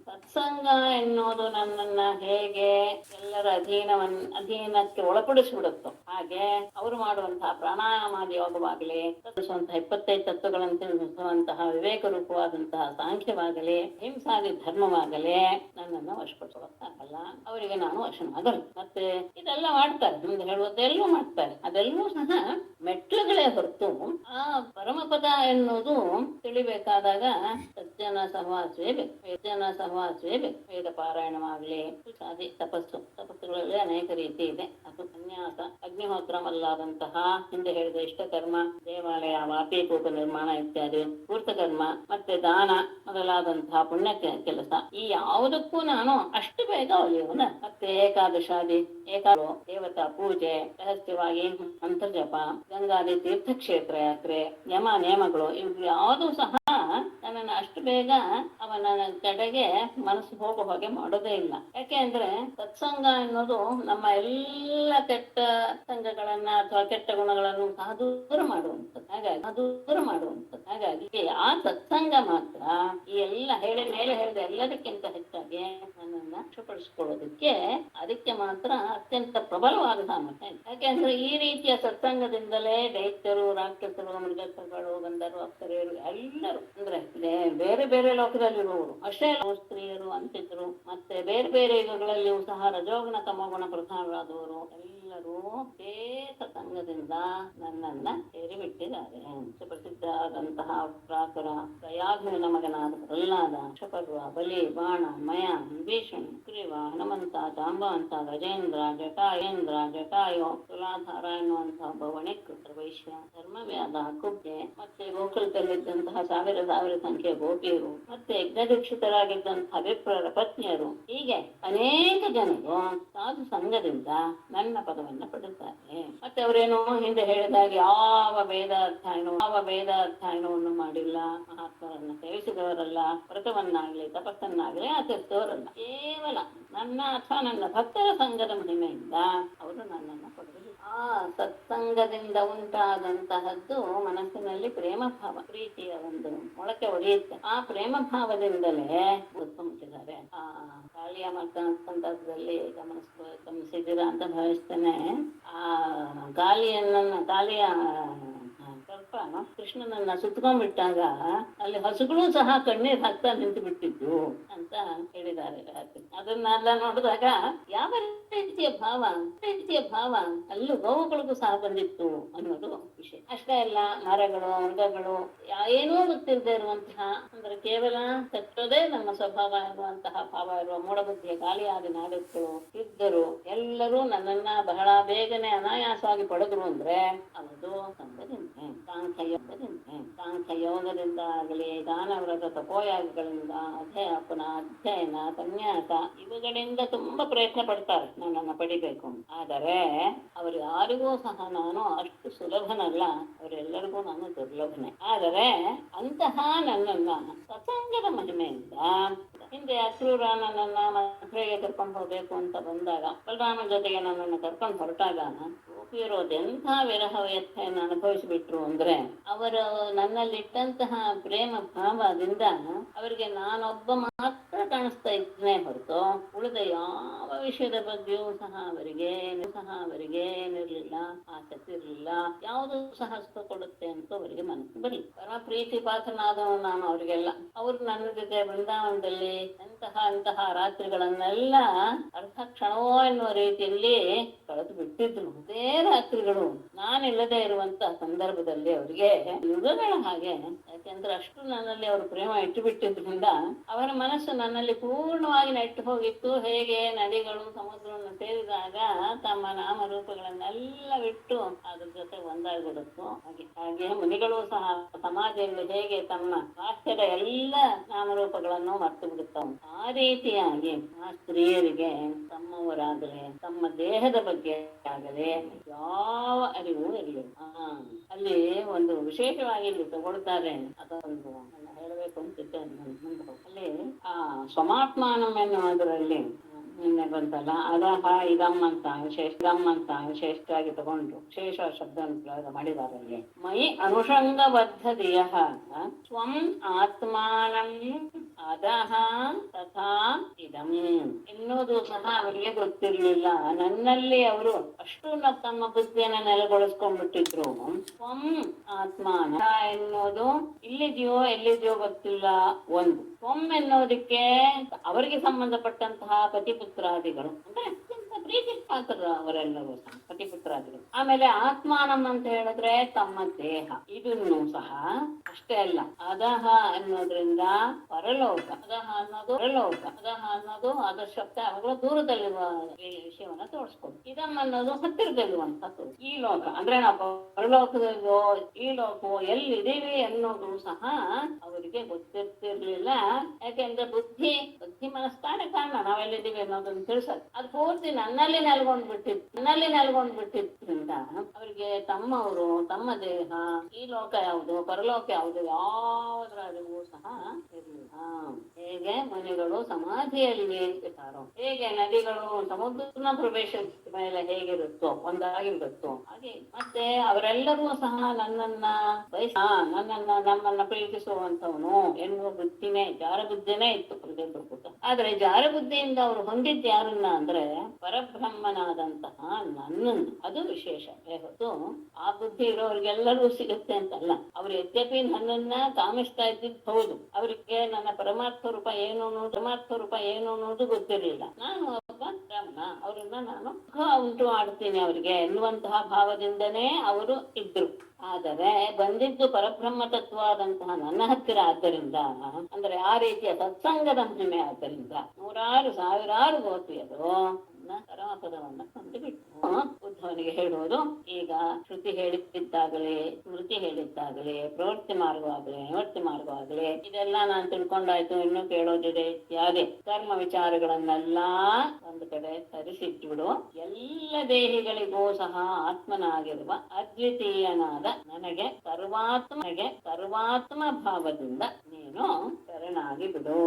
ಸತ್ಸಂಗ ಎನ್ನುವುದು ನನ್ನನ್ನ ಹೇಗೆ ಎಲ್ಲರ ಅಧೀನಕ್ಕೆ ಒಳಪಡಿಸಿಬಿಡುತ್ತೋ ಹಾಗೆ ಅವರು ಮಾಡುವಂತಹ ಪ್ರಾಣಾಯಾಮಾದಿ ಯೋಗವಾಗಲಿ, 25 ತತ್ವಗಳನ್ನು ತಿಳಿಸುವಂತಹ ವಿವೇಕ ರೂಪವಾದಂತಹ ಸಾಂಖ್ಯವಾಗಲಿ, ಹಿಂಸಾದಿ ಧರ್ಮವಾಗಲಿ ನನ್ನನ್ನು ವಶಪಡಿಸೋಕ್ಕಾಗಲ್ಲ. ಅವರಿಗೆ ನಾನು ವಶನಾಗಲ್ಲ. ಮತ್ತೆ ಇದೆಲ್ಲ ಮಾಡ್ತಾರೆ, ಮುಂದೆ ಹೇಳುವುದೆಲ್ಲವೂ ಮಾಡ್ತಾರೆ. ಅದೆಲ್ಲವೂ ಸಹ ಮೆಟ್ಲುಗಳೇ ಹೊರತು ಆ ಪರಮಪದ ಎನ್ನುವುದು ತಿಳಿಬೇಕಾದಾಗ ಸಜ್ಜನ ಸಹವಾಸವೇ ಬೇಕು. ವೇದ ಪಾರಾಯಣವಾಗಲಿ, ತಪಸ್ಸುಗಳಲ್ಲಿ ಅನೇಕ ರೀತಿ ಇದೆ. ಅದು ಸನ್ಯಾಸ, ಅಗ್ನಿಹೋತ್ರವಲ್ಲಾದಂತಹ ಹಿಂದೆ ಹೇಳಿದ ಇಷ್ಟಕರ್ಮ, ದೇವಾಲಯ, ವಾಪೀಕೂಪ ನಿರ್ಮಾಣ ಇತ್ಯಾದಿ, ಪೂರ್ತಕರ್ಮ, ಮತ್ತೆ ದಾನ ಮೊದಲಾದಂತಹ ಪುಣ್ಯ ಕೆಲಸ. ಈ ಯಾವುದಕ್ಕೂ ನಾನು ಅಷ್ಟು ಬೇಗ ಒಲಿಯುವುದ. ಮತ್ತೆ ಏಕಾದಶಾದಿ ದೇವತಾ ಪೂಜೆ, ರಹಸ್ಯವಾಗಿ ಮಂತ್ರಜಪ, ಗಂಗಾದಿ ತೀರ್ಥಕ್ಷೇತ್ರ ಯಾತ್ರೆ, ನಿಯಮಗಳು ಇವು ಯಾವುದೂ ಸಹ ನನ್ನನ್ನು ಅಷ್ಟು ಬೇಗ ಅವನ ಕಡೆಗೆ ಮನಸ್ಸು ಹೋಗೋ ಹಾಗೆ ಮಾಡೋದೇ ಇಲ್ಲ. ಯಾಕೆ ಅಂದ್ರೆ ಸತ್ಸಂಗ ಅನ್ನೋದು ನಮ್ಮ ಎಲ್ಲ ಕೆಟ್ಟ ಸಂಘಗಳನ್ನ ಅಥವಾ ಕೆಟ್ಟ ಗುಣಗಳನ್ನು ಸಹ ದೂರ ಮಾಡುವಂಥದ್ದು. ಹಾಗಾಗಿ ಆ ಸತ್ಸಂಗ ಮಾತ್ರ ಈ ಎಲ್ಲ ಮೇಲೆ ಹೇಳಿದ ಎಲ್ಲದಕ್ಕಿಂತ ಹೆಚ್ಚಾಗಿ ನನ್ನನ್ನ ರಕ್ಷಪಡಿಸಿಕೊಳ್ಳೋದಕ್ಕೆ ಅದಕ್ಕೆ ಮಾತ್ರ ಅತ್ಯಂತ ಪ್ರಬಲವಾದ ಸಾಮರ್ಥ್ಯ ಇದೆ. ಯಾಕೆಂದ್ರೆ ಈ ರೀತಿಯ ಸತ್ಸಂಗದಿಂದಲೇ ದೈತ್ಯರು, ರಾಕ್ಷಸರು, ಮೃಗಗಳು, ಗಂಧರ್ವ, ಅಪ್ಸರೆಯರು ಎಲ್ಲರೂ ಅಂದ್ರೆ ಬೇರೆ ಬೇರೆ ಲೋಕದಲ್ಲಿರುವವರು ಅಷ್ಟೇ ಸ್ತ್ರೀಯರು, ಅಂತಿದ್ರು, ಮತ್ತೆ ಬೇರೆ ಬೇರೆ ಯುಗಗಳಲ್ಲಿಯೂ ಸಹ ರಜೋಗುಣ ತಮೋಗುಣ ಪ್ರಧಾನರಾದವರು ಎಲ್ಲರೂ ಅದೇ ಸತ್ಸಂಗದಿಂದ ನನ್ನನ್ನ ಸೇರಿಬಿಟ್ಟಿದ್ದಾರೆ. ಪ್ರಸಿದ್ಧರಾದಂತಹ ಪ್ರಾಕರ, ದಯಾಘನ ಮಗನಾದ ಪ್ರಹ್ಲಾದ, ಶಪರ್ವ, ಬಲಿ, ಬಾಣ, ಮಯ, ಭೀಷಣ ಗ್ರೀವ, ಹನುಮಂತ, ಜಾಂಬವಂತ, ಗಜೇಂದ್ರ, ಜಟಾಯೇಂದ್ರ, ಜಟಾಯು, ತುಲಾಧಾರ ಎನ್ನುವಂತಹ ಒಬ್ಬ ವಣಿಕೃತ ವೈಶ್ಯ, ಧರ್ಮವ್ಯಾಧ, ಕುಬ್ಜೆ, ಮತ್ತೆ ಗೋಕುಲದಲ್ಲಿದ್ದಂತಹ ಸಾವಿರ ಸಂಖ್ಯೆಯ ಗೋಪಿಯರು, ಮತ್ತೆ ಯಜ್ಞದೀಕ್ಷಿತರಾಗಿದ್ದಂತಹ ವಿಪ್ರರ ಪತ್ನಿಯರು, ಹೀಗೆ ಅನೇಕ ಜನರು ಸಾಧು ಸಂಘದಿಂದ ನನ್ನ ಪದವನ್ನ ಪಡುತ್ತಾರೆ. ಮತ್ತೆ ಅವರೇನು ಹಿಂದೆ ಹೇಳಿದಾಗ ಯಾವ ವೇದಾಧ್ಯಯನವನ್ನು ಮಾಡಿಲ್ಲ, ಮಹಾತ್ಮರನ್ನ ಸೇವಿಸಿದವರಲ್ಲ, ವ್ರತವನ್ನಾಗ್ಲಿ ತಪಸ್ಸನ್ನಾಗ್ಲಿ ಆಚರಿಸಿದವರಲ್ಲ, ಕೇವಲ ನನ್ನ ಅಥವಾ ನನ್ನ ಭಕ್ತರ ಸಂಘದ ಮಹಿಮೆಯಿಂದ ಅವರು ನನ್ನನ್ನು ಪಡೆದರು. ಆ ಸತ್ಸಂಗದಿಂದ ಉಂಟಾದಂತಹದ್ದು ಮನಸ್ಸಿನಲ್ಲಿ ಪ್ರೇಮ ಭಾವ, ಪ್ರೀತಿಯ ಒಂದು ಮೊಳಕೆ ಒಡೆಯುತ್ತೆ. ಆ ಪ್ರೇಮ ಭಾವದಿಂದಲೇ ಉತ್ಪತ್ತಿದ್ದಾರೆ. ಆ ಕಾಳಿಯ ಮತ ಸಂದರ್ಭದಲ್ಲಿ ಗಮನಿಸಿದ್ದೀರಾ ಅಂತ ಭಾವಿಸ್ತೇನೆ. ಆ ಕಾಳಿಯ ಸ್ವಲ್ಪ ಕೃಷ್ಣನನ್ನ ಸುತ್ಕೊಂಡ್ಬಿಟ್ಟಾಗ ಅಲ್ಲಿ ಹಸುಗಳು ಸಹ ಕಣ್ಣೀರ್ ಹಾಕ್ತಾ ನಿಂತು ಬಿಟ್ಟಿದ್ದು ಅಂತ ಹೇಳಿದ್ದಾರೆ. ಅದನ್ನೆಲ್ಲ ನೋಡಿದಾಗ ಯಾವ ರೀತಿಯ ಭಾವ ಅಲ್ಲೂ ಗೋವುಗಳಿಗೂ ಸಹ ಬಂದಿತ್ತು ಅನ್ನೋದು ವಿಷಯ. ಅಷ್ಟೇ ಅಲ್ಲ, ಮರಗಳು, ಮೃಗಗಳು ಏನೂ ಗೊತ್ತಿಲ್ಲದೆ ಇರುವಂತಹ, ಅಂದ್ರೆ ಕೇವಲ ತಟ್ಟೋದೇ ನಮ್ಮ ಸ್ವಭಾವ ಇರುವಂತಹ ಭಾವ ಇರುವ ಮೂಢಬುದ್ಧಿಯ ಗಾಳಿಯಾದ ನಾಗರಿಕರು ಇದ್ದರು. ಎಲ್ಲರೂ ನನ್ನನ್ನ ಬಹಳ ಬೇಗನೆ ಅನಾಯಾಸವಾಗಿ ಪಡೆದ್ರು ಅಂದ್ರೆ ಅದು ಸಂಘದಿಂದ, ಸಾಂಖ್ಯ ಯೋಗದಿಂದ ಆಗಲಿ, ದಾನವ್ರತ ತಪೋಯಾಗಗಳಿಂದ, ಅಧ್ಯಯನ, ಸನ್ಯಾಸ ಇವುಗಳಿಂದ ತುಂಬಾ ಪ್ರಯತ್ನ ಪಡ್ತಾರೆ ನನ್ನನ್ನು ಪಡಿಬೇಕು. ಆದರೆ ಅವರು ಯಾರಿಗೂ ಸಹ ನಾನು ಅಷ್ಟು ಸುಲಭನಲ್ಲ, ಅವರೆಲ್ಲರಿಗೂ ನಾನು ದುರ್ಲಭನೆ. ಆದರೆ ಅಂತಹ ನನ್ನನ್ನ ಸತ್ಸಂಗದ ಮಹಿಮೆಯಿಂದ ಹಿಂದೆ ಅಕ್ರೂರ ನನ್ನನ್ನ ಮದುವೆಗೆ ಕರ್ಕೊಂಡು ಹೋಗ್ಬೇಕು ಅಂತ ಬಂದಾಗ, ಬಲರಾಮನ ಜೊತೆಗೆ ನನ್ನನ್ನು ಕರ್ಕೊಂಡು ಹೊರಟಾಗ ಗೋಪಿಯರು ಅದೆಂಥ ವಿರಹ ವ್ಯಥೆಯನ್ನು ಅನುಭವಿಸಿಬಿಟ್ರು ಅಂದ್ರೆ, ಅವರು ನನ್ನಲ್ಲಿಟ್ಟಂತಹ ಪ್ರೇಮ ಭಾವದಿಂದ ಅವರಿಗೆ ನಾನೊಬ್ಬ ಮಾತ್ರ ಕಾಣಿಸ್ತಾ ಇದ್ದೇನೆ ಹೊರತು ಉಳಿದ ಯಾವ ವಿಷಯದ ಬಗ್ಗೆಯೂ ಸಹ ಅವರಿಗೆ ಏನಿರ್ಲಿಲ್ಲ, ಆಸಕ್ತಿ ಇರ್ಲಿಲ್ಲ. ಯಾವುದು ಸಹ ಸುಖ ಕೊಡುತ್ತೆ ಅಂತ ಅವರಿಗೆ ಮನಸ್ಸು ಬರಲಿ. ಪರಮ ಪ್ರೀತಿ ಪಾತ್ರನಾದವನು ನಾನು ಅವರಿಗೆಲ್ಲ. ಅವರು ನನ್ನ ಜೊತೆ ಬೃಂದಾವನದಲ್ಲಿ ಅಂತಹ ರಾತ್ರಿಗಳನ್ನೆಲ್ಲ ಅರ್ಧ ಕ್ಷಣವೋ ಎನ್ನುವ ರೀತಿಯಲ್ಲಿ ಕಳೆದು ಬಿಟ್ಟಿದ್ರು. ಅದೇ ರಾತ್ರಿಗಳು ನಾನಿಲ್ಲದೆ ಇರುವಂತ ಸಂದರ್ಭದಲ್ಲಿ ಅವರಿಗೆ ಯುಗಗಳ ಹಾಗೆ, ಯಾಕೆಂದ್ರೆ ಅಷ್ಟು ನನ್ನಲ್ಲಿ ಅವರು ಪ್ರೇಮ ಇಟ್ಟು ಬಿಟ್ಟಿದ್ರಿಂದ ಅವರ ಮನಸ್ಸು ನನ್ನಲ್ಲಿ ಪೂರ್ಣವಾಗಿ ನೆಟ್ಟು ಹೋಗಿತ್ತು. ಹೇಗೆ ನದಿಗಳು ಸಮುದ್ರವನ್ನು ಸೇರಿದಾಗ ತಮ್ಮ ನಾಮರೂಪಗಳನ್ನೆಲ್ಲ ಬಿಟ್ಟು ಅದ್ರ ಜೊತೆ ಒಂದಾಗ್ಬಿಡುತ್ತೋ ಹಾಗೆ ಮುನಿಗಳು ಸಹ ಸಮಾಜದಲ್ಲಿ ಹೇಗೆ ತಮ್ಮ ರಾಷ್ಟ್ರದ ಎಲ್ಲ ನಾಮರೂಪಗಳನ್ನು ಮರ್ತು ಬಿಡುತ್ತವೆ, ಆ ರೀತಿಯಾಗಿ ಆ ಸ್ತ್ರೀಯರಿಗೆ ತಮ್ಮವರಾಗಲಿ ತಮ್ಮ ದೇಹದ ಬಗ್ಗೆ ಆಗಲಿ ಯಾವ ಅರಿವು ಇರಲಿಲ್ಲ. ಅಲ್ಲಿ ಒಂದು ವಿಶೇಷವಾಗಿ ಇಲ್ಲಿ ತಗೊಳ್ತಾರೆ, ಅದೊಂದು ಹೇಳಬೇಕು ಅಂತಿದ್ದೇನೆ. ಅಲ್ಲಿ ಆ ಸ್ವಮಾತ್ಮಾನಂ ಎನ್ನುವುದರಲ್ಲಿ ನಿನ್ನೆ ಬಂತಲ್ಲ, ಅದಹ ಇದಂ ಅಂತ ವಿಶೇಷವಾಗಿ ತಗೊಂಡು ವಿಶೇಷ ಶಬ್ದವನ್ನು ಪ್ರಯೋಗ ಮಾಡಿದ್ದಾರೆ. ಅಲ್ಲಿ ಮಯಿ ಅನುಷಂಗಬದ್ಧತೆಯ ಸ್ವಂ ಆತ್ಮಾನಂ ಅದಹ ತಥಾ ಇದಂ ಎನ್ನುವುದು ಸಹ ಅವರಿಗೆ ಗೊತ್ತಿರ್ಲಿಲ್ಲ. ನನ್ನಲ್ಲಿ ಅವರು ಅಷ್ಟು ತಮ್ಮ ಬುದ್ಧಿಯನ್ನು ನೆಲೆಗೊಳಿಸ್ಕೊಂಡ್ಬಿಟ್ಟಿದ್ರು. ಸ್ವಂ ಆತ್ಮಾನ ಎನ್ನುವುದು ಇಲ್ಲಿದೆಯೋ ಎಲ್ಲಿದೆಯೋ ಗೊತ್ತಿಲ್ಲ. ಒಂದು ಸ್ವಂ ಎನ್ನುವುದಕ್ಕೆ ಅವರಿಗೆ ಸಂಬಂಧಪಟ್ಟಂತಹ ಪತಿಪುತ್ರಾದಿಗಳು ಅಂದ್ರೆ ಅತ್ಯಂತ ಪ್ರೀತಿ ಪಾತ್ರ ಅವರೆಲ್ಲರೂ ಸಹ ಪತಿಪುತ್ರಾದಿಗಳು. ಆಮೇಲೆ ಆತ್ಮಾನಂ ಅಂತ ಹೇಳಿದ್ರೆ ತಮ್ಮ ದೇಹ, ಇದನ್ನು ಸಹ ಅಷ್ಟೇ ಅಲ್ಲ, ಅದಹ ಅನ್ನೋದ್ರಿಂದ ಪರಲೋಕ, ಅದಹ ಅನ್ನೋದು ಅದರ ಶಬ್ದ ಅವುಗಳ ದೂರದಲ್ಲಿರುವ ವಿಷಯವನ್ನ ತೋರಿಸ್ಕೊಡು. ಇದಮ್ ಅನ್ನೋದು ಹತ್ತಿರದಲ್ಲಿರುವಂತದ್ದು. ಈ ಲೋಕ ಅಂದ್ರೆ ನಾವು ಪರಲೋಕದಲ್ಲೋ ಈ ಲೋಕವೋ ಎಲ್ಲಿದ್ದೀವಿ ಅನ್ನೋದು ಸಹ ಅವರಿಗೆ ಗೊತ್ತಿರ್ತಿರ್ಲಿಲ್ಲ. ಯಾಕೆಂದ್ರೆ ಬುದ್ಧಿ ಮನಸ್ತಾನೆ ಕಾರಣ ನಾವೆಲ್ಲಿದ್ದೀವಿ ಅನ್ನೋದನ್ನು ತಿಳಿಸೋದು. ಅದು ಪೂರ್ತಿ ನನ್ನಲ್ಲಿ ನೆಲ್ಗೊಂಡ್ಬಿಟ್ಟಿದ್ರಿಂದ ಅವರಿಗೆ ತಮ್ಮವರು, ತಮ್ಮ ದೇಹ, ಈ ಲೋಕ ಯಾವುದು ಪರಲೋಕ ಯಾವುದು ಯಾವುದರ ಅರಿವು ಸಹ ಇರಲಿಲ್ಲ. ಹೇಗೆ ಮುನಿಗಳು ಸಮಾಧಿಯಲ್ಲಿ ಇರ್ತಾರೋ, ಹೇಗೆ ನದಿಗಳು ಸಮುದ್ರನ ಪ್ರವೇಶದ ಮೇಲೆ ಹೇಗಿರುತ್ತೋ ಒಂದಾಗಿರುತ್ತೋ ಹಾಗೆ ಮತ್ತೆ ಅವರೆಲ್ಲರೂ ಸಹ ನಮ್ಮನ್ನ ಪ್ರೀತಿಸುವಂತವನು ಎನ್ನುವ ಜಾರ ಬುದ್ಧಿನೇ ಇತ್ತು ಪ್ರತಿಯೊಬ್ಬರು ಕೂಡ. ಆದ್ರೆ ಜಾರ ಬುದ್ಧಿಯಿಂದ ಅವರು ಹೊಂದಿದ್ದು ಯಾರನ್ನ ಅಂದ್ರೆ ಪರಬ್ರಹ್ಮನಾದಂತಹ ನನ್ನನ್ನು. ಅದು ವಿಶೇಷ ಹೊತ್ತು ಆ ಬುದ್ಧಿ ಇರೋರಿಗೆಲ್ಲರೂ ಸಿಗುತ್ತೆ ಅಂತಲ್ಲ. ಅವ್ರು ಯದ್ಯಪಿ ನನ್ನನ್ನ ಕಾಮಿಸ್ತಾ ಇದ್ದಿದ್ದು ಹೌದು, ಅವರಿಗೆ ನನ್ನ ಪರಮಾತ್ಮ ರೂಪ ಏನು ಅನ್ನೋದು ಗೊತ್ತಿರಲಿಲ್ಲ. ನಾನು ಒಬ್ಬ ಬ್ರಾಹ್ಮಣ, ಅವರನ್ನ ನಾನು ಉಂಟು ಮಾಡ್ತೀನಿ ಅವರಿಗೆ ಎನ್ನುವಂತಹ ಭಾವದಿಂದನೇ ಅವರು ಇದ್ರು. ಆದರೆ ಬಂದಿದ್ದು ಪರಬ್ರಹ್ಮ ತತ್ವಾದಂತಹ ನನ್ನ ಹತ್ತಿರ ಆದ್ದರಿಂದ, ಅಂದ್ರೆ ಆ ರೀತಿಯ ಸತ್ಸಂಗದ ಮಹಿಮೆ ಆದ್ದರಿಂದ ನೂರಾರು ಸಾವಿರಾರು ಗೋಪಿಯರು ಪರಮಪದವನ್ನ ಕಂಡುಬಿಟ್ಟು ಉದ್ಧವನಿಗೆ ಹೇಳುವುದು, ಈಗ ಶ್ರುತಿ ಹೇಳಿದ್ದಾಗಲೇ, ಸ್ಮೃತಿ ಹೇಳಿದ್ದಾಗಲೇ, ಪ್ರವೃತ್ತಿ ಮಾರ್ಗವಾಗಲೇ, ನಿವೃತ್ತಿ ಮಾರ್ಗವಾಗಲೇ ಇದೆಲ್ಲ ನಾನು ತಿಳ್ಕೊಂಡಾಯ್ತು, ಇನ್ನೂ ಕೇಳೋದಿದೆ ಇತ್ಯಾದಿ ಕರ್ಮ ವಿಚಾರಗಳನ್ನೆಲ್ಲ ಒಂದು ಕಡೆ ಸರಿಸಿಟ್ಬಿಡು. ಎಲ್ಲ ದೇಹಿಗಳಿಗೂ ಸಹ ಆತ್ಮನಾಗಿರುವ ಅದ್ವಿತೀಯನಾದ ನನಗೆ ಸರ್ವಾತ್ಮ ಭಾವದಿಂದ ನೀನು ಶರಣಾಗಿ ಬಿಡು.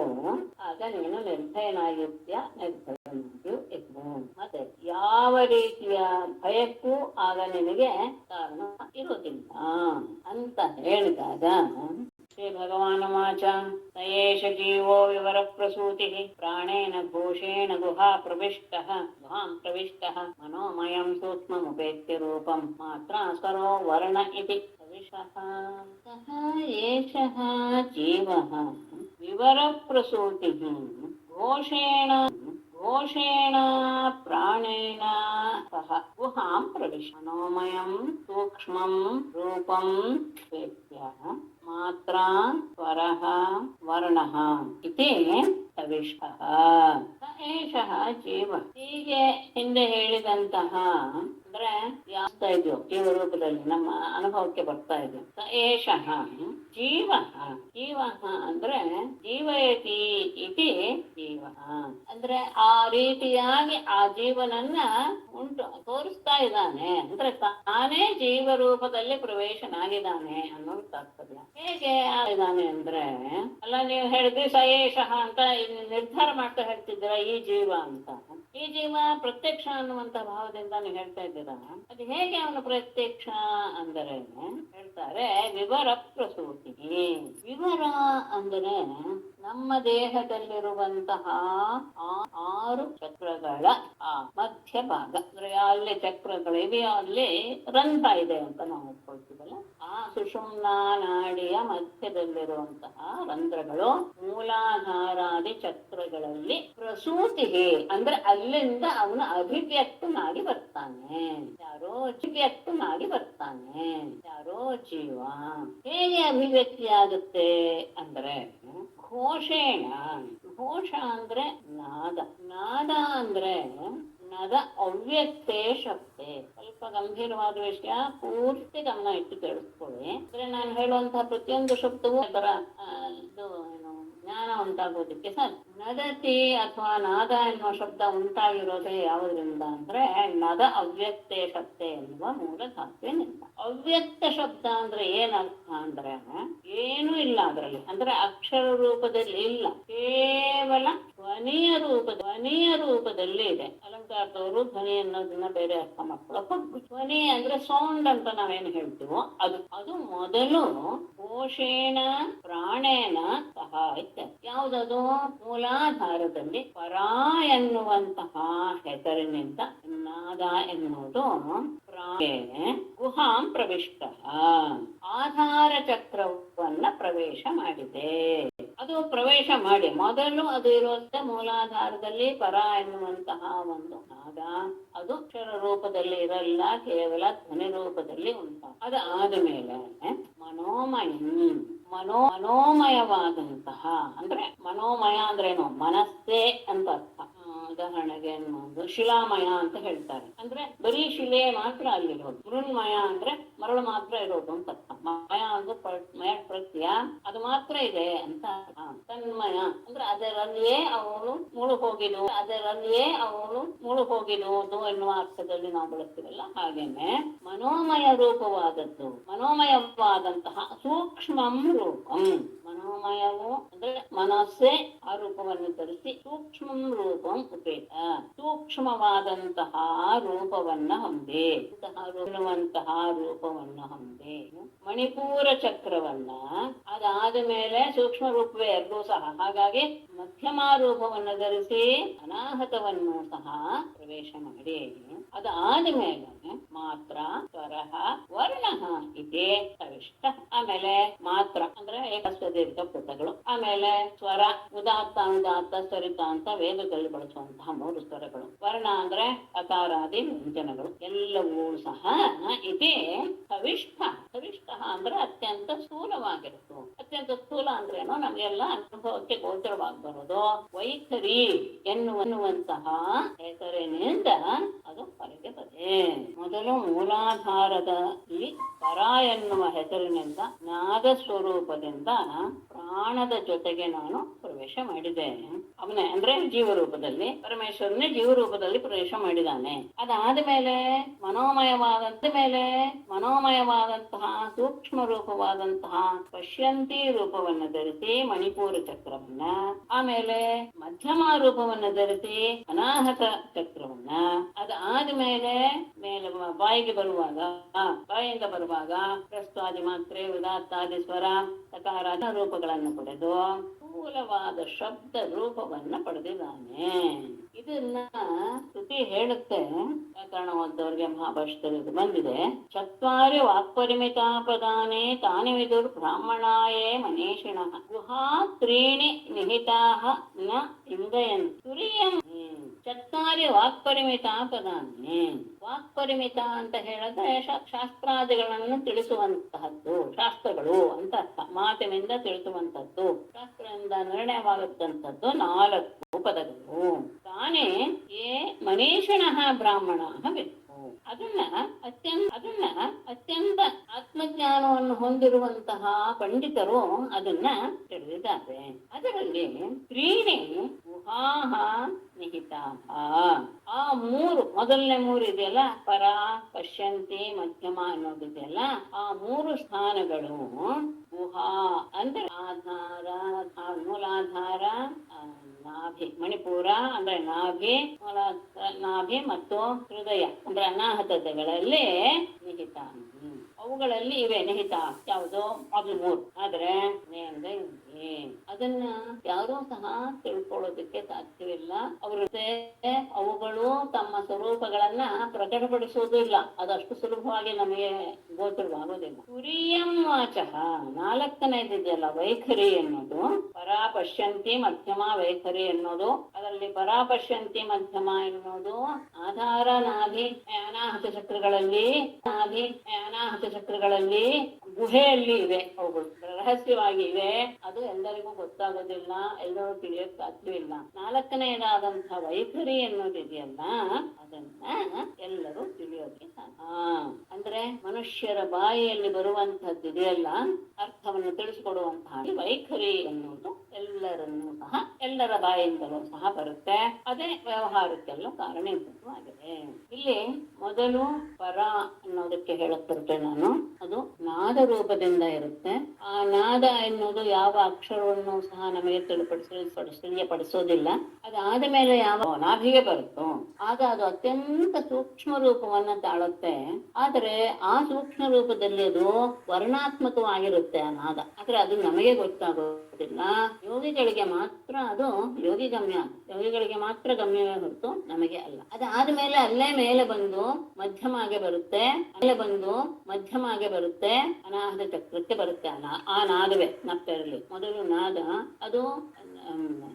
ಆಗ ನೀನು ನಿರ್ಭಯನಾಗಿರ್ತೀಯ, ನಿರ್ಭಯನಾಗಿಯೂ ಇದ್ದು. ಮತ್ತೆ ಯಾವ ರೀತಿಯ ಭಯಕ್ಕೂ ಆಗ ನಿನಗೆ ಕಾರಣ ಇರುವುದಿಲ್ಲ ಅಂತ ಹೇಳಿದಾಗ ಶ್ರೀ ಭಗವಾನುವಾಚ ಸಯೇಷ ಜೀವೋ ವಿವರ ಪ್ರಸೂತಿ ಪ್ರಾಣೇನ ಘೋಷೇಣ ಗುಹಾಂ ಪ್ರವಿಷ್ಟಃ ಮನೋಮಯಂ ಸೂಕ್ಷ್ಮಮುಪೇತ್ಯ ರೂಪಂ ಮಾತ್ರ ಸ್ವರೋ ವರ್ಣ ಇತಿ ಸವಿಷಃ ಸಹ ಏಷಃ ಜೀವಃ ವಿವರ ಪ್ರಸೂತಿ ಘೋಷೇಣ ಪ್ರಾಣೇನ ಸಹ ಗುಹಾಂ ಪ್ರವಿಶ ಮನೋಮಯಂ ಸೂಕ್ಷ್ಮಂ ರೂಪಂ ವೇತ್ಯ ಮಾತ್ರ ಸ್ವರಃ ವರ್ಣಃ ಇತಿ ಸವಿಷಃ ಏಷಃ ಜೀವ. ಹೀಗೆ ಹಿಂದೆ ಹೇಳಿದಂತಹ ಅಂದ್ರೆ ಯಾಸ್ತಾ ಇದೆಯೋ ಜೀವ ರೂಪದಲ್ಲಿ ನಮ್ಮ ಅನುಭವಕ್ಕೆ ಬರ್ತಾ ಇದೆ. ಏಷಃ ಜೀವ. ಜೀವ ಅಂದ್ರೆ ಜೀವಯತಿ ಇತಿ ಜೀವ ಅಂದ್ರೆ ಆ ರೀತಿಯಾಗಿ ಆ ಜೀವನನ್ನ ತೋರಿಸ್ತಾ ಇದ್ದಾನೆ, ಅಂದ್ರೆ ತಾನೇ ಜೀವ ರೂಪದಲ್ಲಿ ಪ್ರವೇಶನಾಗಿದ್ದಾನೆ ಅನ್ನೋದು ತಾತ್ಪರ್ಯ. ಹೇಗೆ ಆಗಿದ್ದಾನೆ ಅಂದ್ರೆ, ಅಲ್ಲ ನೀವು ಹೇಳಿದ್ರಿ ಸಯೇಷಃ ಅಂತ ನಿರ್ಧಾರ ಮಾಡ್ತಾ ಹೇಳ್ತಿದ್ದೀರ ಈ ಜೀವ ಅಂತ. ಈ ಜೀವ ಪ್ರತ್ಯಕ್ಷ ಅನ್ನುವಂತ ಭಾವದಿಂದ ನೀವು ಹೇಳ್ತಾ ಇದ್ದೀರಾ. ಅದು ಹೇಗೆ ಅವನು ಪ್ರತ್ಯಕ್ಷ ಅಂದರೆ ಹೇಳ್ತಾರೆ ವಿವರ ಪ್ರಸೂತಿ. ವಿವರ ಅಂದರೆ ನಮ್ಮ ದೇಹದಲ್ಲಿರುವಂತಹ 6 ಚಕ್ರಗಳ ಮಧ್ಯ ಭಾಗ, ಅಂದ್ರೆ ಅಲ್ಲಿ ಚಕ್ರಗಳಿವೆ, ಅಲ್ಲಿ ರಂಧ್ರ ಇದೆ ಅಂತ ನಾವು ಒಪ್ಕೊಳ್ತೀವಲ್ಲ, ಆ ಸುಷುಮ್ನಾ ನಾಡಿಯ ಮಧ್ಯದಲ್ಲಿರುವಂತಹ ರಂಧ್ರಗಳು ಮೂಲಾಧಾರಾದಿ ಚಕ್ರಗಳಲ್ಲಿ ಪ್ರಸೂತಿ ಅಂದ್ರೆ ಅಲ್ಲಿಂದ ಅವನು ಅಭಿವ್ಯಕ್ತನಾಗಿ ಬರ್ತಾನೆ. ಅಭಿವ್ಯಕ್ತನಾಗಿ ಬರ್ತಾನೆ ಯಾರೋ ಜೀವ. ಹೇಗೆ ಅಭಿವ್ಯಕ್ತಿ ಆಗುತ್ತೆ ಅಂದ್ರೆ ಘೋಷೇಣ. ಘೋಷ ಅಂದ್ರೆ ನಾದ ಅಂದ್ರೆ ನದ ಅವ್ಯಕ್ತೇ ಶಬ್ದೆ. ಸ್ವಲ್ಪ ಗಂಭೀರವಾದ ವಿಷಯ, ಪೂರ್ತಿ ಗಮನ ಇಟ್ಟು ಕೇಳಿಸ್ಕೊಳ್ಳಿ. ಅಂದ್ರೆ ನಾನು ಹೇಳುವಂತಹ ಪ್ರತಿಯೊಂದು ಶಬ್ದವೂ ಅದರ ಇದು ಏನು ಜ್ಞಾನ ಉಂಟಾಗೋದಕ್ಕೆ ಸಾಧ್ಯ. ನದತಿ ಅಥವಾ ನಾದ ಎನ್ನುವ ಶಬ್ದ ಉಂಟಾಗಿರೋದೇ ಯಾವುದರಿಂದ ಅಂದ್ರೆ ನದ ಅವ್ಯಕ್ತೇ ಶಬ್ದ ಎನ್ನುವ ಮೂಲ ಧಾತುವಿನಿಂದ. ಅವ್ಯಕ್ತ ಶಬ್ದ ಅಂದ್ರೆ ಏನರ್ಥ ಅಂದ್ರೆ ಏನೂ ಇಲ್ಲ ಅದರಲ್ಲಿ, ಅಂದ್ರೆ ಅಕ್ಷರ ರೂಪದಲ್ಲಿ ಇಲ್ಲ, ಕೇವಲ ಧ್ವನಿಯ ರೂಪದಲ್ಲಿ ಇದೆ. ಅಲಂಕಾರದವರು ಧ್ವನಿ ಅನ್ನೋದನ್ನ ಬೇರೆ ಅರ್ಥ ಮಾಡ್ಕೊಳ್ಳೋಕೆ ಧ್ವನಿ ಅಂದ್ರೆ ಸೌಂಡ್ ಅಂತ ನಾವೇನು ಹೇಳ್ತೀವೋ ಅದು ಮೊದಲು ಘೋಷೇಣ ಪ್ರಾಣೇನ ಸಹ ಇತ್ಯ. ಯಾವುದದು ಮೂಲಾಧಾರದಲ್ಲಿ ಪರ ಎನ್ನುವಂತಹ ಹೆಸರಿನಿಂದ ನಾದ ಎನ್ನುವುದು ಗುಹಾಂ ಪ್ರವಿಷ್ಟ ಆಧಾರ ಚಕ್ರವನ್ನ ಪ್ರವೇಶ ಮಾಡಿದೆ. ಅದು ಪ್ರವೇಶ ಮಾಡಿ ಮೊದಲು ಅದು ಇರುವಂತ ಮೂಲಾಧಾರದಲ್ಲಿ ಪರ ಎನ್ನುವಂತಹ ಒಂದು ನಾದ, ಅದು ಅಕ್ಷರ ರೂಪದಲ್ಲಿ ಇರಲ್ಲ, ಕೇವಲ ಧ್ವನಿ ರೂಪದಲ್ಲಿ ಉಂಟು. ಅದು ಆದ್ಮೇಲೆ ಮನೋಮಯವಾದಂತಹ ಅಂದ್ರೆ ಮನೋಮಯ ಅಂದ್ರೇನು ಮನಸ್ಸೇ ಅಂತ ಅರ್ಥ. ಉದಾಹರಣೆಗೆ ಶಿಲಾಮಯ ಅಂತ ಹೇಳ್ತಾರೆ, ಅಂದ್ರೆ ಬರೀ ಶಿಲೆ ಮಾತ್ರ ಅಲ್ಲಿರೋದು. ಮೃಣ್ಮಯ ಅಂದ್ರೆ ಮರಳು ಮಾತ್ರ ಇರೋದು ಅಂತ ಅರ್ಥ. ಮಯ ಅಂದ್ರೆ ಮಯ ಪ್ರತ್ಯಯ, ಅದು ಮಾತ್ರ ಇದೆ ಅಂತ. ತನ್ಮಯ ಅಂದ್ರೆ ಅದರಲ್ಲಿಯೇ ಅವಳು ಮುಳುಗೋಗಿರುವುದು ಎನ್ನುವ ಅರ್ಥದಲ್ಲಿ ನಾವು ಬಳಸ್ತೀವಲ್ಲ. ಹಾಗೇನೆ ಮನೋಮಯ ರೂಪವಾದದ್ದು, ಮನೋಮಯವಾದಂತಹ ಸೂಕ್ಷ್ಮಂ ರೂಪಂ. ಮನೋಮಯವು ಅಂದ್ರೆ ಮನಸ್ಸೇ ಆ ರೂಪವನ್ನು ಧರಿಸಿ ಸೂಕ್ಷ್ಮಂ ರೂಪಂ ಉಪೇತ, ಸೂಕ್ಷ್ಮವಾದಂತಹ ರೂಪವನ್ನ ಹೊಂದಿ, ರೂಪವನ್ನ ಹೊಂದಿ. ಮಣಿಪೂರ ಚಕ್ರವನ್ನ ಅದಾದ ಮೇಲೆ ಸೂಕ್ಷ್ಮ ರೂಪವೇ ಎರಡೂ ಸಹ, ಹಾಗಾಗಿ ಮಧ್ಯಮ ರೂಪವನ್ನು ಧರಿಸಿ ಅನಾಹತವನ್ನು ಸಹ ಪ್ರವೇಶ ಮಾಡಿ. ಅದಾದ ಮೇಲೆ ಮಾತ್ರ ಸ್ವರಃ ವರ್ಣ ಇದೆ ಸವಿಷ್ಟ. ಆಮೇಲೆ ಮಾತ್ರ ಅಂದ್ರೆ ಏಕಸ್ವ ದೀರ್ಘ ಸಂಸ್ಕೃತಗಳು. ಆಮೇಲೆ ಸ್ವರ ಉದಾತ್ತ ಅನುದಾತ್ತ ಸ್ವರಿತ ಅಂತ ವೇದದಲ್ಲಿ ಬಳಸುವಂತಹ 3 ಸ್ವರಗಳು. ವರ್ಣ ಅಂದ್ರೆ ಅಕಾರಾದಿ ವ್ಯಂಜನಗಳು ಎಲ್ಲವೂ ಸಹ ಇದೇ ಕವಿಷ್ಠ. ಕವಿಷ್ಠ ಅಂದ್ರೆ ಅತ್ಯಂತ ಸ್ಥೂಲವಾಗಿರುತ್ತು. ಅತ್ಯಂತ ಸ್ಥೂಲ ಅಂದ್ರೇನು, ನಮಗೆಲ್ಲ ಅನುಭವಕ್ಕೆ ಗೋಚರವಾಗಿ ಬರೋದು ವೈಖರಿ ಎನ್ನುವಂತಹ ಹೆಸರಿನಿಂದ ಅದು ಹೊರಗೆ ಬದೆ. ಮೊದಲು ಮೂಲಾಧಾರದಲ್ಲಿ ಪರ ಎನ್ನುವ ಹೆಸರಿನಿಂದ ನಾದ ಸ್ವರೂಪದಿಂದ ಪ್ರಾಣದ ಜೊತೆಗೆ ನಾನು ಪ್ರವೇಶ ಮಾಡಿದೆ. ಅವನೇ ಅಂದ್ರೆ ಜೀವರೂಪದಲ್ಲಿ, ಪರಮೇಶ್ವರನೇ ಜೀವರೂಪದಲ್ಲಿ ಪ್ರವೇಶ ಮಾಡಿದ್ದಾನೆ. ಅದಾದ ಮೇಲೆ ಮನೋಮಯವಾದಂತಹ ಸೂಕ್ಷ್ಮ ರೂಪವಾದಂತಹ ಪಶ್ಯಂತಿ ರೂಪವನ್ನು ಧರಿಸಿ ಮಣಿಪೂರ ಚಕ್ರವನ್ನ, ಆಮೇಲೆ ಮಧ್ಯಮ ರೂಪವನ್ನು ಧರಿಸಿ ಅನಾಹತ ಚಕ್ರವನ್ನ, ಅದಾದ್ಮೇಲೆ ಮೇಲೆ ಬಾಯಿಯಿಂದ ಬರುವಾಗ ಪ್ರಸ್ತಾದಿ ಮಾತ್ರೆ ಉದಾತ್ತಾದಿ ಸ್ವರ ಸಕಾರಾದ ರೂಪಗಳನ್ನು ಪಡೆದು ಸ್ಥೂಲವಾದ ಶಬ್ದ ರೂಪವನ್ನ ಪಡೆದಿದ್ದಾನೆ. ಇದನ್ನ ಶ್ರುತಿ ಹೇಳುತ್ತೆ. ವ್ಯಾಕರಣ ಓದ್ದವ್ರಿಗೆ ಮಹಾಭಾಷ್ಯದಲ್ಲಿ ಇದು ಬಂದಿದೆ. ಚತ್ವಾರಿ ವಾಕ್ಪರಿಮಿತಾಪದಾನೆ ತಾನಿ ವಿದುರ್ ಬ್ರಾಹ್ಮಣಾಯೇ ಮನೀಷಿಣಃ ಗುಹಾ ತ್ರೀಣಿ ನಿಹಿತಾಃ ನ ಇಂದಯನ್ ತುರಿಯಂ. ಚತ್ವಾರಿ ವಾಕ್ಪರಿಮಿತಾಪದಾನೆ. ವಾಕ್ಪರಿಮಿತ ಅಂತ ಹೇಳಿದ್ರೆ ಶಾಸ್ತ್ರಾದಿಗಳನ್ನು ತಿಳಿಸುವಂತಹದ್ದು, ಶಾಸ್ತ್ರಗಳು ಅಂತ ಅರ್ಥ. ಮಾತಿನಿಂದ ತಿಳಿಸುವಂತದ್ದು, ಶಾಸ್ತ್ರದಿಂದ ನಿರ್ಣಯವಾಗುತ್ತಂಥದ್ದು 4 ಪದಗಳು. ತಾನೇ ಏ ಮನೀಷಿಣಃ ಬ್ರಾಹ್ಮಣಃ ವಿತ್ತು. ಅದನ್ನ ಅತ್ಯಂತ ಆತ್ಮಜ್ಞಾನವನ್ನು ಹೊಂದಿರುವಂತಹ ಪಂಡಿತರು ಅದನ್ನ ತಿಳಿದಿದ್ದಾರೆ. ಅದರಲ್ಲಿ ತ್ರೀಣಿ ಗುಹಾಹ ನಿಹಿತಾಹ. ಆ 3 ಮೊದಲನೇ 3 ಇದೆಯಲ್ಲ, ಪರ ಪಶ್ಯಂತಿ ಮಧ್ಯಮ ಅನ್ನೋದಿದೆಯಲ್ಲ, ಆ 3 ಸ್ಥಾನಗಳು ಗುಹಾ ಅಂದ್ರೆ ಆಧಾರ, ಮೂಲಾಧಾರ, ನಾಭಿ, ಮಣಿಪೂರ ಅಂದ್ರೆ ನಾಭಿ ಮತ್ತು ಹೃದಯ ಅಂದ್ರೆ ಅನಾಹತಗಳಲ್ಲಿ ನಿಹಿತ. ಅವುಗಳಲ್ಲಿ ಇವೆ ನಿಹಿತ. ಯಾವುದು? ಅದು 3. ಆದ್ರೆ ಅದನ್ನ ಯಾರೂ ಸಹ ತಿಳ್ಕೊಳ್ಳೋದಕ್ಕೆ ಸಾಧ್ಯವಿಲ್ಲ. ಅವುಗಳು ತಮ್ಮ ಸ್ವರೂಪಗಳನ್ನ ಪ್ರಕಟಪಡಿಸುವುದೂ ಇಲ್ಲ. ಅದಷ್ಟು ಸುಲಭವಾಗಿ ನಮಗೆ ಗೋಚರವಾಗೋದಿಲ್ಲ. ತುರಿಯಂ ವಾಚಃ 4ನೇದಿದೆಯಲ್ಲ ವೈಖರಿ ಎನ್ನುವುದು, ಪರಾಪಶ್ಯಂತಿ ಮಧ್ಯಮ ವೈಖರಿ ಎನ್ನುವುದು. ಅದರಲ್ಲಿ ಪರಾಪಶ್ಯಂತಿ ಮಧ್ಯಮ ಎನ್ನುವುದು ಆಧಾರ ನಾಭಿ ಅನಾಹತ ಚಕ್ರಗಳಲ್ಲಿ ಗುಹೆಯಲ್ಲಿ ಇವೆ. ಅವುಗಳು ರಹಸ್ಯವಾಗಿ ಇವೆ. ಅದು ಎಲ್ಲರಿಗೂ ಗೊತ್ತಾಗೋದಿಲ್ಲ, ಎಲ್ಲರೂ ತಿಳಿಯೋಕ್ ಸಾಧ್ಯವಿಲ್ಲ. 4ನೇದಾದಂತಹ ವೈಖರಿ ಎನ್ನುವುದಿದೆಯಲ್ಲ, ಅದನ್ನ ಎಲ್ಲರೂ ತಿಳಿಯೋಕೆ ಅಂದ್ರೆ ಮನುಷ್ಯರ ಬಾಯಿಯಲ್ಲಿ ಬರುವಂತಹದ್ದು ಇದೆಯಲ್ಲ, ಅರ್ಥವನ್ನು ತಿಳಿಸಿಕೊಡುವಂತಹ ವೈಖರಿ ಎನ್ನುವುದು ಎಲ್ಲರ ಬಾಯಿಂದಲೂ ಸಹ ಬರುತ್ತೆ. ಅದೇ ವ್ಯವಹಾರಕ್ಕೆಲ್ಲ ಕಾರಣೀಭೂತವಾಗಿದೆ. ಇಲ್ಲಿ ಮೊದಲು ಪರ ಅನ್ನೋದಕ್ಕೆ ಹೇಳಕ್ ಬರುತ್ತೆ ನಾನು. ಅದು ನಾದ ರೂಪದಿಂದ ಇರುತ್ತೆ. ಆ ನಾದ ಎನ್ನುವುದು ಯಾವ ಅಕ್ಷರವನ್ನು ಸಹ ನಮಗೆ ತಿಳಿಯಪಡಿಸೋದಿಲ್ಲ. ಅದಾದ ಮೇಲೆ ಯಾವ ನಾಭಿಗೆ ಬರುತ್ತೋ ಆಗ ಅದು ಅತ್ಯಂತ ಸೂಕ್ಷ್ಮ ರೂಪವನ್ನ ತಾಳುತ್ತೆ. ಆದರೆ ಆ ಸೂಕ್ಷ್ಮ ರೂಪದಲ್ಲಿ ಅದು ವರ್ಣಾತ್ಮಕವಾಗಿರುತ್ತೆ ಆ ನಾದ. ಆದ್ರೆ ಅದು ನಮಗೆ ಗೊತ್ತಾಗೋದಿಲ್ಲ. ಯೋಗಿಗಳಿಗೆ ಮಾತ್ರ ಅದು ಯೋಗಿಗಳಿಗೆ ಮಾತ್ರ ಗಮ್ಯವೇ ಹೊರತು ನಮಗೆ ಅಲ್ಲ. ಅದಾದ್ಮೇಲೆ ಅಲ್ಲೇ ಮೇಲೆ ಬಂದು ಮಧ್ಯಮಾಗೆ ಬರುತ್ತೆ, ಅನಾಹತ ಚಕ್ರಕ್ಕೆ ಬರುತ್ತೆ. ಆ ನಾದವೇ ನಪ್ಪೆರಲಿ. ಮೊದಲು ನಾದ ಅದು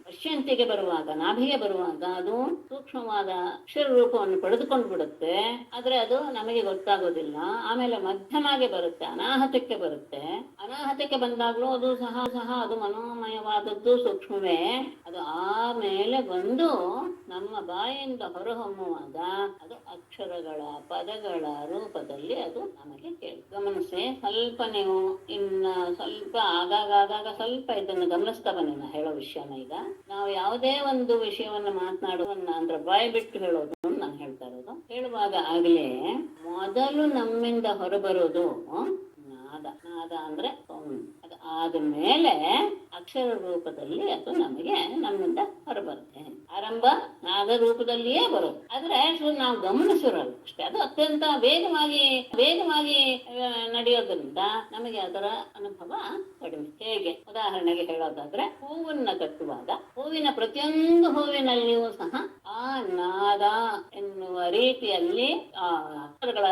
ಪಶ್ಯಂತಿಗೆ ಬರುವಾಗ, ನಾಭಿಗೆ ಬರುವಾಗ ಅದು ಸೂಕ್ಷ್ಮವಾದ ಅಕ್ಷರ ರೂಪವನ್ನು ಪಡೆದುಕೊಂಡು ಬಿಡುತ್ತೆ. ಆದ್ರೆ ಅದು ನಮಗೆ ಗೊತ್ತಾಗೋದಿಲ್ಲ. ಆಮೇಲೆ ಮಧ್ಯಮಾಗೆ ಬರುತ್ತೆ, ಅನಾಹತಕ್ಕೆ ಬರುತ್ತೆ. ಅನಾಹತಕ್ಕೆ ಬಂದಾಗ್ಲೂ ಅದು ಸಹ ಅದು ಮನೋಮಯವಾದದ್ದು ಸೂಕ್ಷ್ಮವೇ. ಅದು ಆಮೇಲೆ ಬಂದು ನಮ್ಮ ಬಾಯಿಂದ ಹೊರಹೊಮ್ಮುವಾಗ ಅದು ಅಕ್ಷರಗಳ ಪದಗಳ ರೂಪದಲ್ಲಿ ಅದು ನಮಗೆ ಗಮನಿಸಿ. ಸ್ವಲ್ಪ ನೀವು ಇನ್ನ ಸ್ವಲ್ಪ ಆಗಾಗ ಸ್ವಲ್ಪ ಇದನ್ನು ಗಮನಿಸ್ತಾ ಬನ್ನಿ. ನಾ ಹೇಳೋ ವಿಷಯನ ಈಗ ನಾವು ಯಾವುದೇ ಒಂದು ವಿಷಯವನ್ನು ಮಾತನಾಡುವನ್ನ ಅಂದ್ರೆ ಬಾಯಿ ಬಿಟ್ಟು ಹೇಳೋದು ನಾನು ಹೇಳ್ತಾ ಇರೋದು. ಹೇಳುವಾಗ ಆಗ್ಲೇ ಮೊದಲು ನಮ್ಮಿಂದ ಹೊರಬರೋದು ನಾದ ಅಂದ್ರೆ ಅದು ಆದ್ಮೇಲೆ ಅಕ್ಷರ ರೂಪದಲ್ಲಿ ಅದು ನಮ್ಮಿಂದ ಹೊರಬರುತ್ತೆ. ಆರಂಭ ನಾದ ರೂಪದಲ್ಲಿಯೇ ಬರುತ್ತೆ. ಆದ್ರೆ ನಾವು ಗಮನಿಸಿರಲ್ಲ ಅಷ್ಟೇ. ಅದು ಅತ್ಯಂತ ವೇಗವಾಗಿ ನಡೆಯೋದ್ರಿಂದ ನಮಗೆ ಅದರ ಅನುಭವ ಕಡಿಮೆ. ಹೇಗೆ ಉದಾಹರಣೆಗೆ ಹೇಳೋದಾದ್ರೆ, ಹೂವನ್ನ ಕಟ್ಟುವಾಗ ಹೂವಿನ ಪ್ರತಿಯೊಂದು ಹೂವಿನಲ್ಲಿಯೂ ಸಹ ಆ ನಾದ ಎನ್ನುವ ರೀತಿಯಲ್ಲಿ ಆ ಅಕ್ಷರಗಳ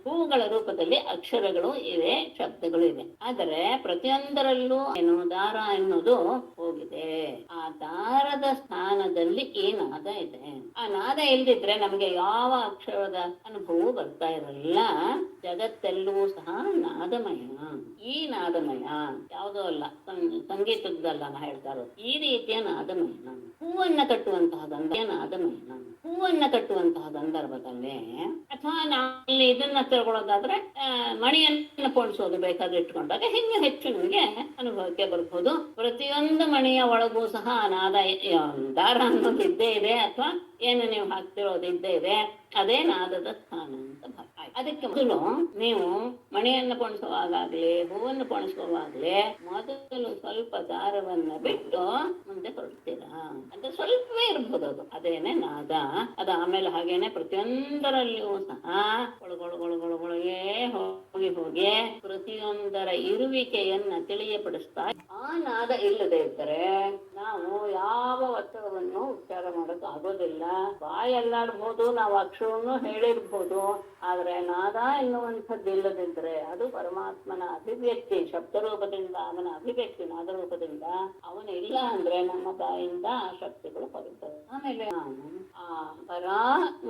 ಹೂವುಗಳ ರೂಪದಲ್ಲಿ ಅಕ್ಷರಗಳು ಇವೆ, ಶಬ್ದಗಳು ಇವೆ. ಆದರೆ ಪ್ರತಿಯೊಂದರಲ್ಲೂ ಏನು ದಾರ ಎನ್ನುವುದು ಹೋಗಿದೆ. ಆ ದಾರದ ಸ್ಥಾನದಲ್ಲಿ ಈ ನಾದ ಇದೆ. ಆ ನಾದ ಇಲ್ದಿದ್ರೆ ನಮ್ಗೆ ಯಾವ ಅಕ್ಷರದ ಅನುಭವ ಬರ್ತಾ ಇರಲ್ಲ. ಜಗತ್ತೆಲ್ಲವೂ ಸಹ ನಾದಮಯ. ಈ ನಾದಮಯ ಯಾವುದೋ ಅಲ್ಲ, ಸಂಗೀತದ್ದಲ್ಲ ನಾ ಹೇಳ್ತಾ ಇರೋದು. ಈ ರೀತಿಯ ನಾದಮಯ. ಹೂವನ್ನ ಕಟ್ಟುವಂತಹ ನಾದಮಯ. ಹೂವನ್ನ ಕಟ್ಟುವಂತಹ ಸಂದರ್ಭದಲ್ಲಿ ಅಥವಾ ನಾವು ಇದನ್ನ ತಿಳ್ಕೊಳ್ಳೋದಾದ್ರೆ ಮಣಿಯನ್ನು ಪೋಣಿಸೋದು ಬೇಕಾದ್ರೆ ಇಟ್ಕೊಂಡಾಗ ಹಿಂಗೆ ಹೆಚ್ಚು ನಿಮಗೆ ಅನುಭವಕ್ಕೆ ಬರ್ಬೋದು. ಪ್ರತಿಯೊಂದು ಮಣಿಯ ಒಳಗೂ ಸಹ ನಾದ ದಾರ ಅನ್ನೋದು ಇದ್ದೇ ಇದೆ, ಅಥವಾ ಏನು ನೀವು ಹಾಕ್ತಿರೋದು ಇದ್ದೇ ಇದೆ. ಅದೇ ನಾದದ ಸ್ಥಾನ ಅಂತ ಭಾವ. ಅದಕ್ಕೆ ಮೊದಲು ನೀವು ಮಣಿಯನ್ನು ಪೋಣಿಸುವಾಗಲೇ ಹೂವನ್ನು ಪೋಣಿಸುವಾಗಲೇ ಮೊದಲು ಸ್ವಲ್ಪ ದಾರವನ್ನ ಬಿಟ್ಟು ಮುಂದೆ ಹೊರಡ್ತೀರಾ. ಅಂದ್ರೆ ಸ್ವಲ್ಪವೇ ಇರ್ಬೋದು, ಅದು ಅದೇನೆ ನಾದ. ಅದು ಆಮೇಲೆ ಹಾಗೇನೆ ಪ್ರತಿಯೊಂದರಲ್ಲಿಯೂ ಸಹ ಒಳಗೊಳಗೊಳಗೊಳಗೊಳಗೆ ಹೋಗಿ ಹೋಗಿ ಪ್ರತಿಯೊಂದರ ಇರುವಿಕೆಯನ್ನ ತಿಳಿಯಪಡಿಸ್ತಾ. ಆ ನಾದ ಇಲ್ಲದೆ ಇದ್ದರೆ ನಾವು ಯಾವ ಒತ್ತಡವನ್ನು ಉಚ್ಚಾರ ಮಾಡೋದು ಆಗೋದಿಲ್ಲ. ಬಾಯಲ್ಲಾಡ್ಬೋದು, ನಾವು ಅಕ್ಷರವನ್ನು ಹೇಳಿರ್ಬೋದು, ಆದ್ರೆ ನಾದ ಎನ್ನುವಂಥದ್ದು ಇಲ್ಲದಿದ್ರೆ ಅದು ಪರಮಾತ್ಮನ ಅಭಿವ್ಯಕ್ತಿ. ಶಬ್ದ ರೂಪದಿಂದ ಅವನ ಅಭಿವ್ಯಕ್ತಿ ನಾದ ರೂಪದಿಂದ ಅವನು ಇಲ್ಲ ಅಂದ್ರೆ ನಮ್ಮ ಬಾಯಿಂದ ಆ ಶಕ್ತಿಗಳು ಬರುತ್ತವೆ. ಆಮೇಲೆ ನಾನು ಆ ಪರ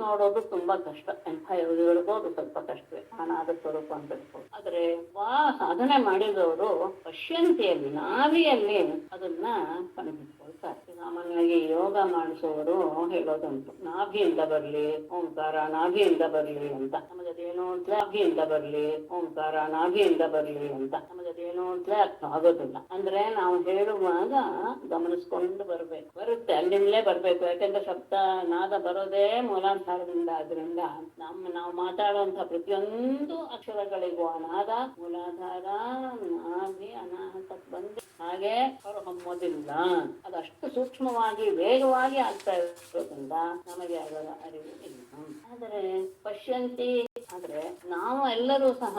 ನೋಡೋದು ತುಂಬಾ ಕಷ್ಟ. ಎಂಥ ಯೋಗಿಗಳಿಗೂ ಅದು ಸ್ವಲ್ಪ ಕಷ್ಟವೇ, ಆ ನಾದ ಸ್ವರೂಪ ಅಂತ ಹೇಳ್ಬೋದು. ಆದ್ರೆ ಸಾಧನೆ ಮಾಡಿದವರು ಪಶ್ಯಂತಿಯಲ್ಲಿ, ನಾವಿಯಲ್ಲಿ ಅದನ್ನ ಕಂಡುಹಿಡ್ಕೊಳ್ತಾರೆ. ಸಾಮಾನ್ಯವಾಗಿ ಯೋಗ ಮಾಡಿಸುವವರು ಹೇಳೋದುಂಟು, ನಾಭಿಯಿಂದ ಬರ್ಲಿ ಓಂಕಾರ, ನಾಭಿಯಿಂದ ಬರ್ಲಿ ಅಂತ. ನಮಗದೇನು ಅಂತ ನಾಭಿಯಿಂದ ಬರ್ಲಿ ಓಂಕಾರ, ನಾಭಿಯಿಂದ ಬರ್ಲಿ ಅಂತ ನಮಗದೇನು ಅಂತ ಅರ್ಥ ಆಗೋದಿಲ್ಲ. ಅಂದ್ರೆ ನಾವು ಹೇಳುವಾಗ ಗಮನಿಸ್ಕೊಂಡು ಬರ್ಬೇಕು. ಬರುತ್ತೆ, ಅಲ್ಲಿಂದಲೇ ಬರ್ಬೇಕು. ಯಾಕಂದ್ರೆ ಶಬ್ದ ನಾದ ಬರೋದೇ ಮೂಲಾಧಾರದಿಂದ. ಆದ್ರಿಂದ ನಾವು ಮಾತಾಡುವಂತಹ ಪ್ರತಿಯೊಂದು ಅಕ್ಷರಗಳಿಗೂ ಆ ನಾದ ಮೂಲಾಧಾರ ನಾಭಿ ಅನಾಹತಕ್ಕೆ ಬಂದು ಹಾಗೆ ಹೊರಹೊಮ್ಮೋದಿಲ್ಲ. ಅದಷ್ಟು ಸೂಕ್ಷ್ಮವಾಗಿ ವೇಗವಾಗಿ ಆಗ್ತಾ ಇರೋದ್ರಿಂದ ನಮಗೆ ಅದರ ಅರಿವು ಇಲ್ಲ. ಆದರೆ ಪಶ್ಯಂತಿ ಆದ್ರೆ ನಾವು ಎಲ್ಲರೂ ಸಹ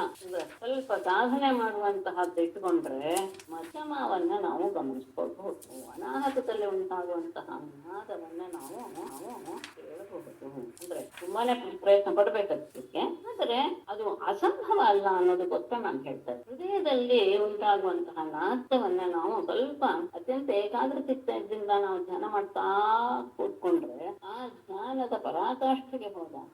ಸ್ವಲ್ಪ ಸಾಧನೆ ಮಾಡುವಂತಹದ್ದು ಇಟ್ಟುಕೊಂಡ್ರೆ ಮಧ್ಯಮವನ್ನ ನಾವು ಗಮನಿಸ್ಕೊಳ್ಬಹುದು. ಅನಾಹತದಲ್ಲಿ ಉಂಟಾಗುವಂತಹ ನಾದವನ್ನ ನಾವು ಕೇಳಬಹುದು. ಅಂದ್ರೆ ತುಂಬಾನೇ ಪ್ರಯತ್ನ ಪಡ್ಬೇಕದಕ್ಕೆ. ಆದರೆ ಅದು ಅಸಂಭವ ಅಲ್ಲ ಅನ್ನೋದು ಗೊತ್ತಾ ನಾನು ಹೇಳ್ತೇನೆ. ಹೃದಯದಲ್ಲಿ ಉಂಟಾಗುವಂತಹ ನಾದವನ್ನ ನಾವು ಸ್ವಲ್ಪ ಅತ್ಯಂತ ಏಕಾಗ್ರಚಿತ್ತದಿಂದ ನಾವು ಧ್ಯಾನ ಮಾಡ್ತಾ ಕೂತ್ಕೊಂಡ್ರೆ ಆ ಧ್ಯಾನದ ಪರಾಕಾಷ್ಠೆಗೆ ಹೋದಾಗ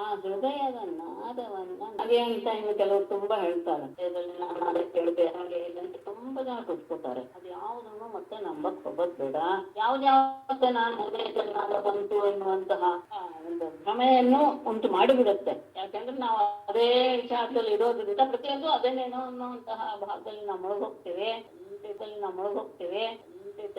ಆ ಹೃದಯದ ನಾದವನ್ನ ಹಾಗೆ ಅಂತ ಇನ್ನು ಕೆಲವರು ತುಂಬಾ ಹೇಳ್ತಾರೆ, ನಾನು ನಾದ ಕೇಳಿದೆ ಹಾಗೆ ಇಲ್ಲ ಅಂತ ತುಂಬಾ ಜನ ಕೂತ್ಕೋತಾರೆ. ಅದು ಯಾವುದನ್ನು ಮತ್ತೆ ನಂಬಕ್ ಹೋಗೋದ್ ಬೇಡ. ಯಾವ್ದಾವತ್ತೆ ನಾನು ಹೃದಯದಲ್ಲಿ ನಾದ ಬಂತು ಎನ್ನುವಂತಹ ಒಂದು ಭ್ರಮೆಯನ್ನು ಉಂಟು ಮಾಡಿಬಿಡುತ್ತೆ. ಯಾಕಂದ್ರೆ ನಾವು ಅದೇ ವಿಚಾರದಲ್ಲಿ ಇರೋದ್ರಿಂದ ಪ್ರತಿಯೊಂದು ಅದೇನೇನೋ ಅನ್ನುವಂತಹ ಭಾಗದಲ್ಲಿ ನಾವು ಮುಳುಗೋಗ್ತೇವೆ,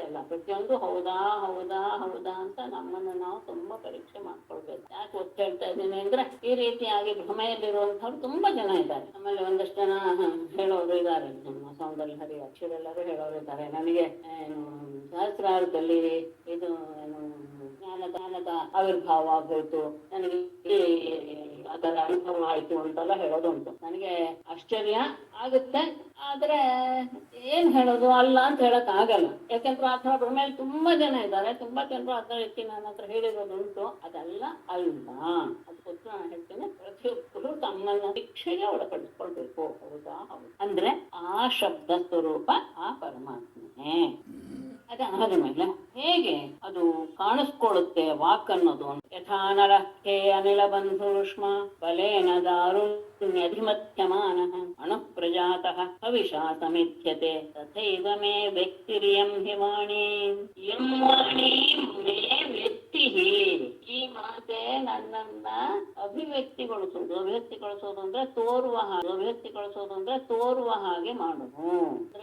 ಅಲ್ಲ ಪ್ರತಿಯೊಂದು ಹೌದಾ ಹೌದಾ ಹೌದಾ ಅಂತ ನಮ್ಮನ್ನು ನಾವು ತುಂಬಾ ಪರೀಕ್ಷೆ ಮಾಡ್ಕೊಳ್ಬೇಕು. ಯಾಕೆ ಒತ್ತು ಹೇಳ್ತಾ ಇದ್ದೀನಿ ಅಂದ್ರೆ ಈ ರೀತಿಯಾಗಿ ಭ್ರಮೆಯಲ್ಲಿರುವಂತವ್ರು ತುಂಬಾ ಜನ ಇದ್ದಾರೆ. ಆಮೇಲೆ ಒಂದಷ್ಟು ಜನ ಹೇಳೋರು ಇದ್ದಾರೆ, ನಮ್ಮ ಸೌಂದರ್ಯ ಹರಿ ಅಕ್ಷರೆಲ್ಲರೂ ಹೇಳೋರು ಇದ್ದಾರೆ, ನನಗೆ ಏನು ಸಹಸ್ರಾರದಲ್ಲಿ ಇದು ಏನು ಜ್ಞಾನದ ಆವಿರ್ಭಾವ ಆಗೋಯ್ತು, ನನಗೆ ಅದರ ಅನುಭವ ಆಯ್ತು ಅಂತೆಲ್ಲ ಹೇಳೋದುಂಟು. ನನಗೆ ಆಶ್ಚರ್ಯ ಆಗುತ್ತೆ. ಆದ್ರೆ ಏನ್ ಹೇಳೋದು ಅಲ್ಲ ಅಂತ ಹೇಳಕ್ ಆಗಲ್ಲ. ಯಾಕಂದ್ರೆ ಆ ಥರ ಭ್ರಮೆಯಲ್ಲಿ ತುಂಬಾ ಜನ ಇದ್ದಾರೆ. ತುಂಬಾ ಜನರು ಅದರ ರೀತಿ ನನ್ನ ಹತ್ರ ಹೇಳಿರೋದುಂಟು. ಅದೆಲ್ಲ ಅಲ್ಲ. ಅದಕ್ಕೋಸ್ಕರ ನಾನು ಹೇಳ್ತೇನೆ, ಪ್ರತಿಯೊಬ್ಬರು ತಮ್ಮನ್ನ ಶಿಕ್ಷೆಗೆ ಒಳಪಡಿಸ್ಕೊಳ್ಬೇಕು. ಹೌದಾ ಹೌದು ಅಂದ್ರೆ ಆ ಶಬ್ದ ಸ್ವರೂಪ ಆ ಪರಮಾತ್ಮನೇ. ಅದಾದ ಮೇಲೆ ಹೇಗೆ ಅದು ಕಾಣಿಸ್ಕೊಳ್ಳುತ್ತೆ ವಾಕ್ ಅನ್ನೋದು? ಯಥಾ ನರಕ್ಕೆ ಅನಿಲ ಬಂಧುಷ್ಮ ಬಲೇನ ದಾರುಣ್ಯಧಿಮತ್ಯಮಾನಃ ಅಣುಃ ಪ್ರಜಾತಃ ಹವಿಷಾ ಸಮಿಧ್ಯತೆ ತಥೈವ ಮೇ ವ್ಯಕ್ತಿರಿಯಂ ಹಿ ವಾಣಿ ಯಂ ವಾಣಿ ಮೇ ವ್ಯಕ್ತಿ. ಈ ಮಾತೆ ನನ್ನನ್ನ ಅಭಿವ್ಯಕ್ತಿಗೊಳಿಸೋದು ಅಂದ್ರೆ ತೋರುವ ಹಾಗೆ ಮಾಡೋದು.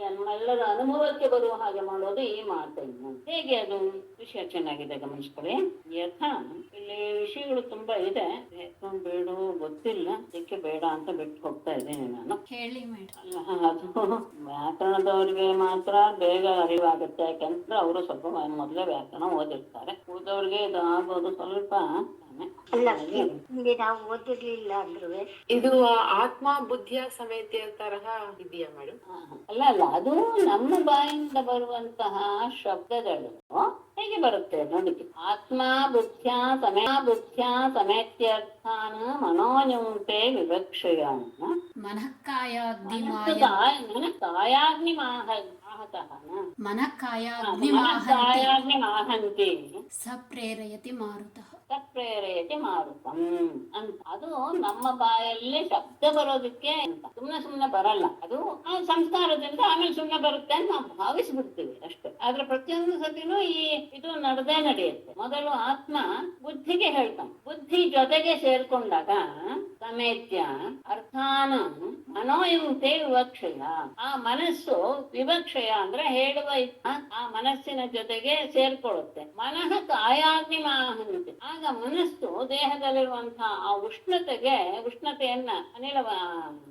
ನಮ್ಮೆಲ್ಲರ ಅನುಭವಕ್ಕೆ ಬರುವ ಹಾಗೆ ಮಾಡೋದು ಈ ಮಾತನ್ನು. ಹೇಗೆ ಅದು ವಿಷಯ ಚೆನ್ನಾಗಿದೆ ಗಮನಿಸ್ಕೊಳ್ಳಿ. ಯಥಾ ಇಲ್ಲಿ ವಿಷಯಗಳು ತುಂಬಾ ಇದೆ, ಬೇಡ ಗೊತ್ತಿಲ್ಲ, ಅದಕ್ಕೆ ಬೇಡ ಅಂತ ಬಿಟ್ಟು ಹೋಗ್ತಾ ಇದ್ದೀನಿ ನಾನು. ಹೇಳಿ ಮೇಡಮ್. ಅಲ್ಲ, ಅದು ವ್ಯಾಕರಣದವ್ರಿಗೆ ಮಾತ್ರ ಬೇಗ ಅರಿವಾಗುತ್ತೆ. ಯಾಕಂದ್ರೆ ಅವರು ಸ್ವಲ್ಪ ಮೊದಲೇ ವ್ಯಾಕರಣ ಓದಿರ್ತಾರೆ. ಓದೋರಿಗೆ ಇದು ಆಗೋದು ಸ್ವಲ್ಪ ನಾವು ಓದಿರ್ಲಿಲ್ಲ ಅಂದ್ರೂ ಇದು ಆತ್ಮ ಬುದ್ಧಿಯ ಸಮೇತ ತರಹ ಇದೆಯಾ ಮೇಡಮ್? ಅಲ್ಲ ಅದು ನಮ್ಮ ಬಾಯಿಂದ ಬರುವಂತಹ ಶಬ್ದಗಳು ಹೇಗೆ ಹೇಗೆ ಬರುತ್ತೆ ನೋಡಿಕೆ ಆತ್ಮ ಬುದ್ಧ್ಯ ಸಮೇತ್ಯರ್ಥಾನ ಮನೋನ್ಯುಂತೆ ವಿವಕ್ಷಯ ಕಾಯಾಗ್ನಿ ಮಾಹತಃ ಮಾಹಂತಿ ಸಪ್ರೇರಯತಿ ಮಾರುತಃ ತತ್ಪ್ರೇರಯತಿ ಮಾರುತಂ ಅಂತ. ಅದು ನಮ್ಮ ಬಾಯಲ್ಲಿ ಶಬ್ದ ಬರೋದಕ್ಕೆ ಅಂತ ಸುಮ್ನೆ ಬರಲ್ಲ. ಅದು ಆ ಸಂಸ್ಕಾರದಿಂದ ಆಮೇಲೆ ಸುಮ್ನೆ ಬರುತ್ತೆ ಅಂತ ನಾವು ಭಾವಿಸ್ಬಿಡ್ತೀವಿ ಅಷ್ಟೇ. ಆದ್ರೆ ಪ್ರತಿಯೊಂದು ಸತಿನೂ ಇದು ನಡೆಯುತ್ತೆ. ಮೊದಲು ಆತ್ಮ ಬುದ್ಧಿಗೆ ಹೇಳ್ತಾನೆ, ಬುದ್ಧಿ ಜೊತೆಗೆ ಸೇರ್ಕೊಂಡಾಗ ಸಮೇತ್ಯ ಅರ್ಥಾನ ಮನೋಯುಕ್ತೆ ವಿವಕ್ಷಯ, ಆ ಮನಸ್ಸು ವಿವಕ್ಷಯ ಅಂದ್ರೆ ಹೇಳುವ ಆ ಮನಸ್ಸಿನ ಜೊತೆಗೆ ಸೇರ್ಕೊಳ್ಳುತ್ತೆ. ಮನಃ ಕಾಯಾಗ್ನಿ ಮಾಹಂತಿ, ಆಗ ಮನಸ್ಸು ದೇಹದಲ್ಲಿರುವಂತಹ ಆ ಉಷ್ಣತೆಯನ್ನ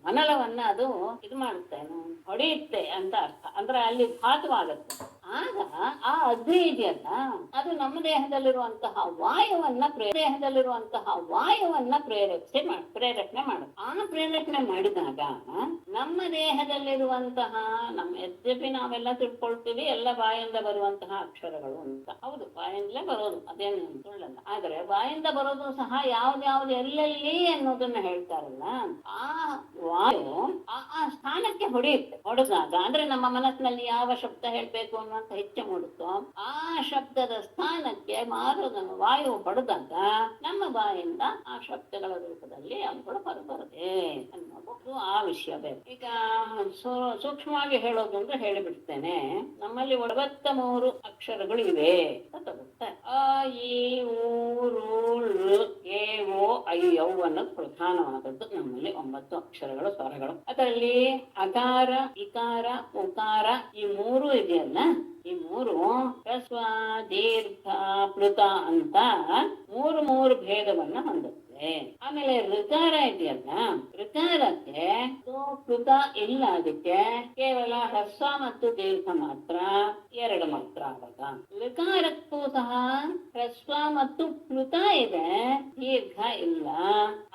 ಅನಲವನ್ನ ಅದು ಇದು ಮಾಡುತ್ತೆ, ಹೊಡೆಯುತ್ತೆ ಅಂತ ಅರ್ಥ. ಅಂದ್ರೆ ಅಲ್ಲಿ ಘಾತವಾಗುತ್ತೆ. ಆಗ ಆ ಅಗ್ನಿ ಇದೆಯಲ್ಲ ಅದು ನಮ್ಮ ದೇಹದಲ್ಲಿರುವಂತಹ ವಾಯುವನ್ನ ಪ್ರೇರೇಪಣೆ ಮಾಡುತ್ತೆ. ಆ ಪ್ರೇರೇಪಣೆ ಮಾಡಿದಾಗ ನಮ್ಮ ದೇಹದಲ್ಲಿರುವಂತಹ ಯದ್ಯಪಿ ನಾವೆಲ್ಲ ತಿಳ್ಕೊಳ್ತೀವಿ ಎಲ್ಲ ಬಾಯಿಂದ ಬರುವಂತಹ ಅಕ್ಷರಗಳು ಅಂತ. ಹೌದು, ಬಾಯಿಂದಲೇ ಬರೋದು, ಅದೇನು ಸುಳ್ಳಲ್ಲ. ಆದ್ರೆ ಬಾಯಿಂದ ಬರೋದು ಸಹ ಯಾವ್ದು ಎಲ್ಲೆಲ್ಲಿ ಅನ್ನೋದನ್ನ ಹೇಳ್ತಾರಲ್ಲ, ಆ ವಾಯು ಆ ಸ್ಥಾನಕ್ಕೆ ಹೊಡೆದಾಗ ಅಂದ್ರೆ ನಮ್ಮ ಮನಸ್ಸಿನಲ್ಲಿ ಯಾವ ಶಬ್ದ ಹೇಳ್ಬೇಕು ಅನ್ನುವಂತ ಹೆಚ್ಚು ಮೂಡುತ್ತೋ ಆ ಶಬ್ದದ ಸ್ಥಾನಕ್ಕೆ ವಾಯು ಹೊಡೆದಾಗ ನಮ್ಮ ಬಾಯಿಂದ ಆ ಶಬ್ದಗಳ ರೂಪದಲ್ಲಿ ಅವುಗಳು ಹೊರಬರುತ್ತೆ ಅನ್ನೋದು ಆ ವಿಷಯ ಬೇರೆ. ಈಗ ಸೂಕ್ಷ್ಮವಾಗಿ ಹೇಳೋದು ಅಂದ್ರೆ ಹೇಳಿಬಿಡ್ತೇನೆ. ನಮ್ಮಲ್ಲಿ 93 ಅಕ್ಷರಗಳು ಇವೆ ಅಂತ ತಗುತ್ತೆ. ಅ ಈ ಊ ರು ಋ ಎ ಓ ಐ ಔ ಅನ್ನೋದು ಪ್ರಧಾನವಾದದ್ದು. ನಮ್ಮಲ್ಲಿ 9 ಅಕ್ಷರಗಳು, ಸ್ವರಗಳು. ಅದರಲ್ಲಿ ಅಕಾರ, ಇಕಾರ, ಉಕಾರ ಈ 3 ಇದೆಯಲ್ಲ, ಈ 3 ಹ್ರಸ್ವ, ದೀರ್ಘ, ಪ್ಲುತ ಅಂತ 3 ಭೇದವನ್ನ ಹೊಂದುತ್ತೆ. ಆಮೇಲೆ ಋಕಾರ ಇದೆಯಲ್ಲ, ಋಕಾರಕ್ಕೆ ಪ್ಲುತ ಇಲ್ಲ, ಅದಕ್ಕೆ ಕೇವಲ ಹ್ರಸ್ವ ಮತ್ತು ದೀರ್ಘ ಮಾತ್ರ, 2 ಮಾತ್ರ. ಆವಾಗ ಋಕಾರಕ್ಕೂ ಸಹ ಹ್ರಸ್ವ ಮತ್ತು ಪ್ಲುತ ಇದೆ, ದೀರ್ಘ ಇಲ್ಲ,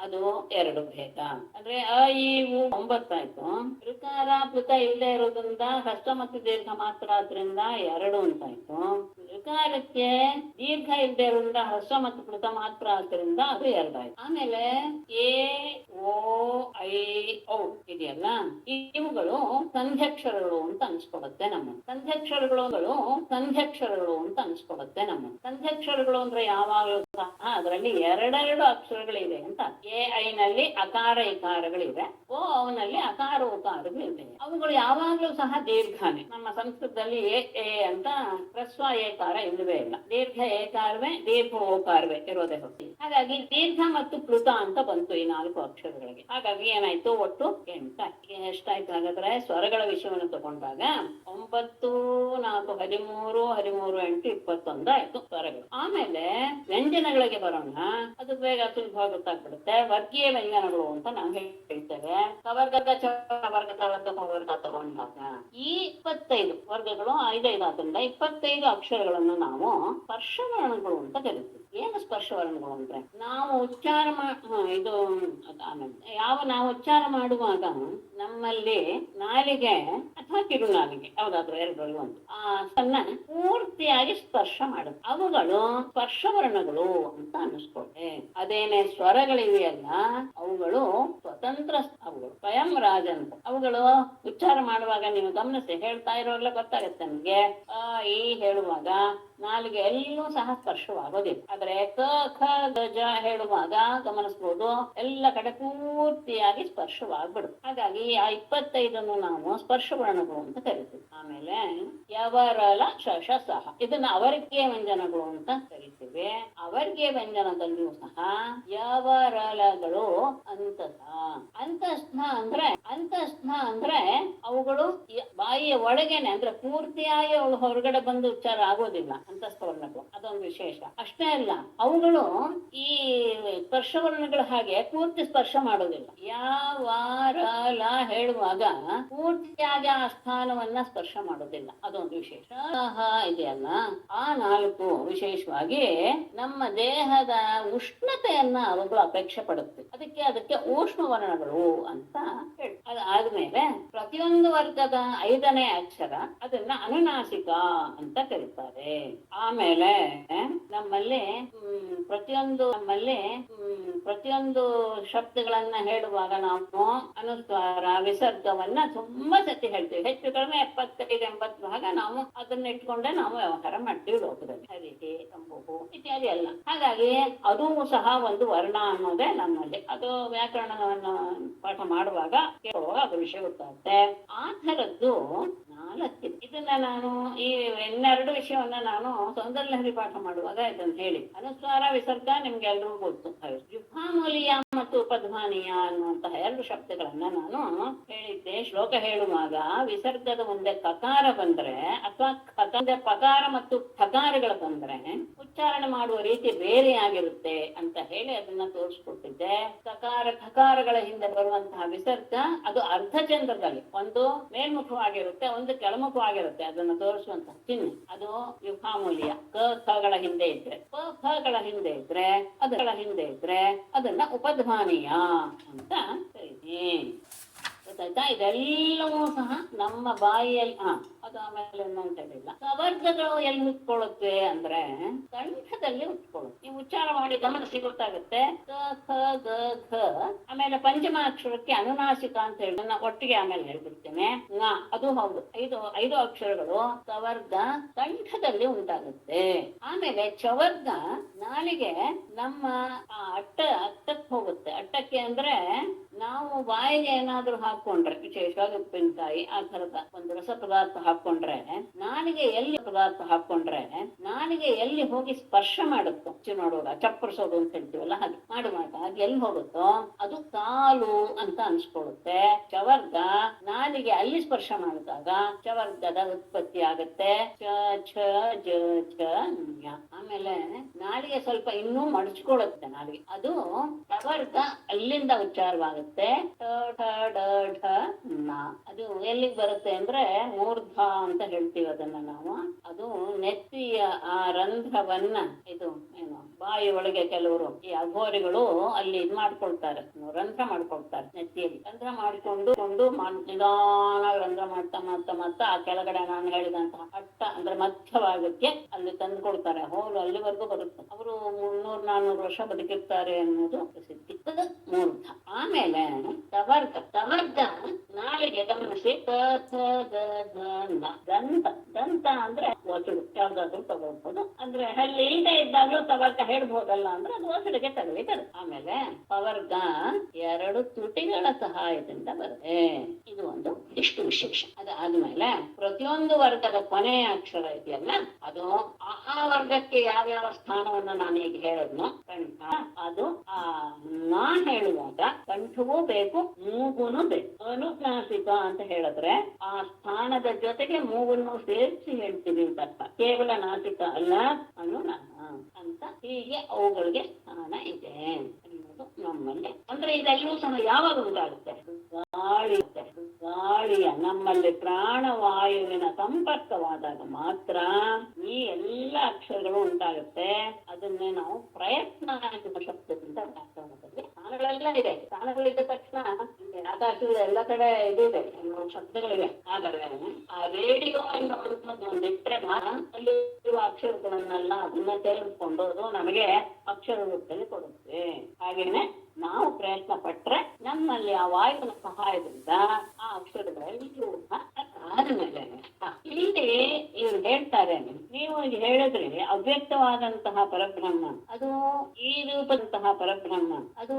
ಅದು 2 ಭೇದ. ಅಂದ್ರೆ ಅ ಈ ಊ 9 ಆಯ್ತು. ಋಕಾರ ಪ್ಲುತ ಇಲ್ಲದೆ ಇರೋದ್ರಿಂದ ಹ್ರಸ್ವ ಮತ್ತು ದೀರ್ಘ ಮಾತ್ರ ಆದ್ರಿಂದ 2 ಅಂತಾಯ್ತು. ಋಕಾರಕ್ಕೆ ದೀರ್ಘ ಇಲ್ಲದೆ ಇರೋದ್ರಿಂದ ಹ್ರಸ್ವ ಮತ್ತು ಪ್ಲುತ ಮಾತ್ರ ಆದ್ರಿಂದ ಅದು 2 ಆಯ್ತು. ಆಮೇಲೆ ಎ ಓ ಐ ಔ ಇದೆಯಲ್ಲ, ಇವುಗಳು ಸಂಧ್ಯಕ್ಷರಗಳು ಅಂತ ಅನ್ಸ್ಕೊಡುತ್ತೆ ನಮ್ಮ. ಸಂಧ್ಯಕ್ಷರಗಳು ಅಂತ ಅನ್ಸ್ಕೊಡುತ್ತೆ ನಮ್ಮ. ಸಂಧ್ಯಕ್ಷರಗಳು ಅಂದ್ರೆ ಯಾವಾಗಲೂ ಸಹ ಅದರಲ್ಲಿ 2 ಅಕ್ಷರಗಳಿವೆ ಅಂತ. ಎ ಐ ನಲ್ಲಿ ಅಕಾರ ಇಕಾರಗಳಿವೆ, ಓ ಅವನಲ್ಲಿ ಅಕಾರ ಉಕಾರಗಳಿವೆ. ಅವುಗಳು ಯಾವಾಗಲೂ ಸಹ ದೀರ್ಘಾನೆ. ನಮ್ಮ ಸಂಸ್ಕೃತದಲ್ಲಿ ಎ ಅಂತ ಹ್ರಸ್ವ ಏಕಾರ ಇಲ್ಲವೇ ಇಲ್ಲ, ದೀರ್ಘ ಏಕಾರವೇ ದೀರ್ಘ ಓಕಾರವೇ ಇರೋದೇ ಹೊತ್ತು. ಹಾಗಾಗಿ ದೀರ್ಘ ಮತ್ತು ಪ್ಲುತ ಅಂತ ಬಂತು ಈ 4 ಅಕ್ಷರಗಳಿಗೆ. ಹಾಗಾಗಿ ಏನಾಯ್ತು, ಒಟ್ಟು 8. ಎಷ್ಟಾಯ್ತು ಹಾಗಾದ್ರೆ ಸ್ವರಗಳ ವಿಷಯವನ್ನು ತಗೊಂಡಾಗ 9, 4, 13, 8, 21 ಆಯ್ತು ಸ್ವರಗಳು. ಆಮೇಲೆ ವ್ಯಂಜನಗಳಿಗೆ ಬರೋಣ. ಅದು ಬೇಗ ಸುಲಭ ಗೊತ್ತಾಗ್ಬಿಡುತ್ತೆ. ವರ್ಗೀಯ ವ್ಯಂಜನಗಳು ಅಂತ ನಾವು ಹೇಳ್ತೇವೆ. ಕವರ್ಗ, ಚವರ್ಗ, ವರ್ಗ ತಗೊಂಡಾಗ ಈ 25 ವರ್ಗಗಳು 5 ಆದ್ರಿಂದ 25 ಅಕ್ಷರಗಳನ್ನು ನಾವು ಸ್ಪರ್ಶವರ್ಣಗಳು ಅಂತ ಕರಿತೀವಿ. ಏನು ಸ್ಪರ್ಶವರ್ಣಗಳು ಅಂದ್ರೆ ನಾವು ಉಚ್ಚಾರ ನಾವು ಉಚ್ಚಾರ ಮಾಡುವಾಗ ನಮ್ಮಲ್ಲಿ ನಾಲಿಗೆ ಅಥವಾ ಕಿರುನಾಲಿಗೆ ಯಾವ್ದಾದ್ರು 2ರಲ್ಲಿ ಒಂದು ಪೂರ್ತಿಯಾಗಿ ಸ್ಪರ್ಶ ಮಾಡುತ್ತೆ. ಅವುಗಳು ಸ್ಪರ್ಶವರ್ಣಗಳು ಅಂತ ಅನ್ನಿಸ್ಕೊಳ್ತೆ. ಅದೇನೆ ಸ್ವರಗಳಿವೆಯಲ್ಲ ಅವುಗಳು ಸ್ವತಂತ್ರ, ಅವುಗಳು ಸ್ವಯಂ ರಾಜಂತ. ಅವುಗಳು ಉಚ್ಚಾರ ಮಾಡುವಾಗ ನೀವು ಗಮನಿಸಿ, ಹೇಳ್ತಾ ಇರೋಲ್ಲ ಗೊತ್ತಾಗತ್ತೆ ನಮ್ಗೆ. ಈ ಹೇಳುವಾಗ ನಾಲಿಗೆ ಎಲ್ಲೂ ಸಹ ಸ್ಪರ್ಶವಾಗೋದಿಲ್ಲ. ಆದ್ರೆ ಕ ಖ ಗಜ ಹೇಳುವಾಗ ಗಮನಿಸಬಹುದು, ಎಲ್ಲ ಕಡೆ ಪೂರ್ತಿಯಾಗಿ ಸ್ಪರ್ಶವಾಗ್ಬಿಡುತ್ತೆ. ಹಾಗಾಗಿ ಆ 25 ನಾವು ಸ್ಪರ್ಶವರ್ಣಗಳು ಅಂತ ಕರಿತೀವಿ. ಆಮೇಲೆ ಯವರಲ ಶಶ ಸಹ ಇದನ್ನ ಅವರ್ಗೀಯ ವ್ಯಂಜನಗಳು ಅಂತ ಕರಿತೀವಿ. ಅವರ್ಗೀಯ ವ್ಯಂಜನದಲ್ಲಿಯೂ ಸಹ ಯವರಲಗಳು ಅಂತಸ್ಥ ಅಂದ್ರೆ ಅವುಗಳು ಬಾಯಿಯ ಒಳಗೇನೆ, ಅಂದ್ರೆ ಪೂರ್ತಿಯಾಗಿ ಅವಳು ಹೊರಗಡೆ ಬಂದು ಉಚ್ಚಾರ ಆಗೋದಿಲ್ಲ ಅಂತಸ್ಥವರ್ಣಗಳು. ಅದೊಂದು ವಿಶೇಷ. ಅಷ್ಟೇ ಅಲ್ಲ, ಅವುಗಳು ಈ ಸ್ಪರ್ಶವರ್ಣಗಳು ಹಾಗೆ ಪೂರ್ತಿ ಸ್ಪರ್ಶ ಮಾಡೋದಿಲ್ಲ. ಯಾವಾರಲ ಹೇಳುವಾಗ ಪೂರ್ತಿಯಾಗಿ ಆ ಸ್ಥಾನವನ್ನ ಸ್ಪರ್ಶ ಸ್ಪರ್ಶ ಮಾಡೋದಿಲ್ಲ. ಅದೊಂದು ವಿಶೇಷ. ಇದೆಯಲ್ಲ, ಆ 4 ವಿಶೇಷವಾಗಿ ನಮ್ಮ ದೇಹದ ಉಷ್ಣತೆಯನ್ನ ಅವುಗಳು ಅಪೇಕ್ಷೆ ಪಡುತ್ತೆ. ಅದಕ್ಕೆ ಉಷ್ಣ ವರ್ಣಗಳು ಅಂತ ಹೇಳಿ. ಅದಾದ್ಮೇಲೆ ಪ್ರತಿಯೊಂದು ವರ್ಗದ 5ನೇ ಅಕ್ಷರ ಅದನ್ನ ಅನುನಾಸಿಕ ಅಂತ ಕರೀತಾರೆ. ಆಮೇಲೆ ನಮ್ಮಲ್ಲಿ ಪ್ರತಿಯೊಂದು ಶಬ್ದಗಳನ್ನ ಹೇಳುವಾಗ ನಾವು ಅನುಸ್ವಾರ ವಿಸರ್ಗವನ್ನ ತುಂಬಾ ಸತಿ ಹೇಳ್ತೀವಿ. ಹೆಚ್ಚು ಕಡಿಮೆ 75-80 ಭಾಗ ನಾವು ಅದನ್ನ ಇಟ್ಕೊಂಡೆ ನಾವು ವ್ಯವಹಾರ ಮಾಡ್ತೀವಿ ಲೋಕದಲ್ಲಿ. ಹರಿಕೆ, ಕಂಬು ಇತ್ಯಾದಿ ಎಲ್ಲ. ಹಾಗಾಗಿ ಅದೂ ಸಹ ಒಂದು ವರ್ಣ ಅನ್ನೋದೇ ನಮ್ಮಲ್ಲಿ. ಅದು ವ್ಯಾಕರಣವನ್ನು ಪಾಠ ಮಾಡುವಾಗ ಕೇಳುವಾಗ ಅದು ವಿಷಯ ಗೊತ್ತಾಗುತ್ತೆ. ಆ ಥರದ್ದು 4 ಇದನ್ನ ನಾನು ಈ 2 ವಿಷಯವನ್ನ ನಾನು ಸೌಂದರ್ಯಲಹರಿ ಪಾಠ ಮಾಡುವಾಗ ಇದನ್ನ ಹೇಳಿ. ಅನುಸ್ವಾರ ವಿಸರ್ಗ ನಿಮ್ಗೆ ಎಲ್ರಿಗೂ ಗೊತ್ತು. ಯುಹಾಮೂಲಿಯ ಮತ್ತು ಉಪಧ್ಮಾನೀಯ ಅನ್ನುವಂತಹ 2 ಶಬ್ದಗಳನ್ನ ನಾನು ಹೇಳಿದ್ದೆ. ಶ್ಲೋಕ ಹೇಳುವಾಗ ವಿಸರ್ಗದ ಮುಂದೆ ಕಕಾರ ಬಂದ್ರೆ ಅಥವಾ ಪಕಾರ ಮತ್ತು ಖಕಾರಗಳು ಬಂದ್ರೆ ಉಚ್ಚಾರಣೆ ಮಾಡುವ ರೀತಿ ಬೇರೆಯಾಗಿರುತ್ತೆ ಅಂತ ಹೇಳಿ ಅದನ್ನ ತೋರಿಸ್ಕೊಟ್ಟಿದ್ದೆ. ಕಕಾರ ಖಕಾರಗಳ ಹಿಂದೆ ಬರುವಂತಹ ವಿಸರ್ಗ ಅದು ಅರ್ಧಚಂದ್ರದಲ್ಲಿ ಒಂದು ಮೇಲ್ಮುಖವಾಗಿರುತ್ತೆ, ಒಂದು ಕೆಳಮುಖವಾಗಿರುತ್ತೆ. ಅದನ್ನು ತೋರಿಸುವಂತಹ ಚಿಹ್ನೆ ಅದು ಯುಹಾಮೂಲ್ಯ. ಖಗಳ ಹಿಂದೆ ಇದ್ರೆ ಖಗಳ ಹಿಂದೆ ಇದ್ರೆ ಅದನ್ನ ಉಪಧ್ಮಾನೀಯ ಅಂತ ಕರೀತೀನಿ. ಗೊತ್ತಾಯ್ತಾ? ಇದೆಲ್ಲವೂ ಸಹ ನಮ್ಮ ಬಾಯಿಯಲ್ಲಿ ಅದು ಆಮೇಲೆ ಅಂತ ಹೇಳಿಲ್ಲ. ಕವರ್ಗಗಳು ಎಲ್ಲಿ ಉಟ್ಕೊಳ್ಳುತ್ತೆ ಅಂದ್ರೆ ಕಂಠದಲ್ಲಿ ಉಟ್ಕೊಳ್ಳುತ್ತೆ. ನೀವು ಉಚ್ಚಾರ ಮಾಡಿ ಗಮನಿಸಿ ಗೊತ್ತಾಗುತ್ತೆ. ಕ ಖ ಗ ಘ. ಆಮೇಲೆ ಪಂಚಮಾಕ್ಷರಕ್ಕೆ ಅನುನಾಸಿಕ ಅಂತ ಹೇಳಿ ನಾನು ಒಟ್ಟಿಗೆ ಆಮೇಲೆ ಹೇಳ್ಬಿಡ್ತೇನೆ. ಅದು ಹೌದು. 5 ಅಕ್ಷರಗಳು ಕವರ್ಗ ಕಂಠದಲ್ಲಿ ಉಂಟಾಗುತ್ತೆ. ಆಮೇಲೆ ಚವರ್ಗ ನಾಲಿಗೆ ನಮ್ಮ ಅಟ್ಟಕ್ಕೆ ಹೋಗುತ್ತೆ. ಅಟ್ಟಕ್ಕೆ ಅಂದ್ರೆ ನಾವು ಬಾಯಿಗೆ ಏನಾದ್ರೂ ಹಾಕೊಂಡ್ರೆ, ವಿಶೇಷವಾಗಿ ಉಪ್ಪಿನಕಾಯಿ ಆ ತರದ ಒಂದು ರಸ ಪದಾರ್ಥ ಹಾಕೊಂಡ್ರೆ ನಾಲಿಗೆ ಎಲ್ಲಿ ಹೋಗಿ ಸ್ಪರ್ಶ ಮಾಡುತ್ತೋ ನೋಡುವಾಗ ಚಪ್ಪರಿಸೋದು ಅಂತ ಹೇಳ್ತೀವಲ್ಲ, ಹಾಗೆ ಮಾಡುವಾಗ ಅದು ಎಲ್ಲಿ ಹೋಗುತ್ತೋ ಅದು ಕಾಲು ಅಂತ ಅನ್ಸ್ಕೊಳ್ಳುತ್ತೆ. ಚವರ್ಗ ನಾಲಿಗೆ ಅಲ್ಲಿ ಸ್ಪರ್ಶ ಮಾಡಿದಾಗ ಚವರ್ಗದ ಉತ್ಪತ್ತಿ ಆಗುತ್ತೆ. ಚ ಜ ಛ ಞ. ಆಮೇಲೆ ನಾಲಿಗೆ ಸ್ವಲ್ಪ ಇನ್ನೂ ಮಡಚ್ಕೊಳ್ಳುತ್ತೆ ನಾಲಿಗೆ. ಅದು ಚವರ್ಗ ಅಲ್ಲಿಂದ ಉಚ್ಚಾರವಾಗುತ್ತೆ. ಅದು ಎಲ್ಲಿಗೆ ಬರುತ್ತೆ ಅಂದ್ರೆ ಮೂರ್ಧ ಅಂತ ಹೇಳ್ತೀವಿ ಅದನ್ನ ನಾವು. ಅದು ನೆತ್ತಿಯ ಆ ರಂಧ್ರವನ್ನ ಇದು ಬಾಯಿ ಒಳಗೆ ಕೆಲವರು ಈ ಅಘೋರಿಗಳು ಅಲ್ಲಿ ಇದು ಮಾಡ್ಕೊಳ್ತಾರೆ, ರಂಧ್ರ ಮಾಡ್ಕೊಳ್ತಾರೆ ನೆತ್ತಿಯಲ್ಲಿ. ರಂಧ್ರ ಮಾಡಿಕೊಂಡು ನಿಧಾನ ರಂಧ್ರ ಮಾಡ್ತಾ ಆ ಕೆಳಗಡೆ ನಾನು ಹೇಳಿದಂತಹ ಅಟ್ಟ ಅಂದ್ರೆ ಮಧ್ಯಭಾಗಕ್ಕೆ ಅಲ್ಲಿ ತಂದ್ಕೊಳ್ತಾರೆ. ಹೋಲು ಅಲ್ಲಿವರೆಗೂ ಬರುತ್ತೆ. ಅವರು 300-400 ವರ್ಷ ಬದುಕಿರ್ತಾರೆ ಅನ್ನೋದು ಪ್ರಸಿದ್ಧಿ. ಮೂರ್ಧ. ಆಮೇಲೆ ತವರ್ಗ ನಾಲಿಗೆ ಗಮನಿಸಿ ದಂತ ಅಂದ್ರೆ ಒಸಡು. ಯಾವ್ದಾದ್ರು ತಗೊಳ್ಬಹುದು. ಅಂದ್ರೆ ಅಲ್ಲಿ ಇಲ್ಲದೆ ಇದ್ದಾಗಲೂ ತವರ್ಗ ಹೇಳ್ಬೋದಲ್ಲ ಅಂದ್ರೆ ಅದು ಒಸಡಿಗೆ ತಗಲಿದ್ದಾರೆ. ಆಮೇಲೆ ಪವರ್ಗ 2 ತುಟಿಗಳ ಸಹಾಯದಿಂದ ಬರುತ್ತೆ. ಇದು ಒಂದು ಇಷ್ಟು ವಿಶೇಷ. ಅದಾದ್ಮೇಲೆ ಪ್ರತಿಯೊಂದು ವರ್ಗದ ಕೊನೆಯ ಅಕ್ಷರ ಇದೆಯಲ್ಲ ಅದು ಆ ವರ್ಗಕ್ಕೆ ಯಾವ್ಯಾವ ಸ್ಥಾನವನ್ನು ನಾನು ಈಗ ಹೇಳಿದ್ನೋ ಕಂಠ, ಅದು ನಾನ್ ಹೇಳುವಾಗ ಕಂಠವೂ ಬೇಕು, ಮೂಗುನು ಬೇಕು. ಅನುನಾಸಿಕ ಅಂತ ಹೇಳಿದ್ರೆ ಆ ಸ್ಥಾನದ ಜೊತೆಗೆ ಮೂಗನ್ನು ಸೇರಿಸಿ ಹೇಳ್ತೀವಿ ಅಂತ. ಕೇವಲ ನಾಸಿಕ ಅಲ್ಲ, ಅನುನಾಸ ಅಂತ. ಹೀಗೆ ಅವುಗಳಿಗೆ ಸ್ಥಾನ ಇದೆ ಅನ್ನೋದು ನಮ್ಮಲ್ಲಿ. ಅಂದ್ರೆ ಇದೆಲ್ಲೂ ಸಹ ಯಾವಾಗ ಉಂಟಾಗುತ್ತೆ? ಗಾಳಿಯ ನಮ್ಮಲ್ಲಿ ಪ್ರಾಣವಾಯುವಿನ ಸಂಪರ್ಕವಾದಾಗ ಮಾತ್ರ ಈ ಎಲ್ಲ ಅಕ್ಷರಗಳು ಉಂಟಾಗುತ್ತೆ. ಅದನ್ನೇ ನಾವು ಪ್ರಯತ್ನ ಶಬ್ದದಿಂದ ವ್ಯಾಕರಣದಲ್ಲಿ ಸ್ಥಾನಗಳೆಲ್ಲ ಇದೆ. ಸ್ಥಾನಗಳಿದ್ದ ತಕ್ಷಣ ಆಕಾಶದ ಎಲ್ಲ ಕಡೆ ಇದಿದೆ, ಶಬ್ದಗಳಿವೆ. ಆದರೆ ಆ ರೇಡಿಯೋ ಅನ್ನೋದು ಒಂದಿಟ್ಟರೆ ಅಲ್ಲಿರುವ ಅಕ್ಷರಗಳನ್ನೆಲ್ಲ ಅದನ್ನ ತೆಗೆದುಕೊಂಡು ಅದು ನಮಗೆ ಅಕ್ಷರ ರೂಪದಲ್ಲಿ ಕೊಡುತ್ತೆ. ಹಾಗೇನೆ ನಾವು ಪ್ರಯತ್ನ ಪಟ್ರೆ ನಮ್ಮಲ್ಲಿ ಆ ವಾಯುವಿನ ಸಹಾಯದಿಂದ ಆ ಅಕ್ಷರಗಳಲ್ಲಿ ಆದ್ಮೇಲೆ ಇಲ್ಲಿ ಇವ್ರು ಹೇಳ್ತಾರೆ, ನೀವು ಹೇಳಿದ್ರೆ ಅವ್ಯಕ್ತವಾದಂತಹ ಪರಬ್ರಹ್ಮ ಅದು ಈ ರೂಪದಂತಹ ಪರಬ್ರಹ್ಮ ಅದು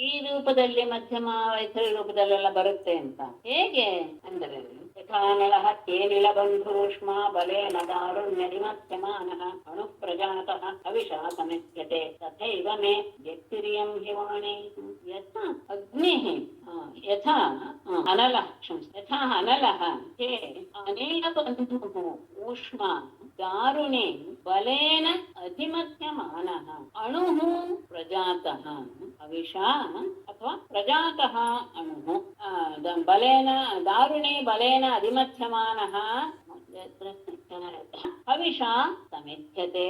ಈ ರೂಪದಲ್ಲಿ ಮಧ್ಯಮ ವೈಖರಿ ರೂಪದಲ್ಲೆಲ್ಲ ಬರುತ್ತೆ ಅಂತ. ಹೇಗೆ ಅಂದರೆ ಯಥಾನಲಃ ಕೇನಿಲ ಬಂಧೂಷ್ಮ ಬಲೇನ ದಾರುಣ್ಯರಿಮತ್ಯಮಾನಃ ಅಣುಃ ಪ್ರಜಾತಃ ಹವಿಷಾ ಸಮಿತ್ಯತೆ ತಥೈವ ಮೇ ವ್ಯಕ್ತಿರಿಯಂ ಹಿವಾಣಿ. ಯಥಾ ಅಗ್ನಿಃ ಯಥಾ ಅನಲಃ ಹೇ ಅನೇಕ ಬಂಧುಃ ಊಷ್ಮ ದಾರುಣೆ ಬಲೇನ ಅಧಿಮತ್ಯಮಾನಃ ಅಣುಃ ಪ್ರಜಾತಃ ಹವಿಷಾ ಅಥವಾ ಪ್ರಜಾತಃ ಅಣುಃ ಬಲೇನ ದಾರುಣೆ ಬಲೇನ ಅಧಿಮಧ್ಯಮಾನಃ ಹವಿಷಾ ಸಮಿಧ್ಯತೆ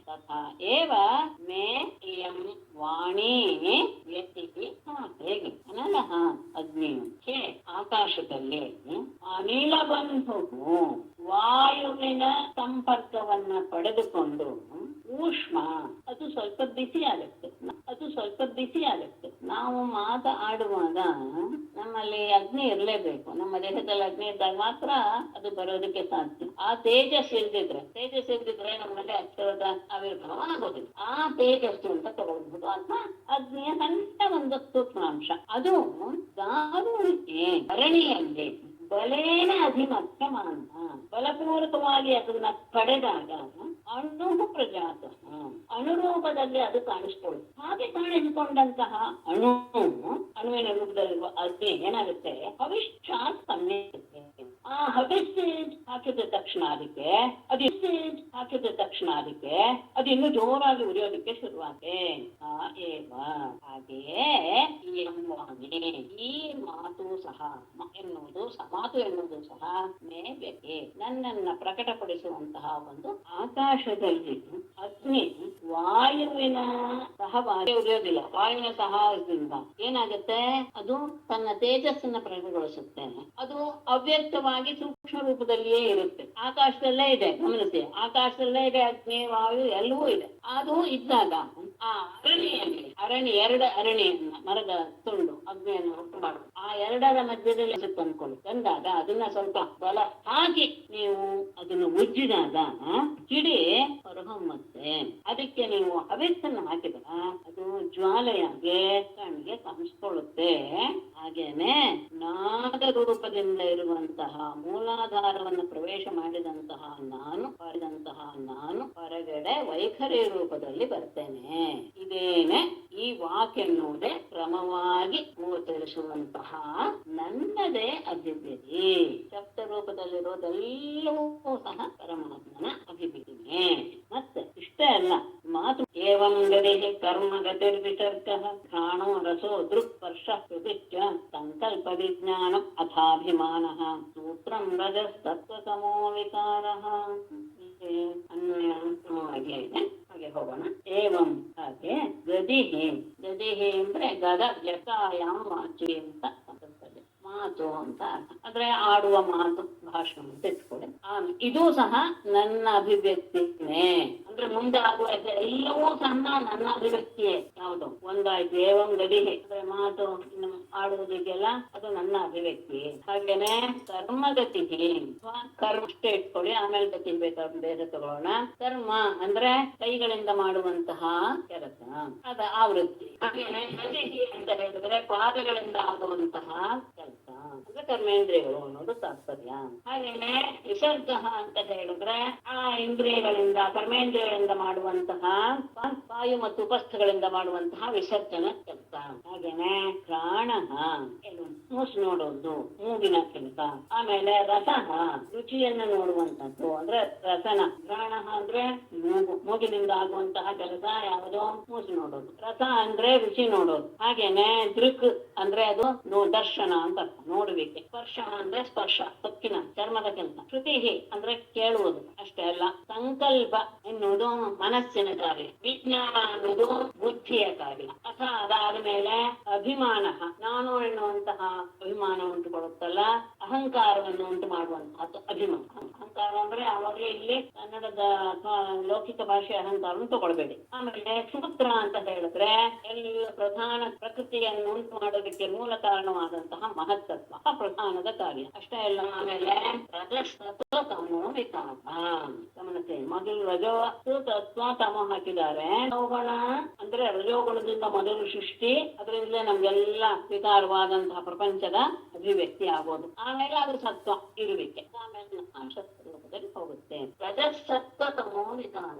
ತಥಾ ಏವ ಮೇ ಇಯಂ ವಾಣಿ ವ್ಯಕ್ತಿ ಹೇಗೆ ಅನಲಹ ಅಗ್ನಿ ಹೇ ಆಕಾಶದಲ್ಲಿ ಅನಿಲ ಬಂಧುವು ವಾಯುವಿನ ಸಂಪರ್ಕವನ್ನ ಪಡೆದುಕೊಂಡು ಊಷ್ಮ ಅದು ಸ್ವಲ್ಪ ಬಿಸಿ ಆಗುತ್ತೆ, ಅದು ಸ್ವಲ್ಪ ಬಿಸಿ ಆಗುತ್ತೆ. ನಾವು ಮಾತಾಡುವಾಗ ನಮ್ಮಲ್ಲಿ ಅಗ್ನಿ ಇರಲೇಬೇಕು, ನಮ್ಮ ದೇಹದಲ್ಲಿ ಅಗ್ನಿ ಇದ್ದಾಗ ಮಾತ್ರ ಅದು ಬರೋದಕ್ಕೆ ಸಾಧ್ಯ. ಆ ತೇಜಸ್ ಇಲ್ದಿದ್ರೆ ನಮ್ಮಲ್ಲಿ ಅಕ್ಷರದ ಆವಿರ್ಭಾವ ಆಗೋದಿಲ್ಲ. ಆ ತೇಜಸ್ಸು ಅಂತ ತಗೊಳ್ಬಹುದು, ಅಥವಾ ಅಗ್ನಿಯ ಸಣ್ಣ ಒಂದು ಸೂಕ್ಷ್ಮಾಂಶ. ಅದು ದಾರುಣಿಕೆ ಧರಣಿಯಲ್ಲಿ ಬಲೇನ ಅಧಿಮಧ್ಯಮಾನ ಬಲಪೂರ್ವಕವಾಗಿ ಅದನ್ನ ಪಡೆದಾಗ ಅಣು ಪ್ರಜಾತ ಅಣುರೂಪದಲ್ಲಿ ಅದು ಕಾಣಿಸ್ಕೊಳ್ಳುತ್ತೆ. ಹಾಗೆ ಕಾಣಿಸಿಕೊಂಡಂತಹ ಅಣುವಿನ ರೂಪದಲ್ಲಿರುವ ಅಗ್ನಿ ಏನಾಗುತ್ತೆ, ಹವಿಷ್ಠಾತ್ ಸಮ್ಯತೆ. ಆ ಹವಿಸ್ ಹಾಕಿದ ತಕ್ಷಣ ಅದಕ್ಕೆ ಅದು ಇನ್ನು ಜೋರಾಗಿ ಉರಿಯೋದಕ್ಕೆ ಶುರುವಾಗುತ್ತೆ. ಹಾಗೆಯೇ ಈ ಮಾತು ಸಹ ಎನ್ನುವುದು ಸಹ ಮೇವ್ಯಕ್ಕೆ ನನ್ನನ್ನ ಪ್ರಕಟಪಡಿಸುವಂತಹ ಒಂದು ಆಕಾಶದಲ್ಲಿ ಅಗ್ನಿ ವಾಯುವಿನ ಸಹವಾಗಿ ಉರಿಯೋದಿಲ್ಲ. ವಾಯುವಿನ ಸಹಾಯದಿಂದ ಏನಾಗುತ್ತೆ, ಅದು ತನ್ನ ತೇಜಸ್ಸನ್ನ ಪ್ರಕಟಗೊಳಿಸುತ್ತೆ. ಅದು ಅವ್ಯಕ್ತವಾಗಿ ಸೂಕ್ಷ್ಮ ರೂಪದಲ್ಲಿಯೇ ಇರುತ್ತೆ. ಆಕಾಶದಲ್ಲೇ ಇದೆ, ಗಮನಿಸಿ, ಆಕಾಶದಲ್ಲೇ ಇದೆ ಅಗ್ನಿ ವಾಯು ಎಲ್ಲವೂ ಇದೆ. ಅದು ಇದ್ದಾಗ ಆ ಅರಣಿ ಎರಡು ಅರಣಿಯನ್ನ ಮರದ ತುಂಡು ಅಗ್ನಿಯನ್ನು ಉಂಟು ಮಾಡುದು, ಆ ಎರಡರ ಮಧ್ಯದಲ್ಲಿ ತಂದ್ಕೊಳ್ಳಿ. ತಂದಾಗ ಅದನ್ನ ಸ್ವಲ್ಪ ಬಲ ಹಾಕಿ ನೀವು ಅದನ್ನು ಉಜ್ಜಿದಾಗ ಕಿಡಿ ಹೊರಹೊಮ್ಮತ್ತೆ. ಅದಕ್ಕೆ ನೀವು ಹವಿಸ್ಸನ್ನು ಹಾಕಿದಾಗ ಅದು ಜ್ವಾಲೆಯಾಗಿ ಕಣ್ಣಿಗೆ ಕಾಣಿಸ್ಕೊಳ್ಳುತ್ತೆ. ಹಾಗೇನೆ ನಾದ ರೂಪದಿಂದ ಇರುವಂತಹ ಮೂಲಾಧಾರವನ್ನು ಪ್ರವೇಶ ಮಾಡಿದಂತಹ ನಾನು ಹೊರಗಡೆ ವೈಖರಿ ರೂಪದಲ್ಲಿ ಬರ್ತೇನೆ. ಇದೇನೆ ಈ ವಾಕ್ ಎನ್ನುವುದೇ ಕ್ರಮವಾಗಿ ಗೋಚರಿಸುವಂತಹ ನನ್ನದೇ ಅಭಿವ್ಯಕ್ತಿ. ಶಬ್ದ ರೂಪದಲ್ಲಿರೋದೆಲ್ಲವೂ ಸಹ ಪರಮಾತ್ಮನ ಅಭಿವ್ಯಕ್ತಿನೇ. ಮತ್ತೆ ಇಷ್ಟೇ ಅಲ್ಲ, ಮಾತು ಏವಂ ಗತಿ ಕರ್ಮ ಗತಿರ್ವಿತರ್ಕ ಘ್ರಾಣೋ ರಸೋ ದೃಕ್ಸ್ಪರ್ಶ ಪ್ರತಿಷ್ಠ ಸಂಕಲ್ಪ ವಿಜ್ಞಾನ ಅಥಾಭಿಮಾನ ಸೂತ್ರಂ ರಜಸ್ತತ್ವತಮೋ ವಿಕಾರಃ. ಹಾಗೆ ಹೋಗೋಣ. ಏವಂ ಹಾಗೆ ಗದಿಹಿ ಅಂದ್ರೆ ಗದ ವ್ಯಕಾಯಾಮ ವಾಚಿ ಅಂತ ಮಾತು ಅಂತ ಅಂದ್ರೆ ಆಡುವ ಮಾತು, ಭಾಷಣ ಅಂತ ಇಟ್ಕೊಳ್ಳಿ. ಇದು ಸಹ ನನ್ನ ಅಭಿವ್ಯಕ್ತಿನೇ. ಅಂದ್ರೆ ಮುಂದೆ ಆಗುವ ಎಲ್ಲವೂ ಸಹ ನನ್ನ ಅಭಿವ್ಯಕ್ತಿಯೇ. ಯಾವುದು ಒಂದಾಯ್ತು, ಏವಂ ಗದಿಹಿ ಅಂದ್ರೆ ಮಾತು ಆಡುವುದಕ್ಕೆಲ್ಲ ಅದು ನನ್ನ ಅಭಿವ್ಯಕ್ತಿ. ಹಾಗೇನೆ ಕರ್ಮಗತಿ, ಕರ್ಮ ಅಷ್ಟೇ ಇಟ್ಕೊಳ್ಳಿ, ಆಮೇಲೆ ಗತಿ ಬೇಕಾದ್ರೆ ಬೇರೆ ತಗೊಳ್ಳೋಣ. ಕರ್ಮ ಅಂದ್ರೆ ಕೈಗಳಿಂದ ಮಾಡುವಂತಹ ಕೆಲಸ, ಅದ ಆವೃತ್ತಿ. ಹಾಗೇನೆ ಗತಿ ಅಂತ ಹೇಳಿದ್ರೆ ಪಾದಗಳಿಂದ ಆಗುವಂತಹ ಕೆಲಸ ಅಂದ್ರೆ ಕರ್ಮೇಂದ್ರಿಯಗಳು ಅನ್ನೋದು ತಾತ್ಪರ್ಯ. ಹಾಗೇನೆ ವಿಸರ್ಗ ಅಂತ ಹೇಳಿದ್ರೆ ಆ ಇಂದ್ರಿಯಗಳಿಂದ ಕರ್ಮೇಂದ್ರಿಯಗಳಿಂದ ಮಾಡುವಂತಹ ವಾಯು ಮತ್ತು ಉಪಸ್ಥಗಳಿಂದ ಮಾಡುವಂತಹ ವಿಸರ್ಜನ ಕೆಲಸ. ಹಾಗೇನೆ ಪ್ರಾಣ ಮೂಸು ನೋಡೋದು, ಮೂಗಿನ ಕೆಲಸ. ಆಮೇಲೆ ರಸಃ ರುಚಿಯನ್ನು ನೋಡುವಂತದ್ದು ಅಂದ್ರೆ ರಸನ. ಪ್ರಾಣ ಅಂದ್ರೆ ಮೂಗಿನಿಂದ ಆಗುವಂತಹ ಕೆಲಸ ಯಾವುದೋ ಮೂಸು ನೋಡೋದು. ರಸ ಅಂದ್ರೆ ರುಚಿ ನೋಡೋದು. ಹಾಗೇನೆ ದೃಕ್ ಅಂದ್ರೆ ಅದು ದರ್ಶನ ಅಂತ ನೋಡುವಿಕೆ. ಸ್ಪರ್ಶ ಅಂದ್ರೆ ಸ್ಪರ್ಶ, ತಕ್ಕಿನ ಚರ್ಮದ ಕೆಲಸ. ಶ್ರುತಿ ಅಂದ್ರೆ ಕೇಳುವುದು. ಅಷ್ಟೇ ಅಲ್ಲ, ಸಂಕಲ್ಪ ಎನ್ನುವುದು ಮನಸ್ಸಿನ ಕಾರ್ಯ, ವಿಜ್ಞಾನ ಅನ್ನೋದು ಬುದ್ಧಿಯ ಕಾರ್ಯ. ಅದಾದ ಮೇಲೆ ಅಭಿಮಾನ, ನಾನು ಎನ್ನುವಂತಹ ಅಭಿಮಾನ ಉಂಟುಕೊಳ್ಳುತ್ತಲ್ಲ, ಅಹಂಕಾರವನ್ನು ಉಂಟು ಮಾಡುವಂತಹ ಅಭಿಮಾನ. ಅಹಂಕಾರ ಅಂದ್ರೆ ಆವಾಗಲೇ ಇಲ್ಲಿ ಕನ್ನಡದ ಅಥವಾ ಲೌಕಿಕ ಭಾಷೆ ಅಹಂಕಾರವನ್ನು ತಗೊಳ್ಬೇಡಿ. ಆಮೇಲೆ ಸೂತ್ರ ಅಂತ ಹೇಳಿದ್ರೆ ಎಲ್ಲ ಪ್ರಧಾನ ಪ್ರಕೃತಿಯನ್ನು ಉಂಟು ಮಾಡೋದಕ್ಕೆ ಮೂಲ ಕಾರಣವಾದಂತಹ ಮಹತ್ತತ್ವ, ಪ್ರಧಾನದ ಕಾರ್ಯ. ಅಷ್ಟೇ ಅಲ್ಲ, ಆಮೇಲೆ ರಜಸ್ತತ್ವ ತಮೋ ವಿಕಾರ. ಗಮನಿಸಿ, ಮೊದಲು ರಜೋ ತತ್ವ ತಮೋ ಹಾಕಿದ್ದಾರೆ. ರಜೋಗುಣ ಅಂದ್ರೆ ರಜೋಗುಣದಿಂದ ಮೊದಲು ಸೃಷ್ಟಿ, ಅದರಿಂದಲೇ ನಮ್ಗೆಲ್ಲ ವಿಕಾರವಾದಂತಹ ಪ್ರಪಂಚದ ಅಭಿವ್ಯಕ್ತಿ ಆಗೋದು. ಆಮೇಲೆ ಅದು ಸತ್ವ ಇರುವಿಕೆ, ಆಮೇಲೆ ರೂಪದಲ್ಲಿ ಹೋಗುತ್ತೆ. ರಜಸತ್ವ ತಮೋ ವಿಕಾರ.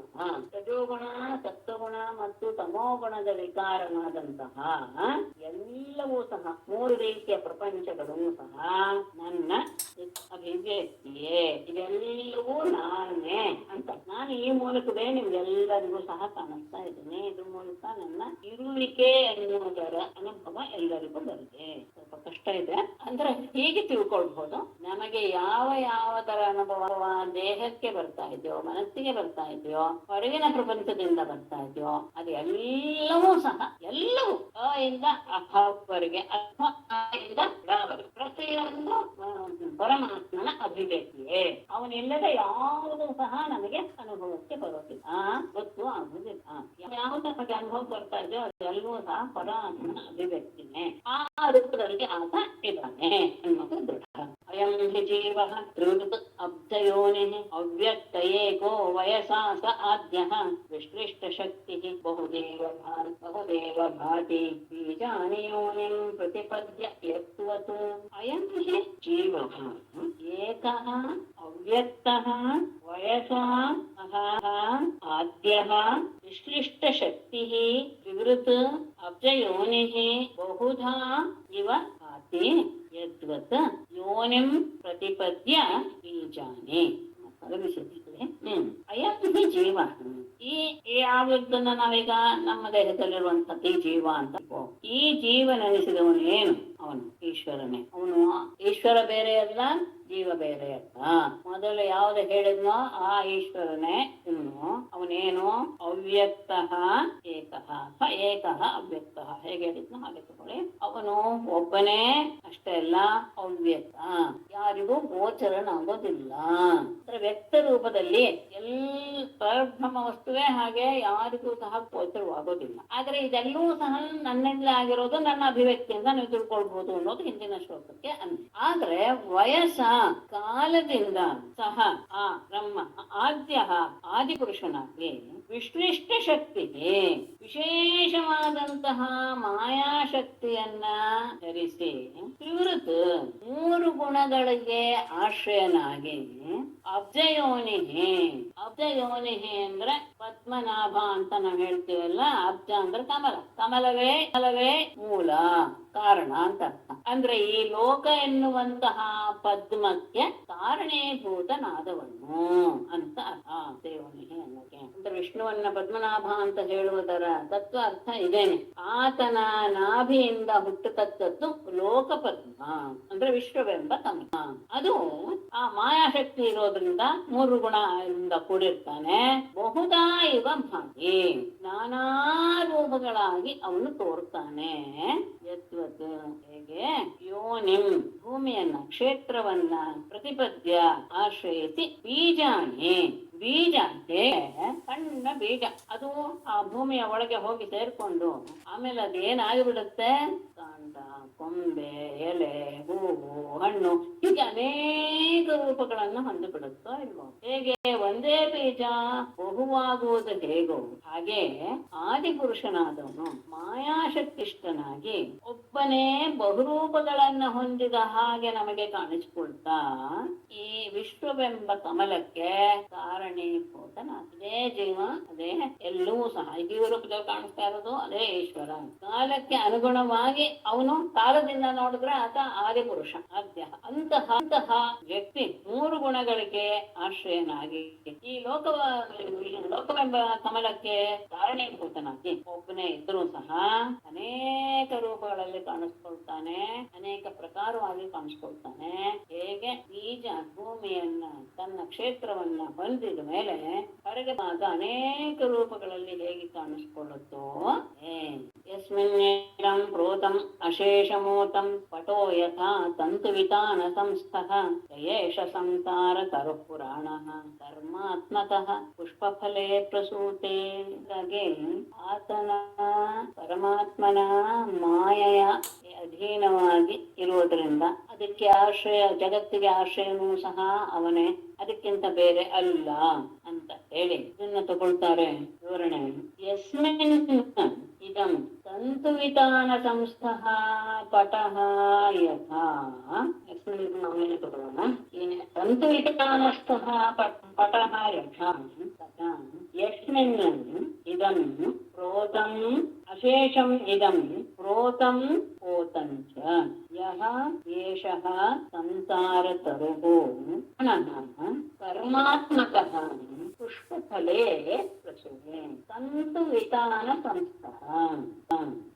ರಜೋಗುಣ, ಸತ್ವಗುಣ ಮತ್ತು ತಮೋಗುಣದ ವಿಕಾರವಾದಂತಹ ಎಲ್ಲವೂ ಸಹ ಮೂರು ರೀತಿಯ ಪ್ರಪಂಚಗಳು ಸಹ ನನ್ನ ಅಭಿವ್ಯಕ್ತಿಯೇ. ಇದೆಲ್ಲವೂ ನಾನೇ ಅಂತ ನಾನು ಈ ಮೂಲಕವೇ ನಿಮ್ಗೆಲ್ಲರಿಗೂ ಸಹ ಕಾಣಿಸ್ತಾ ಇದ್ದೇನೆ. ಇದ್ರ ಮೂಲಕ ನನ್ನ ಇರುವಿಕೆ ಎನ್ನುವುದರ ಅನುಭವ ಎಲ್ಲರಿಗೂ ಬರುತ್ತೆ. ಸ್ವಲ್ಪ ಸ್ವಲ್ಪ ಕಷ್ಟ ಇದೆ. ಅಂದ್ರೆ ಹೀಗೆ ತಿಳ್ಕೊಳ್ಬಹುದು, ನಮಗೆ ಯಾವ ಯಾವ ತರ ಅನುಭವ ದೇಹಕ್ಕೆ ಬರ್ತಾ ಇದೆಯೋ, ಮನಸ್ಸಿಗೆ ಬರ್ತಾ ಇದೆಯೋ, ಹೊರಗಿನ ಪ್ರಪಂಚದಿಂದ ಬರ್ತಾ ಇದೆಯೋ, ಅದು ಎಲ್ಲವೂ ಸಹ ಎಲ್ಲವೂ ಅ ಇಂದ ಅಹವರೆಗೆ ಅಥವಾ ಅ ಇಂದ ಡವರೆಗೆ ಪ್ರತಿಯೊಂದು ಪರಮಾತ್ಮನ ಅಭಿವ್ಯಕ್ತಿಯೇ. ಅವನಿಲ್ಲದೆ ಯಾವುದೂ ಸಹ ನಮಗೆ ಅನುಭವಕ್ಕೆ ಬರೋದಿಲ್ಲ, ಗೊತ್ತು ಆಗುದಿಲ್ಲ. ಯಾವುದು ನಮಗೆ ಅನುಭವ ಬರ್ತಾ ಇದೆಯೋ ಅದೆಲ್ಲವೂ ಸಹ ಪರಮಾತ್ಮನ ಅಭಿವ್ಯಕ್ತಿನೇ. ಆ ರೂಪದಲ್ಲಿ ಆತ ಇದ್ದಾನೆ ಅನ್ನೋದು ದೃಢ. ಅಯಂ ಹಿ ಜೀವ ತ್ರಿವೃತ್ ಅಬ್ಧಯೋನಿ ಅವ್ಯಕ್ತ ಏಕೋ ವಯಸಾ ಸ ಆದ್ಯಃ ವಿಶ್ಲಿಷ್ಟ ಶಕ್ತಿ ಬಹುದೇವ ಭಾತಿ ಬೀಜಾನಿ ಯೋನಿಂ ಪ್ರತಿಪದ್ಯ ಯತ್ವತ್. ಅಯಂ ಹಿ ಜೀವ ಏಕಃ ಅವ್ಯಕ್ತಃ ವಯಸಾ ಆದ್ಯಃ ವಿಶ್ಲಿಷ್ಟ ಶಕ್ತಿ ವಿವೃತ್ ಅಬ್ಜಯೋನಿಃ ಬಹುಧಾ ಇವ ಭಾತಿ ಯದ್ವತ್ ಯೋನಿಂ ಪ್ರತಿಪದ್ಯ ಬೀಜಾನಿ. ಅಯಂ ಹಿ ಜೀವ. ಈ ಯಾವುದನ್ನ ನಾವೀಗ ನಮ್ಮ ದೇಹದಲ್ಲಿರುವಂತದ್ದು ಈ ಜೀವ ಅಂತ. ಈ ಜೀವನೆನಿಸಿದವನು ಏನು? ಅವನು ಈಶ್ವರನೇ. ಅವನು ಈಶ್ವರ ಬೇರೆ ಅಲ್ಲ, ಜೀವ ಬೇರೆ ಅಲ್ಲ. ಮೊದಲು ಯಾವ್ದು ಹೇಳಿದ್ನೋ ಆ ಈಶ್ವರನೇ. ಇನ್ನು ಅವನೇನು? ಅವ್ಯಕ್ತಃ ಏಕಃ. ಏಕಃ ಅವ್ಯಕ್ತಃ ಹೇಗೆ ಹೇಳಿದ್ನೋ ಹಾಗೆ ತಗೊಳ್ಳಿ. ಅವನು ಒಬ್ಬನೇ ಅಷ್ಟೇ ಅಲ್ಲ, ಅವ್ಯಕ್ತ, ಯಾರಿಗೂ ಗೋಚರನಾಗೋದಿಲ್ಲ. ಅಂದ್ರೆ ವ್ಯಕ್ತ ರೂಪದಲ್ಲಿ ಪರಬ್ರಹ್ಮ ವಸ್ತುವೇ ಹಾಗೆ ಯಾರಿಗೂ ಸಹ ಗೋಚರವಾಗೋದಿಲ್ಲ. ಆದ್ರೆ ಇದೆಲ್ಲವೂ ಸಹ ನನ್ನಿಂದ ಆಗಿರೋದು, ನನ್ನ ಅಭಿವ್ಯಕ್ತಿಯಿಂದ ನೀವು ತಿಳ್ಕೊಳ್ಬಹುದು ಅನ್ನೋದು ಹಿಂದಿನ ಶ್ಲೋಕಕ್ಕೆ ಅನ್ವಯ. ಆದ್ರೆ ವಯಸ್ಸ ಕಾಲದಿಂದ ಸಹ ಆ ಬ್ರಹ್ಮ ಆದ್ಯ ಆದಿಪುರುಷನಾಗಿ ವಿಶ್ಲಿಷ್ಟ ಶಕ್ತಿಗೆ ವಿಶೇಷವಾದಂತಹ ಮಾಯಾಶಕ್ತಿಯನ್ನ ಧರಿಸಿ ತ್ರಿವೃತ್ ಮೂರು ಗುಣಗಳಿಗೆ ಆಶ್ರಯನಾಗಿ ಅಬ್ಜಯೋನಿಹಿ. ಅಬ್ಜಯೋನಿಹಿ ಅಂದ್ರೆ ಪದ್ಮನಾಭ ಅಂತ ನಾವ್ ಹೇಳ್ತೀವಲ್ಲ, ಅಬ್ಜ ಅಂದ್ರೆ ಕಮಲ. ಕಮಲವೇ ಮೂಲ ಕಾರಣ ಅಂತ ಅರ್ಥ. ಅಂದ್ರೆ ಈ ಲೋಕ ಎನ್ನುವಂತಹ ಪದ್ಮಕ್ಕೆ ಕಾರಣೀಭೂತನಾದವನು ಅಂತ ಅರ್ಥ ದೇವನಿಗೆ ಅನ್ನೋಕೆ. ಅಂದ್ರೆ ವಿಷ್ಣುವನ್ನ ಪದ್ಮನಾಭ ಅಂತ ಹೇಳುವುದರ ತತ್ವ ಅರ್ಥ ಇದೇನೆ. ಆತನ ನಾಭಿಯಿಂದ ಹುಟ್ಟುತ್ತದ್ದು ಲೋಕ ಪದ್ಮ ಅಂದ್ರೆ ವಿಶ್ವವೆಂಬ ಕಮಲ. ಅದು ಆ ಮಾಯಾಶಕ್ತಿ ಇರೋದ್ರಿಂದ ಮೂರು ಗುಣದಿಂದ ಕೂಡಿರ್ತಾನೆ. ಬಹುದಾ ಇವ ಭಾಗಿ, ನಾನಾ ರೂಪಗಳಾಗಿ ಅವನು ತೋರ್ತಾನೆ. ಯದ್ವತ್ ಹೇಗೆ ಯೋನಿಂ ಭೂಮಿಯನ್ನ, ಕ್ಷೇತ್ರವನ್ನ ಪ್ರತಿಪದ್ಯ ಆಶ್ರಯಿಸಿ ಬೀಜಾನಿ. ಬೀಜ ಸಣ್ಣ ಬೀಜ, ಅದು ಆ ಭೂಮಿಯ ಒಳಗೆ ಹೋಗಿ ಸೇರ್ಕೊಂಡು ಆಮೇಲೆ ಅದೇನಾಗಿಬಿಡುತ್ತೆ, ಕಾಂಡ, ಕೊಂಬೆ, ಎಲೆ, ಹೂವು, ಹಣ್ಣು, ಹೀಗೆ ಅನೇಕ ರೂಪಗಳನ್ನು ಹೊಂದಿಬಿಡುತ್ತೋ ಇಲ್ವೋ. ಹೇಗೆ ಒಂದೇ ಬೀಜ ಬಹುವಾಗುವುದು ಹೇಗೋ ಹಾಗೆ ಆದಿಪುರುಷನಾದವನು ಮಾಯಾಶಕ್ತಿಷ್ಠನಾಗಿ ಒಬ್ಬನೇ ಬಹುರೂಪಗಳನ್ನ ಹೊಂದಿದ ಹಾಗೆ ನಮಗೆ ಕಾಣಿಸಿಕೊಳ್ತಾ ಈ ವಿಶ್ವವೆಂಬ ಕಮಲಕ್ಕೆ ಕಾರಣೀಭೂತನಾದ ಅದೇ ಜೀವ, ಅದೇ ಎಲ್ಲವೂ ಸಹ ಜೀವ ರೂಪದಲ್ಲಿ ಕಾಣಿಸ್ತಾ ಇರೋದು ಅದೇ ಈಶ್ವರ. ಕಾಲಕ್ಕೆ ಅನುಗುಣವಾಗಿ ಅವನು, ಕಾಲದಿಂದ ನೋಡಿದ್ರೆ ಆತ ಆದಿಪುರುಷ ಆದ್ಯ. ಅಂತಹ ವ್ಯಕ್ತಿ ಮೂರು ಗುಣಗಳಿಗೆ ಆಶ್ರಯನಾಗಿ ಈ ಲೋಕವೆಂಬ ಕಮಲಕ್ಕೆ ಕಾರಣೀಭೂತನಾಗಿ ಒಬ್ಬನೇ ಇದ್ರೂ ಸಹ ಅನೇಕ ರೂಪಗಳಲ್ಲಿ ಕಾಣಿಸ್ಕೊಳ್ತಾನೆ, ಅನೇಕ ಪ್ರಕಾರವಾಗಿ ಕಾಣಿಸ್ಕೊಳ್ತಾನೆ. ಹೇಗೆ ಬೀಜ ಭೂಮಿಯನ್ನ ತನ್ನ ಕ್ಷೇತ್ರವನ್ನ ಹೊಂದಿದ ಮೇಲೆ ಹೊರಗೆ ಆಗ ಅನೇಕ ರೂಪಗಳಲ್ಲಿ ಹೇಗೆ ಕಾಣಿಸ್ಕೊಳ್ಳುತ್ತೋ, ಯಸ್ಮಿನ್ನೇರಂ ಪ್ರೋತಂ ಅಶೇಷಮೂತಂ ಪಟೋ ಯಥಾ ತಂತುವಿತಾನ ಸಂಸ್ಥಃ ಯಯೇಷ ಸಂಸಾರ ತರುಃ ಪುರಾಣಃ ಧರ್ಮಾತ್ಮಕಃ ಪುಷ್ಪಫಲೇ ಪ್ರಸೂತೆ. ಹಾಗೆ ಆತನ ಪರಮಾತ್ಮನ ಮಾಯೆಯ ಅಧೀನವಾಗಿ ಇರುವುದರಿಂದ ಅದಕ್ಕೆ ಆಶ್ರಯ, ಜಗತ್ತಿಗೆ ಆಶ್ರಯನೂ ಸಹ ಅವನೇ, ಅದಕ್ಕಿಂತ ಬೇರೆ ಅಲ್ಲ ಅಂತ ಹೇಳಿ ಇದನ್ನ ತಗೊಳ್ತಾರೆ ವಿವರಣೆ. ಯಸ್ಮಿನ್ ಇದಂ ತಂತುವಿತಾನ ಸಂಸ್ಥಃ ಪಟಃ ಯಥಾ. ಯಸ್ಮಿನ್ ತಗೊಳ್ಳೋಣ. ತಂತುವಿತಾನಸ್ಥಃ ಪಟಃ ಯಥಾ ತಥಾ ಯಸ್ಮಿನ್ ಇದಂ ಪ್ರೋತಂ ಅಶೇಷಂ ಇದಂ ಪ್ರೋತಂ ಓತಂ ಚ ಯಃ ಏಷಃ ಸಂಸಾರ ತರುಃ ಕರ್ಮಾತ್ಮಕಃ ಪುಷ್ಪಫಲೇ ಪ್ರಸೂತೆ. ತಂತು ವಿತಾನ ಸಂಸ್ಥಃ.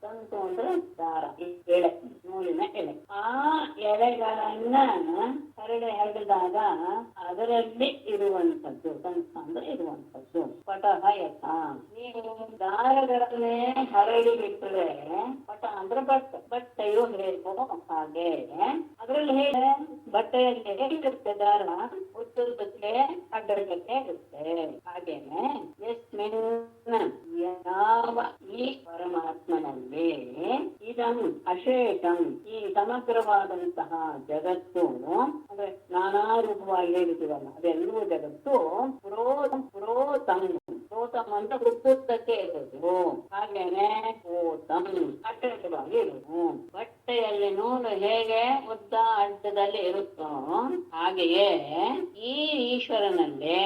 ತಂತು ಅಂದ್ರೆ ದಾರ, ಎಳೆ, ನೂಲಿನ ಎಳೆ. ಆ ಅನ್ನ ಹರಡಿದಾಗ ಅದರಲ್ಲಿ ಇರುವಂತದ್ದು ಅಂದ್ರೆ ಇರುವಂತದ್ದು. ಪಟಃ ಯಥ, ನೀವು ದಾರಗಳನ್ನೇ ಹರಡಿ ಬಿಟ್ಟರೆ, ಪಟ ಅಂದ್ರೆ ಬಟ್ಟೆಯು ಹೇಗೋ ಹಾಗೆ ಅದ್ರಲ್ಲಿ ಹೇಗೆ ಬಟ್ಟೆಯಲ್ಲಿ ಹೇಗಿರುತ್ತೆ ದಾರ, ಉತ್ತರದಕ್ಕೆ ಅಡ್ಡಕ್ಕೆ ಇರುತ್ತೆ. ಹಾಗೇನೆ ಯಸ್ಮಿನ್ ಯಾವ ಈ ಪರಮಾತ್ಮನಲ್ಲಿ ಇದಂ ಅಶೇಷಂ ಈ ಸಮಗ್ರವಾದಂತಹ ಜಗತ್ತು ಅಂದ್ರೆ ನಾನಾ ರೂಪವಾಗಿ ಹೇಳಿದ್ದೀವಲ್ಲ ಅದೆಲ್ಲವೂ ಜಗತ್ತು ಪುರೋತಂ ಅಂತ ಉದ್ದಕ್ಕೆ ಇರೋದು. ಹಾಗೇನೆ ಓತಂ ಅಡ್ಡವಾಗಿ ಇರೋದು. ಬಟ್ಟೆಯಲ್ಲಿ ನೂಲು ಹೇಗೆ ಉದ್ದ ಅಡ್ಡದಲ್ಲಿ ಇರುತ್ತೋ ಹಾಗೆಯೇ ಈ ಈಶ್ವರನಲ್ಲಿ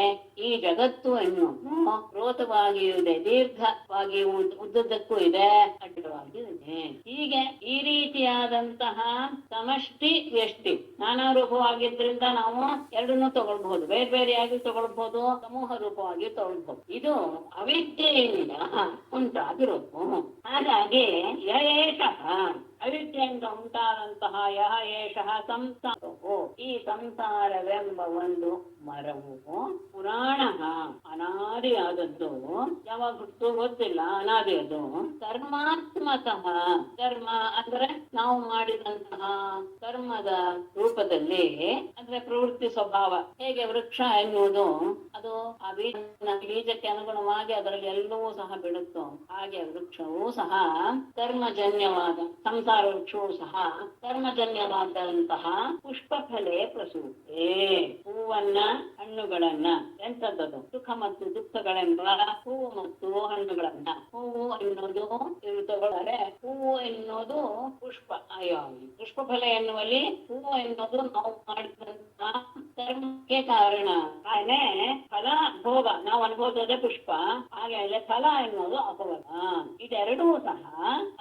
ಈ ಜಗತ್ತು ಎನ್ನುವುದು ಪ್ರೋತವಾಗಿ ಇದೆ, ದೀರ್ಘವಾಗಿ ಉದ್ದಕ್ಕೂ ಇದೆ, ಅಡ್ಡವಾಗಿ ಇದೆ. ಹೀಗೆ ಈ ರೀತಿಯಾದಂತಹ ಸಮಷ್ಟಿ ವ್ಯಷ್ಟಿ ನಾನಾ ರೂಪವಾಗಿದ್ರಿಂದ ನಾವು ಎರಡನ್ನೂ ತಗೊಳ್ಬಹುದು, ಬೇರೆ ಬೇರೆಯಾಗಿ ತಗೊಳ್ಬಹುದು, ಸಮೂಹ ರೂಪವಾಗಿ ತಗೊಳ್ಬಹುದು. ಇದು ಅವಿದ್ಯೆಯಿಂದ ಉಂಟಾಗಿರೋದು. ಹಾಗಾಗಿ ಯೇಷಃ ಅವಿದ್ಯೆಯಿಂದ ಉಂಟಾದಂತಹ ಯಹ ಏಷಃ ಸಂಸಾರವು ಈ ಸಂಸಾರವೆಂಬ ಒಂದು ಮರವು ಪುರಾಣ ಅನಾದಿಯಾದದ್ದು, ಯಾವಾಗ ಹುಟ್ಟು ಗೊತ್ತಿಲ್ಲ, ಅನಾದಿ ಅದು. ಕರ್ಮಾತ್ಮಕಃ ಕರ್ಮ ಅಂದ್ರೆ ನಾವು ಮಾಡಿದಂತಹ ಕರ್ಮದ ರೂಪದಲ್ಲಿ ಅಂದ್ರೆ ಪ್ರವೃತ್ತಿ ಸ್ವಭಾವ. ಹೇಗೆ ವೃಕ್ಷ ಎನ್ನುವುದು ಅದು ಆ ಬೀಜಕ್ಕೆ ಅನುಗುಣವಾಗಿ ಅದರಲ್ಲಿ ಎಲ್ಲವೂ ಸಹ ಬಿಡುತ್ತೋ ಹಾಗೆ ವೃಕ್ಷವೂ ಸಹ ಕರ್ಮಜನ್ಯವಾದ ಸಂಸಾರ ವೃಕ್ಷವೂ ಸಹ ಕರ್ಮಜನ್ಯವಾದಂತಹ ಪುಷ್ಪಫಲೆ ಪ್ರಸೂತೆ. ಹೂವನ್ನ ಹಣ್ಣುಗಳನ್ನ ಎಂತದ್ದು ಸುಖ ಮತ್ತು ದುಃಖಗಳೆಂಬ ಹೂವು ಮತ್ತು ಹಣ್ಣುಗಳನ್ನ. ಹೂವು ಎನ್ನುವುದು ತಗೊಳ್ಳರೆ ಹೂವು ಎನ್ನುವುದು ಪುಷ್ಪ, ಪುಷ್ಪಫಲ ಎನ್ನುವಲ್ಲಿ ಹೂವು ಎನ್ನುವುದು ನಾವು ಮಾಡಿದಂತಹ ಕರ್ಮಕ್ಕೆ ಕಾರಣ. ಹಾಗೆ ಫಲ ಭೋಗ ನಾವು ಅನುಭವಿಸೋದೇ ಪುಷ್ಪ, ಹಾಗೆ ಫಲ ಎನ್ನುವುದು ಅಪವದ. ಇದೆರಡೂ ಸಹ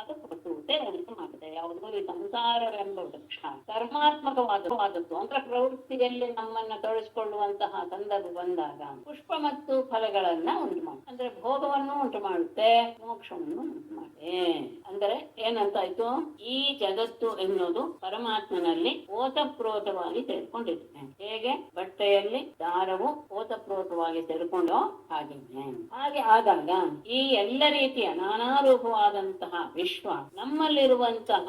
ಅದು ಪ್ರಸೂತೆ ಉಂಟು ಮಾಡಿದೆ. ಯಾವುದು ಈ ಸಂಸಾರವೆಂಬ ವೃಕ್ಷ ಕರ್ಮಾತ್ಮಕವಾದದ್ದು ಅಂದ್ರೆ ಪ್ರವೃತ್ತಿಯಲ್ಲಿ ನಮ್ಮನ್ನ ತೊಡಗಿಸಿಕೊಳ್ಳುವಂತಹ ಸಂದರ್ಭ ಬಂದಾಗ ಪುಷ್ಪ ಮತ್ತು ಫಲಗಳನ್ನ ಉಂಟು ಮಾಡಿ ಅಂದ್ರೆ ಭೋಗವನ್ನು ಉಂಟು ಮಾಡುತ್ತೆ, ಮೋಕ್ಷವನ್ನು ಉಂಟು ಮಾಡಿ. ಅಂದ್ರೆ ಏನಂತಾಯ್ತು, ಈ ಜಗತ್ತು ಎನ್ನುವುದು ಪರಮಾತ್ಮನಲ್ಲಿ ಓತಪ್ರೋತವಾಗಿ ಸೇರ್ಕೊಂಡಿದೆ. ಹೇಗೆ ಬಟ್ಟೆಯಲ್ಲಿ ದಾರವು ಓತಪ್ರೋತವಾಗಿ ಸೇರ್ಕೊಂಡು ಹಾಗೆ ಆದಾಗ ಈ ಎಲ್ಲ ರೀತಿಯ ನಾನಾ ರೂಪವಾದಂತಹ ವಿಶ್ವ ನಮ್ಮಲ್ಲಿರುವಂತಹ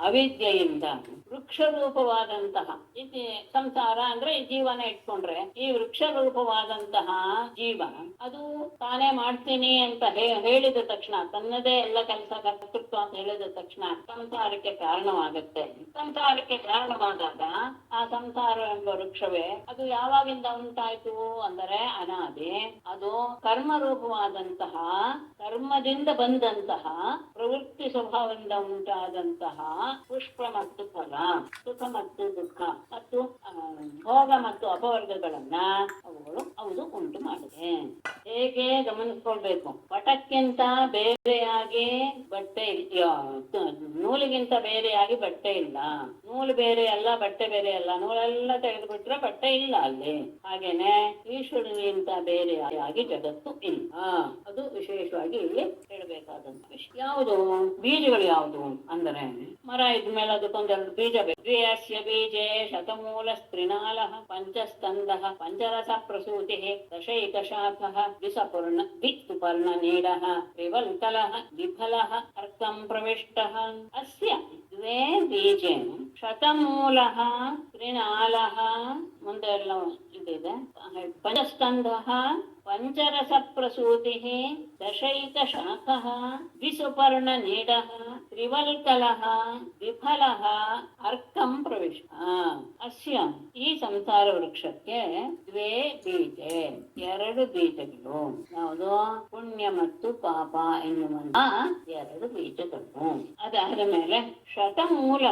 ಅವಿದ್ಯೆಯಿಂದ ವೃಕ್ಷ ರೂಪವಾದಂತಹ ಇದು ಸಂಸಾರ ಅಂದ್ರೆ ಜೀವನ ಇಟ್ಕೊಂಡ್ರೆ ಈ ವೃಕ್ಷ ರೂಪವಾದಂತಹ ಜೀವ ಅದು ತಾನೇ ಮಾಡ್ತೀನಿ ಅಂತ ಹೇಳಿದ ತಕ್ಷಣ ತನ್ನದೇ ಎಲ್ಲ ಕೆಲಸ ಕರ್ತೃತ್ವ ಅಂತ ಹೇಳಿದ ತಕ್ಷಣ ಸಂಸಾರಕ್ಕೆ ಕಾರಣವಾಗುತ್ತೆ. ಸಂಸಾರಕ್ಕೆ ಕಾರಣವಾದಾಗ ಆ ಸಂಸಾರ ಎಂಬ ವೃಕ್ಷವೇ ಅದು ಯಾವಾಗಿಂದ ಉಂಟಾಯ್ತು ಅಂದರೆ ಅನಾದಿ. ಅದು ಕರ್ಮ ರೂಪವಾದಂತಹ ಕರ್ಮದಿಂದ ಬಂದಂತಹ ಪ್ರವೃತ್ತಿ ಸ್ವಭಾವದಿಂದ ಉಂಟಾದಂತಹ ಪುಷ್ಪ ಮತ್ತು ಫಲ, ಸುಖ ಮತ್ತು ದುಃಖ ಮತ್ತು ಭೋಗ ಮತ್ತು ಅಪವರ್ಗಗಳನ್ನ ಅವುಗಳು ಉಂಟು ಮಾಡಿದೆ. ಹೇಗೆ ಗಮನಿಸ್ಕೊಳ್ಬೇಕು, ಪಟಕ್ಕಿಂತ ಬೇರೆಯಾಗಿ ಬಟ್ಟೆ ನೂಲಿಗಿಂತ ಬೇರೆಯಾಗಿ ಬಟ್ಟೆ ಇಲ್ಲ, ನೂಲು ಬೇರೆ ಅಲ್ಲ ಬಟ್ಟೆ ಬೇರೆ ಅಲ್ಲ, ನೂಲೆಲ್ಲ ತೆಗೆದುಬಿಟ್ರೆ ಬಟ್ಟೆ ಇಲ್ಲ ಅಲ್ಲಿ. ಹಾಗೇನೆ ಈಶ್ವರನಿಗಿಂತ ಬೇರೆಯಾಗಿ ಜಗತ್ತು ಇಲ್ಲ. ಅದು ವಿಶೇಷವಾಗಿ ಇಲ್ಲಿ ಹೇಳಬೇಕಾದಂತ ವಿಷಯ. ಯಾವುದು ಬೀಜಗಳು ಯಾವುದು ಅಂದರೆ ಮರ ಇದ್ಮೇಲೆ ಅದಕ್ಕೊಂದೆರಡು ಬೀಜ ಬೇಕು. ದ್ವಿಯಸ್ಯ ಬೀಜೇ ಶತಮೂಲ ಸ್ತ್ರಿನಾಲ ಪಂಚಸ್ಕಂದ ಪಂಚರಸ ಪ್ರಸೂತಿ ದಶೈಕಶಾಖಃ ದ್ವಿಸುಪರ್ಣ ನೀಡ ತ್ರಿವಲ್ಕಲ ವಿಫಲ ಅರ್ಥಂ ಪ್ರವಿಷ್ಟಃ. ಅಸ್ಯ ದ್ವೇ ಬೀಜೇ ಶತಮೂಲ ತ್ರಿನಾಲ ಮುಂದೆ ಎಲ್ಲ ಇದಿದೆ. ಪಂಚಸ್ಕಂದ ಪಂಚರಸ ಪ್ರಸೂತಿ ದಶೈಕಶಾಖಃ ದ್ವಿಸುಪರ್ಣ ನೀಡ ತ್ರಿವಲ್ಕಲ ವಿಫಲ ಅರ್ಕಂ ಪ್ರವಿಷ್ಟ. ಅಸ್ಯ ಈ ಸಂಸಾರ ವೃಕ್ಷಕ್ಕೆ ದ್ವೇ ಬೀಜೆ ಎರಡು ಬೀಜಗಳು. ಯಾವುದು ಪುಣ್ಯ ಮತ್ತು ಪಾಪ ಎನ್ನುವಂತಹ ಎರಡು ಬೀಜಗಳು. ಅದಾದ ಮೇಲೆ ಶತಮೂಲ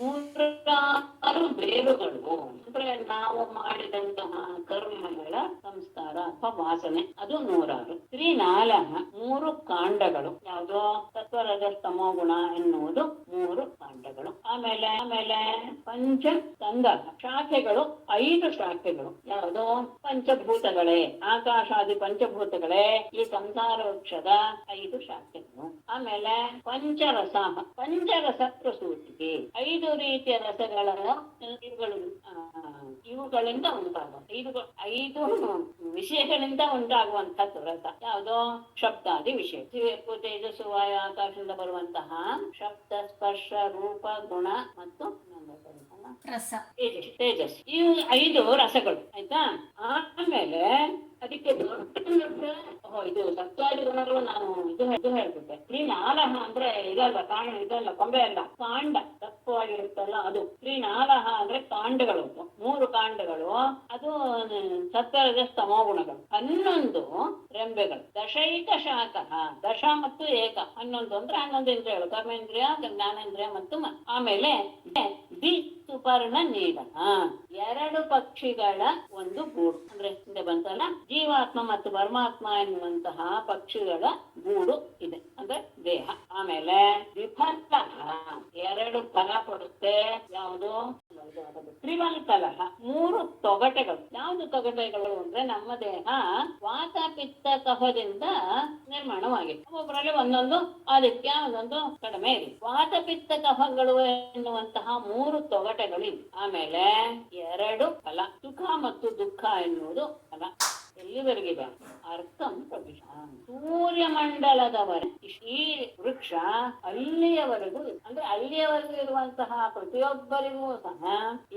106 ಬೇರುಗಳು ಅಂದ್ರೆ ನಾವು ಮಾಡಿದಂತಹ ಕರ್ಮಗಳ ಸಂಸ್ಕಾರ ಅಥವಾ ವಾಸನೆ ಅದು 106. ತ್ರಿನಾಲ 3 ಕಾಂಡಗಳು. ಯಾವುದು ಸತ್ವರಜಸ್ತಮೋ ಗುಣ ಎನ್ನುವುದು 3 ಕಾಂಡಗಳು. ಆಮೇಲೆ ಪಂಚಸ್ಕಂದ ಶಾಖೆಗಳು 5 ಶಾಖೆಗಳು. ಯಾವುದು ಪಂಚಭೂತಗಳೇ, ಆಕಾಶಾದಿ ಪಂಚಭೂತಗಳೇ ಈ ಸಂಸಾರ ವೃಕ್ಷದ 5 ಶಾಖೆಗಳು. ಆಮೇಲೆ ಪಂಚರಸ, ಪಂಚರಸ ಪ್ರಸೂತಿ, 5 ರೀತಿಯ ರಸಗಳ ಇವುಗಳು ಇವುಗಳಿಂದ ಐದು ವಿಷಯಗಳಿಂದ ಉಂಟಾಗುವಂತಹದ್ದು ರಸ. ಯಾವುದು? ಶಬ್ದಾದಿ ವಿಷಯ. ತೇಜಸ್ಸು ವಾಯು ಆಕಾಶದಿಂದ ಬರುವಂತಹ ಶಬ್ದ, ಸ್ಪರ್ಶ, ರೂಪ, ಗುಣ ಮತ್ತು ರಸ, ತೇಜಸ್. ಇವು 5 ರಸಗಳು. ಆಯ್ತಾ? ಆಮೇಲೆ ಅದಕ್ಕೆ ಇದು ಸತ್ವಾದಿ ಗುಣಗಳು ನಾನು ಇದು ಹೇಳ್ಬಿಟ್ಟೆ. ಶ್ರೀನಾಲಹ ಅಂದ್ರೆ ಇದಲ್ಲ, ಇದಲ್ಲ ಕೊಂಬೆ ಅಲ್ಲ, ಕಾಂಡ ತತ್ವವಾಗಿರುತ್ತಲ್ಲ ಅದು. ಶ್ರೀನಾಲಹ ಅಂದ್ರೆ ಕಾಂಡಗಳು, 3 ಕಾಂಡಗಳು. ಅದು ಸತ್ವರಜಸ್ ತಮೋ ಗುಣಗಳು. 11 ರೆಂಬೆಗಳು. ದಶೈಕ ಶಾಖ, ದಶ ಮತ್ತು ಏಕ, 11 ಅಂದ್ರೆ 11 ಇಂದ್ರಿಯಗಳು, ಕರ್ಮೇಂದ್ರಿಯ, ಜ್ಞಾನೇಂದ್ರಿಯ ಮತ್ತು ಆಮೇಲೆ ಸುಪರ್ಣ ನೀಡ, 2 ಪಕ್ಷಿಗಳ ಒಂದು ಗೂಡು. ಅಂದ್ರೆ ಹಿಂದೆ ಬಂತಲ್ಲ, ಜೀವಾತ್ಮ ಮತ್ತು ಪರಮಾತ್ಮ ಎನ್ನುವಂತಹ ಪಕ್ಷಿಗಳ ಗೂಡು ಇದೆ, ಅಂದ್ರೆ ದೇಹ. ಆಮೇಲೆ ವಿಫಲ, 2 ಫಲ ಕೊಡುತ್ತೆ. ಯಾವುದು? ತ್ರಿವಲ್ ಕಲಹ, 3 ತೊಗಟೆಗಳು. ಯಾವುದು ತೊಗಟೆಗಳು ಅಂದ್ರೆ ನಮ್ಮ ದೇಹ ವಾತ ಪಿತ್ತ ಕಫದಿಂದ ನಿರ್ಮಾಣವಾಗಿದೆ. ಒಬ್ಬೊಬ್ಬರಲ್ಲಿ ಒಂದೊಂದು ಆದಿತ್ಯ, ಒಂದೊಂದು ಕಡಿಮೆ ಇದೆ. ವಾತ ಪಿತ್ತ ಕಫಗಳು ಎನ್ನುವಂತಹ 3 ತೊಗಟೆಗಳು ಇವೆ. ಆಮೇಲೆ 2 ಫಲ, ಸುಖ ಮತ್ತು ದುಃಖ ಎನ್ನುವುದು ಫಲ. ಎಲ್ಲಿವರೆಗಿದೆ? ಅರ್ಥಂ ಪ್ರವಿಶ, ಸೂರ್ಯಮಂಡಲದವರೆಗೆ ಈ ವೃಕ್ಷ ಅಲ್ಲಿಯವರೆಗೂ, ಅಂದ್ರೆ ಅಲ್ಲಿಯವರೆಗೂ ಇರುವಂತಹ ಪ್ರತಿಯೊಬ್ಬರಿಗೂ ಸಹ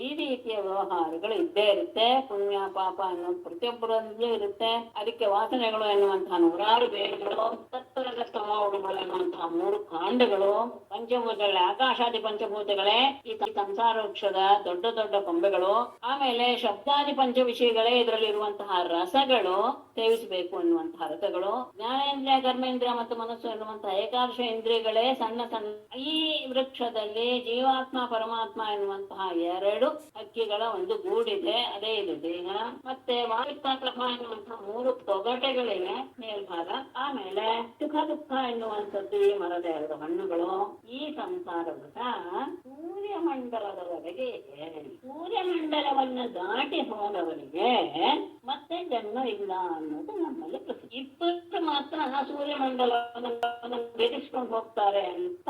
ಈ ರೀತಿಯ ವ್ಯವಹಾರಗಳು ಇದ್ದೇ ಇರುತ್ತೆ. ಪುಣ್ಯ ಪಾಪ ಅನ್ನೋದು ಪ್ರತಿಯೊಬ್ಬರಲ್ಲೂ ಇರುತ್ತೆ. ಅದಕ್ಕೆ ವಾಸನೆಗಳು ಎನ್ನುವಂತಹ 100 ಬೇರುಗಳು, ತತ್ವದ ಸ್ತಮಗಳು ಎನ್ನುವಂತಹ 3 ಕಾಂಡಗಳು, ಪಂಚಭೂತಗಳೇ, ಆಕಾಶಾದಿ ಪಂಚಭೂತಗಳೇ ಈ ಸಂಸಾರ ವೃಕ್ಷದ ದೊಡ್ಡ ದೊಡ್ಡ ಕೊಂಬೆಗಳು. ಆಮೇಲೆ ಶಬ್ದಾದಿ ಪಂಚ ವಿಷಯಗಳೇ ಇದರಲ್ಲಿ ಇರುವಂತಹ ರಸಗಳು, ಸೇವಿಸಬೇಕು ಅನ್ನುವಂತಹ ರಸಗಳು. ಜ್ಞಾನೇಂದ್ರಿಯ, ಕರ್ಮೇಂದ್ರಿಯ ಮತ್ತು ಮನಸ್ಸು ಎನ್ನುವಂತಹ ಏಕಾದಶ ಇಂದ್ರಿಯಗಳೇ ಸಣ್ಣ ಸಣ್ಣ. ಈ ವೃಕ್ಷದಲ್ಲಿ ಜೀವಾತ್ಮ ಪರಮಾತ್ಮ ಎನ್ನುವಂತಹ 2 ಹಕ್ಕಿಗಳ ಒಂದು ಗೂಡಿದೆ, ಅದೇ ಇದು ದೇಹ. ಮತ್ತೆ ವಾಯುಕ್ತಾಕ್ರಮ ಎನ್ನುವಂತಹ 3 ತೊಗಟೆಗಳಿವೆ ಮೇಲ್ಭಾಗ. ಆಮೇಲೆ ಸುಖ ದುಃಖ ಎನ್ನುವಂಥದ್ದು ಈ ಮರದ 2 ಹಣ್ಣುಗಳು. ಈ ಸಂಸಾರ ವೃಕ್ಷ ಸೂರ್ಯಮಂಡಲದವರೆಗೆ ಇದೆ. ಸೂರ್ಯಮಂಡಲವನ್ನ ದಾಟಿ ಹೋದವರಿಗೆ ಮತ್ತೆ ಜನ್ಮ ಇಲ್ಲ ಅನ್ನೋದು ನಮ್ಮಲ್ಲಿ ಪ್ರಸಿದ್ಧ. 2 ಮಾತ್ರ ಸೂರ್ಯಮಂಡಲವನ್ನು ಭೇದಿಸ್ಕೊಂಡು ಹೋಗ್ತಾರೆ ಅಂತ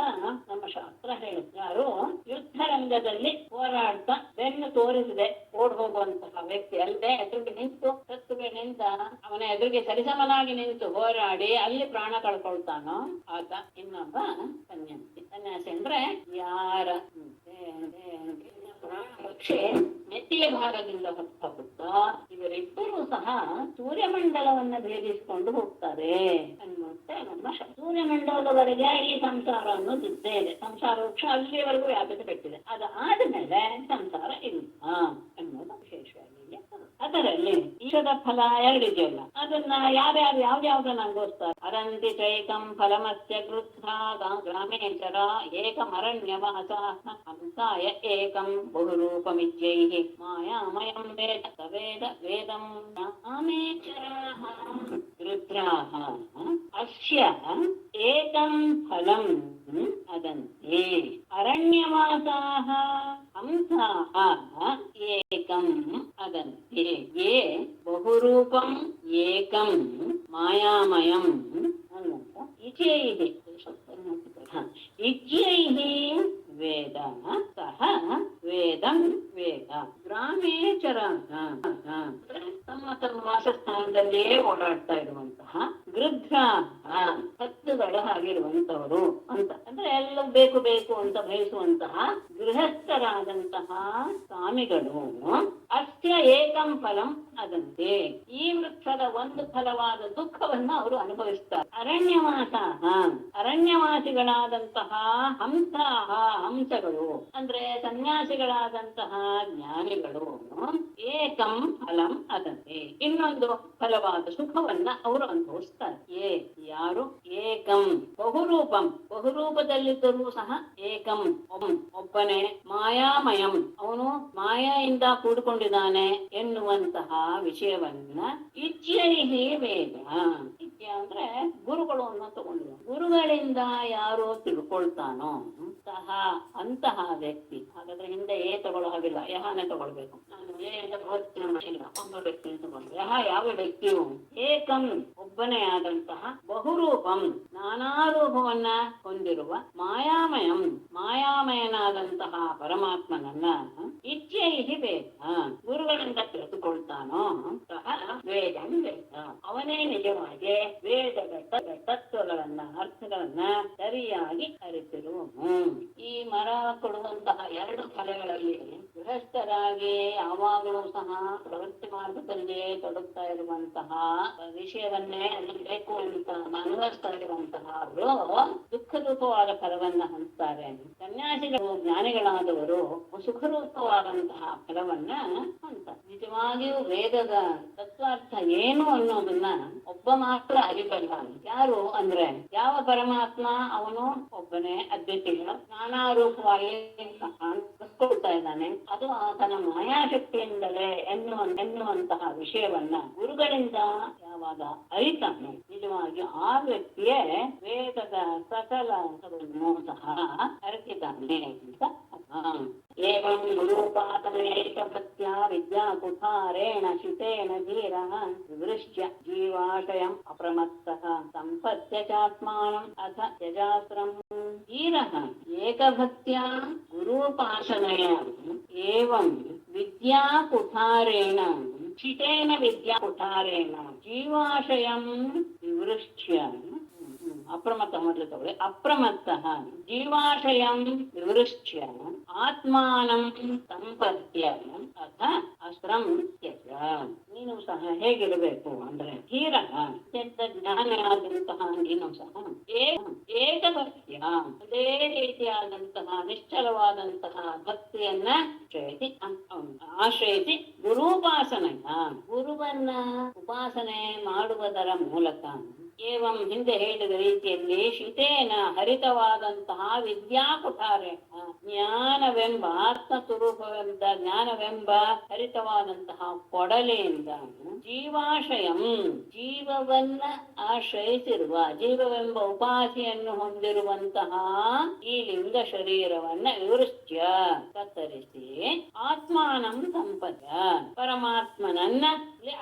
ನಮ್ಮ ಶಾಸ್ತ್ರ ಹೇಳುತ್ತೆ. ಯಾರು ಯುದ್ಧ ರಂಗದಲ್ಲಿ ಹೋರಾಡ್ತಾ ಬೆನ್ನು ತೋರಿಸಿದೆ ಓಡ್ ಹೋಗುವಂತಹ ವ್ಯಕ್ತಿ ಅಲ್ಲದೆ ಎದುರಿಗೆ ನಿಂತು ಸತ್ತುಗೆ ನಿಂತ ಅವನ ಎದುರಿಗೆ ಸರಿಸಮನಾಗಿ ನಿಂತು ಹೋರಾಡಿ ಅಲ್ಲಿ ಪ್ರಾಣ ಕಳ್ಕೊಳ್ತಾನೋ ಆತ ಇನ್ನೊಬ್ಬ ಸನ್ಯಾಸಿ. ಸನ್ಯಾಸಿ ಅಂದ್ರೆ ಯಾರ ಪಕ್ಷಿ ನೆತ್ತಿಯ ಭಾಗದಿಂದ ಹೋಗುತ್ತಾ ಇವರಿಬ್ಬರೂ ಸಹ ಸೂರ್ಯಮಂಡಲವನ್ನ ಭೇದಿಸಿಕೊಂಡು ಹೋಗ್ತಾರೆ ಅನ್ನುತ್ತೆ ನಮ್ಮ ಸೂರ್ಯಮಂಡಲದವರೆಗೆ ಈ ಸಂಸಾರ ಅನ್ನೋದು ಇದ್ದೇ ಇದೆ. ಸಂಸಾರ ವೃಕ್ಷ ಅಲ್ಲಿಯವರೆಗೂ ವ್ಯಾಪಿಸಲ್ಪಟ್ಟಿದೆ. ಅದಾದ್ಮೇಲೆ ಸಂಸಾರ ಇಲ್ಲ ಅನ್ನೋದು ವಿಶೇಷವಾಗಿ. ಅದರಲ್ಲಿ ಈಶದ ಫಲ 2 ಇದೆಯಲ್ಲ, ಅದನ್ನ ಯಾವ್ಯಾವ್ದನ್ನ ಅನುಭವಿಸ್ತಾರೆ. ಅರಂತಿ ಚೈಕಂ ಫಲಮಸ್ಯ ಗೃದ್ಧ ಗ್ರಾಮೇಚರ ಏಕಮರಣ್ಯವಾಸ ಹಂಸಾಯ ಏಕಂ ಬಹುರೂಪಮಿಜ್ಯೈಃ ಮಾಯಾಮಯಂ ವೇದ ವೇದ ವೇದಂ ಗ್ರಾಮೇಚರಾಃ ಗೃಧ್ರಾಃ ಅಸ್ಯ ಏಕಂ ಫಲಂ ಅದಂತೆ ಅರಣ್ಯವಾಸಾಃ ಹಂಸಾಃ ಏಕಂ ಅದಂತೆ ಯೇ ಬಹುರೂಪಂ ಏಕಂ ಮಾಯಾಮಯಂ ಇಜ್ಯೈಃ ವೇದ ಸಹ ವೇದಂ ವೇದ ಗ್ರಾಮೇಚರ ತಮ್ಮ ತಮ್ಮ ವಾಸಸ್ಥಾನದಲ್ಲಿಯೇ ಓಡಾಡ್ತಾ ಇರುವಂತಹ ಗೃಧ್ರ ಹತ್ತುಗಳ ಆಗಿರುವಂತವರು ಅಂತ. ಅಂದ್ರೆ ಎಲ್ಲ ಬೇಕು ಬೇಕು ಅಂತ ಬಯಸುವಂತಹ ಗೃಹಸ್ಥರಾದಂತಹ ಸ್ವಾಮಿಗಳು ಅಸ್ಯ ಏಕಂ ಫಲಂ ಅದಂತೆ ಈ ವೃಕ್ಷದ ಒಂದು ಫಲವಾದ ದುಃಖವನ್ನ ಅವರು ಅನುಭವಿಸ್ತಾರೆ. ಅರಣ್ಯವಾಸಿಗಳಾದಂತಹ ಹಂಸಗಳು ಅಂದ್ರೆ ಸನ್ಯಾಸಿಗಳಾದಂತಹ ಜ್ಞಾನಿಗಳು ಏಕಂ ಫಲಂ ಅದಂತೆ ಇನ್ನೊಂದು ಫಲವಾದ ಸುಖವನ್ನ ಅವರು ಅನುಭವಿಸ್ತಾರೆ. ಯಾರು? ಏಕಂ ಬಹುರೂಪದಲ್ಲಿದ್ದರೂ ಸಹ ಏಕಂ ಒಬ್ಬನೇ, ಮಾಯಾಮಯಂ ಅವನು ಮಾಯೆಯಿಂದ ಕೂಡಿಕೊಂಡಿದ್ದಾನೆ ಎನ್ನುವಂತಹ ವಿಷಯವನ್ನ ಇಚ್ಛೆಯೇ ವೇದ. ಇಚ್ಛೆ ಅಂದ್ರೆ ಗುರುಗಳು ಅನ್ನೋ ತಗೊಂಡಿದ್ದಾರೆ. ಗುರುಗಳಿಂದ ಯಾರು ತಿಳ್ಕೊಳ್ತಾನೋ ಅಂತಹ ವ್ಯಕ್ತಿ. ಹಾಗಾದ್ರೆ ಹಿಂದೆ ಏ ತಗೊಳ್ಳೋ ಹಾಗಿಲ್ಲ, ಯಹನೇ ತಗೊಳ್ಬೇಕು. ನಾನು ಏ ಅಂತ ಇಲ್ಲ, ಒಬ್ಬ ವ್ಯಕ್ತಿ ತಗೊಂಡು ಯಹ ಯಾವ ವ್ಯಕ್ತಿಯು ಏಕಂ ಒಬ್ಬನೇ ಆದಂತಹ ಬಹುರೂಪಂ ನಾನಾ ರೂಪವನ್ನ ಹೊಂದಿರುವ ಮಾಯಾಮಯಂ ಮಾಯಾಮಯನಾದಂತಹ ಪರಮಾತ್ಮನನ್ನ ಇಚ್ಛೆಯಿಸಿ ವೇದ ಗುರುಗಳಿಂದ ತಿಳಿದುಕೊಳ್ತಾನೋ ಸಹ ವೇದಂ ವೇದ ಅವನೇ ನಿಜವಾಗಿ ವೇದದ ತತ್ವಗಳನ್ನ ಅರ್ಥಗಳನ್ನ ಸರಿಯಾಗಿ ಅರಿತಿರುವನು. ಈ ಮರ ಕೊಡುವಂತಹ ಎರಡು ಫಲಗಳಲ್ಲಿ ಗೃಹಸ್ಥರಾಗಿ ಯಾವಾಗಲೂ ಸಹ ಪ್ರವೃತ್ತಿ ಮಾರ್ಗದಲ್ಲಿ ತೊಡಗ್ತಾ ಇರುವಂತಹ ವಿಷಯವನ್ನೇ ಅರಿಬೇಕು ಅಂತ ಅನುಭವಿಸ್ತಾ ಇರುವಂತಹ ಅವರು ದುಃಖರೂಪವಾದ ಫಲವನ್ನ ಹೊಂದ್ತಾರೆ. ಸನ್ಯಾಸಿಗಳು ಜ್ಞಾನಿಗಳಾದವರು ಸುಖರೂಪವಾದಂತಹ ಫಲವನ್ನ ಹೊಂದ್ತಾರೆ. ನಿಜವಾಗಿಯೂ ವೇದದ ತತ್ವಾರ್ಥ ಏನು ಅನ್ನೋದನ್ನ ಒಬ್ಬ ಮಾತ್ರ ಅರಿಬಲ್ಲ. ಯಾರು ಅಂದ್ರೆ ಯಾವ ಪರಮಾತ್ಮ ಅವನು ಒಬ್ಬನೇ ಅದ್ವಿತೀಯ ನಾನಾ ರೂಪವಾಗಿ ಕಲ್ಕೊಳ್ತಾ ಇದ್ದಾನೆ. ಅದು ಆತನ ಮಾಯಾಶಕ್ತಿಯಿಂದಲೇ ಎನ್ನುವಂತಹ ವಿಷಯವನ್ನ ಗುರುಗಳಿಂದ ಯಾವಾಗ ಅರಿತಾನೆ ನಿಜವಾಗಿ ಆ ವ್ಯಕ್ತಿಯೇ ವೇದದ ಸಕಲ ಸಹ ಅರಿತಿದ್ದಾನೆ ಅಂತ. ಏವಂ ಗುರುಪಾತಮೇಕಭಕ್ತ್ಯಾ ವಿದ್ಯಾಕುಠಾರೇಣ ಶಿತೇನ ಧೀರಃ ವಿವೃಶ್ಯ ಜೀವಾಶಯಂ ಅಪ್ರಮತ್ತಃ ಸಂಪತ್ಯ ಚಾತ್ಮಾನಂ ಅಥ ತ್ಯಜಾಸ್ತ್ರಂ. ಧೀರಃ ಏಕಭಕ್ತ್ಯಾ ಗುರುಪಾಸನಯ ಏವಂ ವಿದ್ಯಾಕುಠಾರೇಣ ಶಿತೇನ ವಿದ್ಯಾಕುಠಾರೇಣ ಜೀವಾಶಯಂ ವಿವೃಶ್ಯ ಅಪ್ರಮತ್ತ ಮೊದಲು ತಗೊಳ್ಳಿ. ಅಪ್ರಮತ್ತ ಜೀವಾಶಯಂ ವಿವೃಶ್ಯ ಆತ್ಮಾನಂ ಸಂಪತ್ಯ ಅಥ ಅಸ್ತ್ರಂ ತ್ಯಜ. ನೀನು ಸಹ ಹೇಗಿರಬೇಕು ಅಂದ್ರೆ ಧೀರ ಅತ್ಯಂತ ಜ್ಞಾನಿಯಾದಂತಹ ನೀನು ಸಹ ಏಕಭಕ್ತಿಯ ಅದೇ ರೀತಿಯಾದಂತಹ ನಿಶ್ಚಲವಾದಂತಹ ಭಕ್ತಿಯನ್ನ ಆಶ್ರಯಿಸಿ ಗುರುಪಾಸನೆಯ ಗುರುವನ್ನ ಉಪಾಸನೆ ಮಾಡುವುದರ ಮೂಲಕ ಏವಂ ಹಿಂದೆ ಹೇಳಿದ ರೀತಿಯಲ್ಲಿ ಶಿತೇನ ಹರಿತವಾದಂತಹ ವಿದ್ಯಾಕುಠಾರೆ ಜ್ಞಾನವೆಂಬ ಆತ್ಮಸ್ವರೂಪವೆಂಬ ಜ್ಞಾನವೆಂಬ ಹರಿತವಾದಂತಹ ಕೊಡಲೆಯಿಂದ ಜೀವಾಶಯಂ ಜೀವವನ್ನ ಆಶ್ರಯಿಸಿರುವ ಜೀವವೆಂಬ ಉಪಾಧಿಯನ್ನು ಹೊಂದಿರುವಂತಹ ಈ ಲಿಂಗ ಶರೀರವನ್ನ ವಿವೃಶ್ಯ ಕತ್ತರಿಸಿ ಆತ್ಮಾನಂ ಸಂಪದ ಪರಮಾತ್ಮನನ್ನ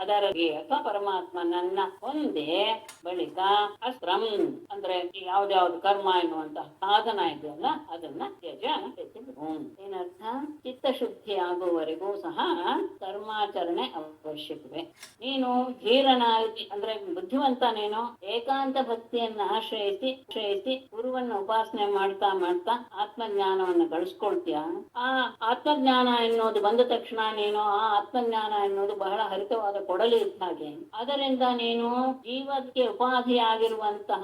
ಅದರ ಅಥವಾ ಪರಮಾತ್ಮನನ್ನ ಹೊಂದಿ ಬಳಿಕ ಅಸ್ತ್ರಂ ಅಂದ್ರೆ ಯಾವ್ದಾವ್ದು ಕರ್ಮ ಎನ್ನುವಂತಹ ಸಾಧನ ಇದೆಯಲ್ಲ ಅದನ್ನ ತ್ಯಜ. ಏನರ್ಥ? ಚಿತ್ತಶುದ್ಧಿ ಆಗುವವರೆಗೂ ಸಹ ಕರ್ಮಾಚರಣೆ ಅವಶ್ಯಕವೇ. ನೀನು ಧೀರನಾಗಿ ಅಂದ್ರೆ ಬುದ್ಧಿವಂತ ನೀನು ಏಕಾಂತ ಭಕ್ತಿಯನ್ನ ಆಶ್ರಯಿಸಿ ಗುರುವನ್ನ ಉಪಾಸನೆ ಮಾಡ್ತಾ ಆತ್ಮಜ್ಞಾನವನ್ನು ಗಳಿಸ್ಕೊಳ್ತೀಯ. ಆ ಆತ್ಮಜ್ಞಾನ ಎನ್ನುವುದು ಬಂದ ತಕ್ಷಣ ನೀನು ಆ ಆತ್ಮಜ್ಞಾನ ಎನ್ನುವುದು ಬಹಳ ಹರಿತವಾದ ಕೊಡಲಿ ಇದ್ದ ಹಾಗೆ ಅದರಿಂದ ನೀನು ಜೀವಕ್ಕೆ ಉಪಾಧಿಯಾಗಿರುವಂತಹ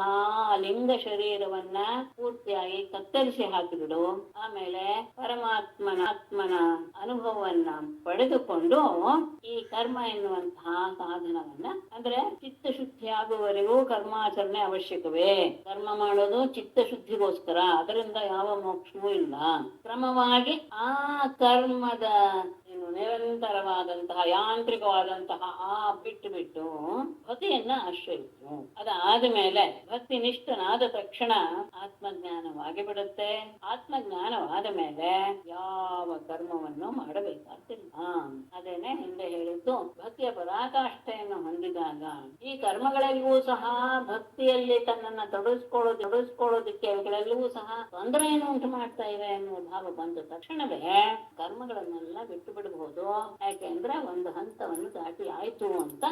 ಲಿಂಗ ಶರೀರವನ್ನ ಪೂರ್ತಿಯಾಗಿ ಕತ್ತರಿಸಿ ಹಾಕಿಬಿಡು. ಆಮೇಲೆ ಆತ್ಮನ ಅನುಭವವನ್ನ ಪಡೆದುಕೊಂಡು ಈ ಕರ್ಮ ಎನ್ನುವಂತಹ ಸಾಧನವನ್ನ ಅಂದ್ರೆ ಚಿತ್ತಶುದ್ಧಿ ಆಗುವವರೆಗೂ ಕರ್ಮಾಚರಣೆ ಅವಶ್ಯಕವೇ. ಕರ್ಮ ಮಾಡೋದು ಚಿತ್ತಶುದ್ಧಿಗೋಸ್ಕರ, ಅದರಿಂದ ಯಾವ ಮೋಕ್ಷವೂ ಇಲ್ಲ. ಕ್ರಮವಾಗಿ ಆ ಕರ್ಮದ ನಿರಂತರವಾದಂತಹ ಯಾಂತ್ರಿಕವಾದಂತಹ ಬಿಟ್ಟು ಭಕ್ತಿಯನ್ನ ಆಶ್ರಯಿಸು. ಅದಾದ ಮೇಲೆ ಭಕ್ತಿ ನಿಷ್ಠನಾದ ತಕ್ಷಣ ಆತ್ಮಜ್ಞಾನವಾಗಿ ಬಿಡುತ್ತೆ. ಆತ್ಮಜ್ಞಾನವಾದ ಮೇಲೆ ಯಾವ ಕರ್ಮವನ್ನು ಮಾಡಬೇಕಾಗ್ತಿಲ್ಲ. ಅದೇನೆ ಹಿಂದೆ ಹೇಳಿದ್ದು ಭಕ್ತಿಯ ಪರಾಕಾಷ್ಠೆಯನ್ನು ಹೊಂದಿದಾಗ ಈ ಕರ್ಮಗಳೆಲ್ಲವೂ ಸಹ ಭಕ್ತಿಯಲ್ಲಿ ತನ್ನನ್ನ ತೊಡಗಿಸ್ಕೊಳ್ಳೋದಕ್ಕೆ ಅವುಗಳೆಲ್ಲವೂ ಸಹ ತೊಂದರೆಯನ್ನು ಉಂಟು ಮಾಡ್ತಾ ಇವೆ ಎನ್ನುವ ಭಾವ ಬಂದ ತಕ್ಷಣವೇ ಕರ್ಮಗಳನ್ನೆಲ್ಲ ಬಿಟ್ಟು ಬಿಡಬಹುದು. ಯಾಕೆಂದ್ರೆ ಒಂದು ಹಂತವನ್ನು ದಾಟಿ ಆಯ್ತು ಅಂತ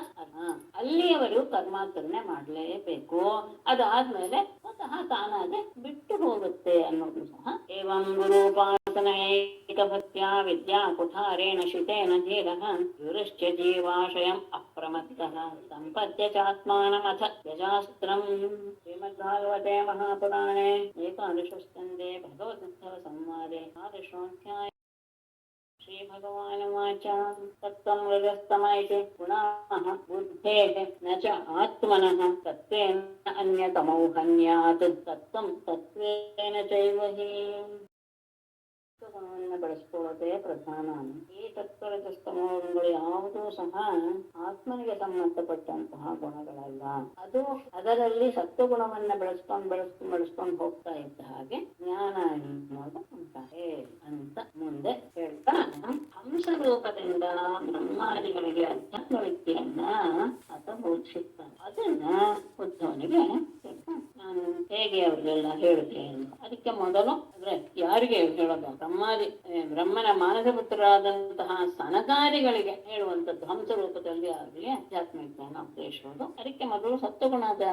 ಅಲ್ಲಿಯವರೆಗೂ ಕರ್ಮಾಚರಣೆ ಮಾಡಲೇಬೇಕು. ಅದಾದ್ಮೇಲೆ ಸ್ವತಃ ತಾನಾಗೆ ಬಿಟ್ಟು ಹೋಗುತ್ತೆ ಅನ್ನೋದು ಸಹ. ಏವಂ ಗುರುಪಾಸನ ಏಕಭಕ್ತ್ಯಾ ವಿದ್ಯಾಕುಠಾರೇಣ ಶಿತೇನ ಧೀರಃ ವಿವೃಶ್ಚ ಜೀವಾಶಯಂ ಅಪ್ರಮತ್ತಃ ಸಂಪದ್ಯ ಚಾತ್ಮಾನಮಥ ತ್ಯಜಾಸ್ತ್ರಂ. ಶ್ರೀಮದ್ಭಾಗವತೆ ಮಹಾಪುರಾಣೆ ಏಕಾದಶಸ್ಕಂಧೆ ಭಗವದ್ಗೀತಾ ಸಂವಾದೆ ದ್ವಾದಶೋऽಧ್ಯಾಯ. ಶ್ರೀ ಭಗವಾನುವಾಚ ತತ್ವಂ ರಜಸ್ತಮೈತಿ ಗುಣಾಃ ಬುದ್ಧೇಃ ನ ಚ ಆತ್ಮನಃ ತತ್ವೇನ ಅನ್ಯತಮೌ ಹನ್ಯಾತ್ ತತ್ವಂ ತತ್ವೇನ ಚೈವ ಹಿ. ಗುಣವನ್ನು ಬೆಳೆಸ್ಕೊಳ್ಳೋದೇ ಪ್ರಧಾನ. ಈ ತತ್ವರಜಸ್ತಮೋಗಳು ಯಾವುದೂ ಸಹ ಆತ್ಮನಿಗೆ ಸಂಬಂಧಪಟ್ಟಂತಹ ಗುಣಗಳಲ್ಲ. ಅದು ಅದರಲ್ಲಿ ಸತ್ವಗುಣವನ್ನ ಬೆಳೆಸ್ಕೊಂಡು ಹೋಗ್ತಾ ಇದ್ದ ಹಾಗೆ ಜ್ಞಾನ ಅನ್ನೋದು ಉಂಟಾರೆ ಅಂತ ಮುಂದೆ ಹೇಳ್ತಾ, ಹಂಸ ರೂಪದಿಂದ ಬ್ರಹ್ಮಾದಿಗಳಿಗೆ ಅಧ್ಯಾತ್ಮ ವಿದ್ಯೆಯನ್ನ ಆತ ಬೋಧಿಸುತ್ತಾನೆ. ಅದನ್ನ ಉದ್ಧವನಿಗೆ ನಾನು ಹೇಗೆ ಅವ್ರಿಗೆಲ್ಲ ಹೇಳುತ್ತೆ ಅಂತ. ಅದಕ್ಕೆ ಮೊದಲು ಅಂದ್ರೆ ಯಾರಿಗೆ ಹೇಳೋದು? ಬ್ರಹ್ಮನ ಮಾನಸ ಪುತ್ರರಾದಂತಹ ಸನಕಾರಿಗಳಿಗೆ ಹೇಳುವಂಥದ್ದು ಹಂಸ ರೂಪದಲ್ಲಿ ಆಗಲಿ ಅಧ್ಯಾತ್ಮ ವಿಜ್ಞಾನ ಉಪದೇಶಿಸೋದು. ಅದಕ್ಕೆ ಮೊದಲು ಸತ್ವಗುಣದ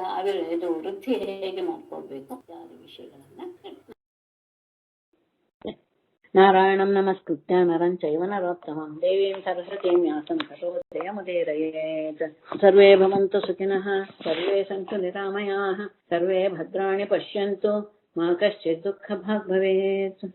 ಇದು ವೃದ್ಧಿ ಹೇಗೆ ಮಾಡ್ಕೊಳ್ಬೇಕು ಇತ್ಯಾದಿ ವಿಷಯಗಳನ್ನ ನಾರಾಯಣಂ ನಮಸ್ಕೃತ್ಯ ನರಂ ಚೈವ ನರೋತ್ತಮಂ ದೇವೀಂ ಸರಸ್ವತೀಂ ವ್ಯಾಸಂ ತತೋ ಜಯಮುದೀರಯೇತ್. ಸರ್ವೇ ಭವಂತು ಸುಖಿನಃ, ಸರ್ವೇ ಸಂತು ನಿರಾಮಯಾಃ, ಸರ್ವೇ ಭದ್ರಾಣಿ ಪಶ್ಯಂತು, ಮಾ ಕಶ್ಚಿತ್ ದುಃಖ ಭಾಗ್ ಭವೇತ್.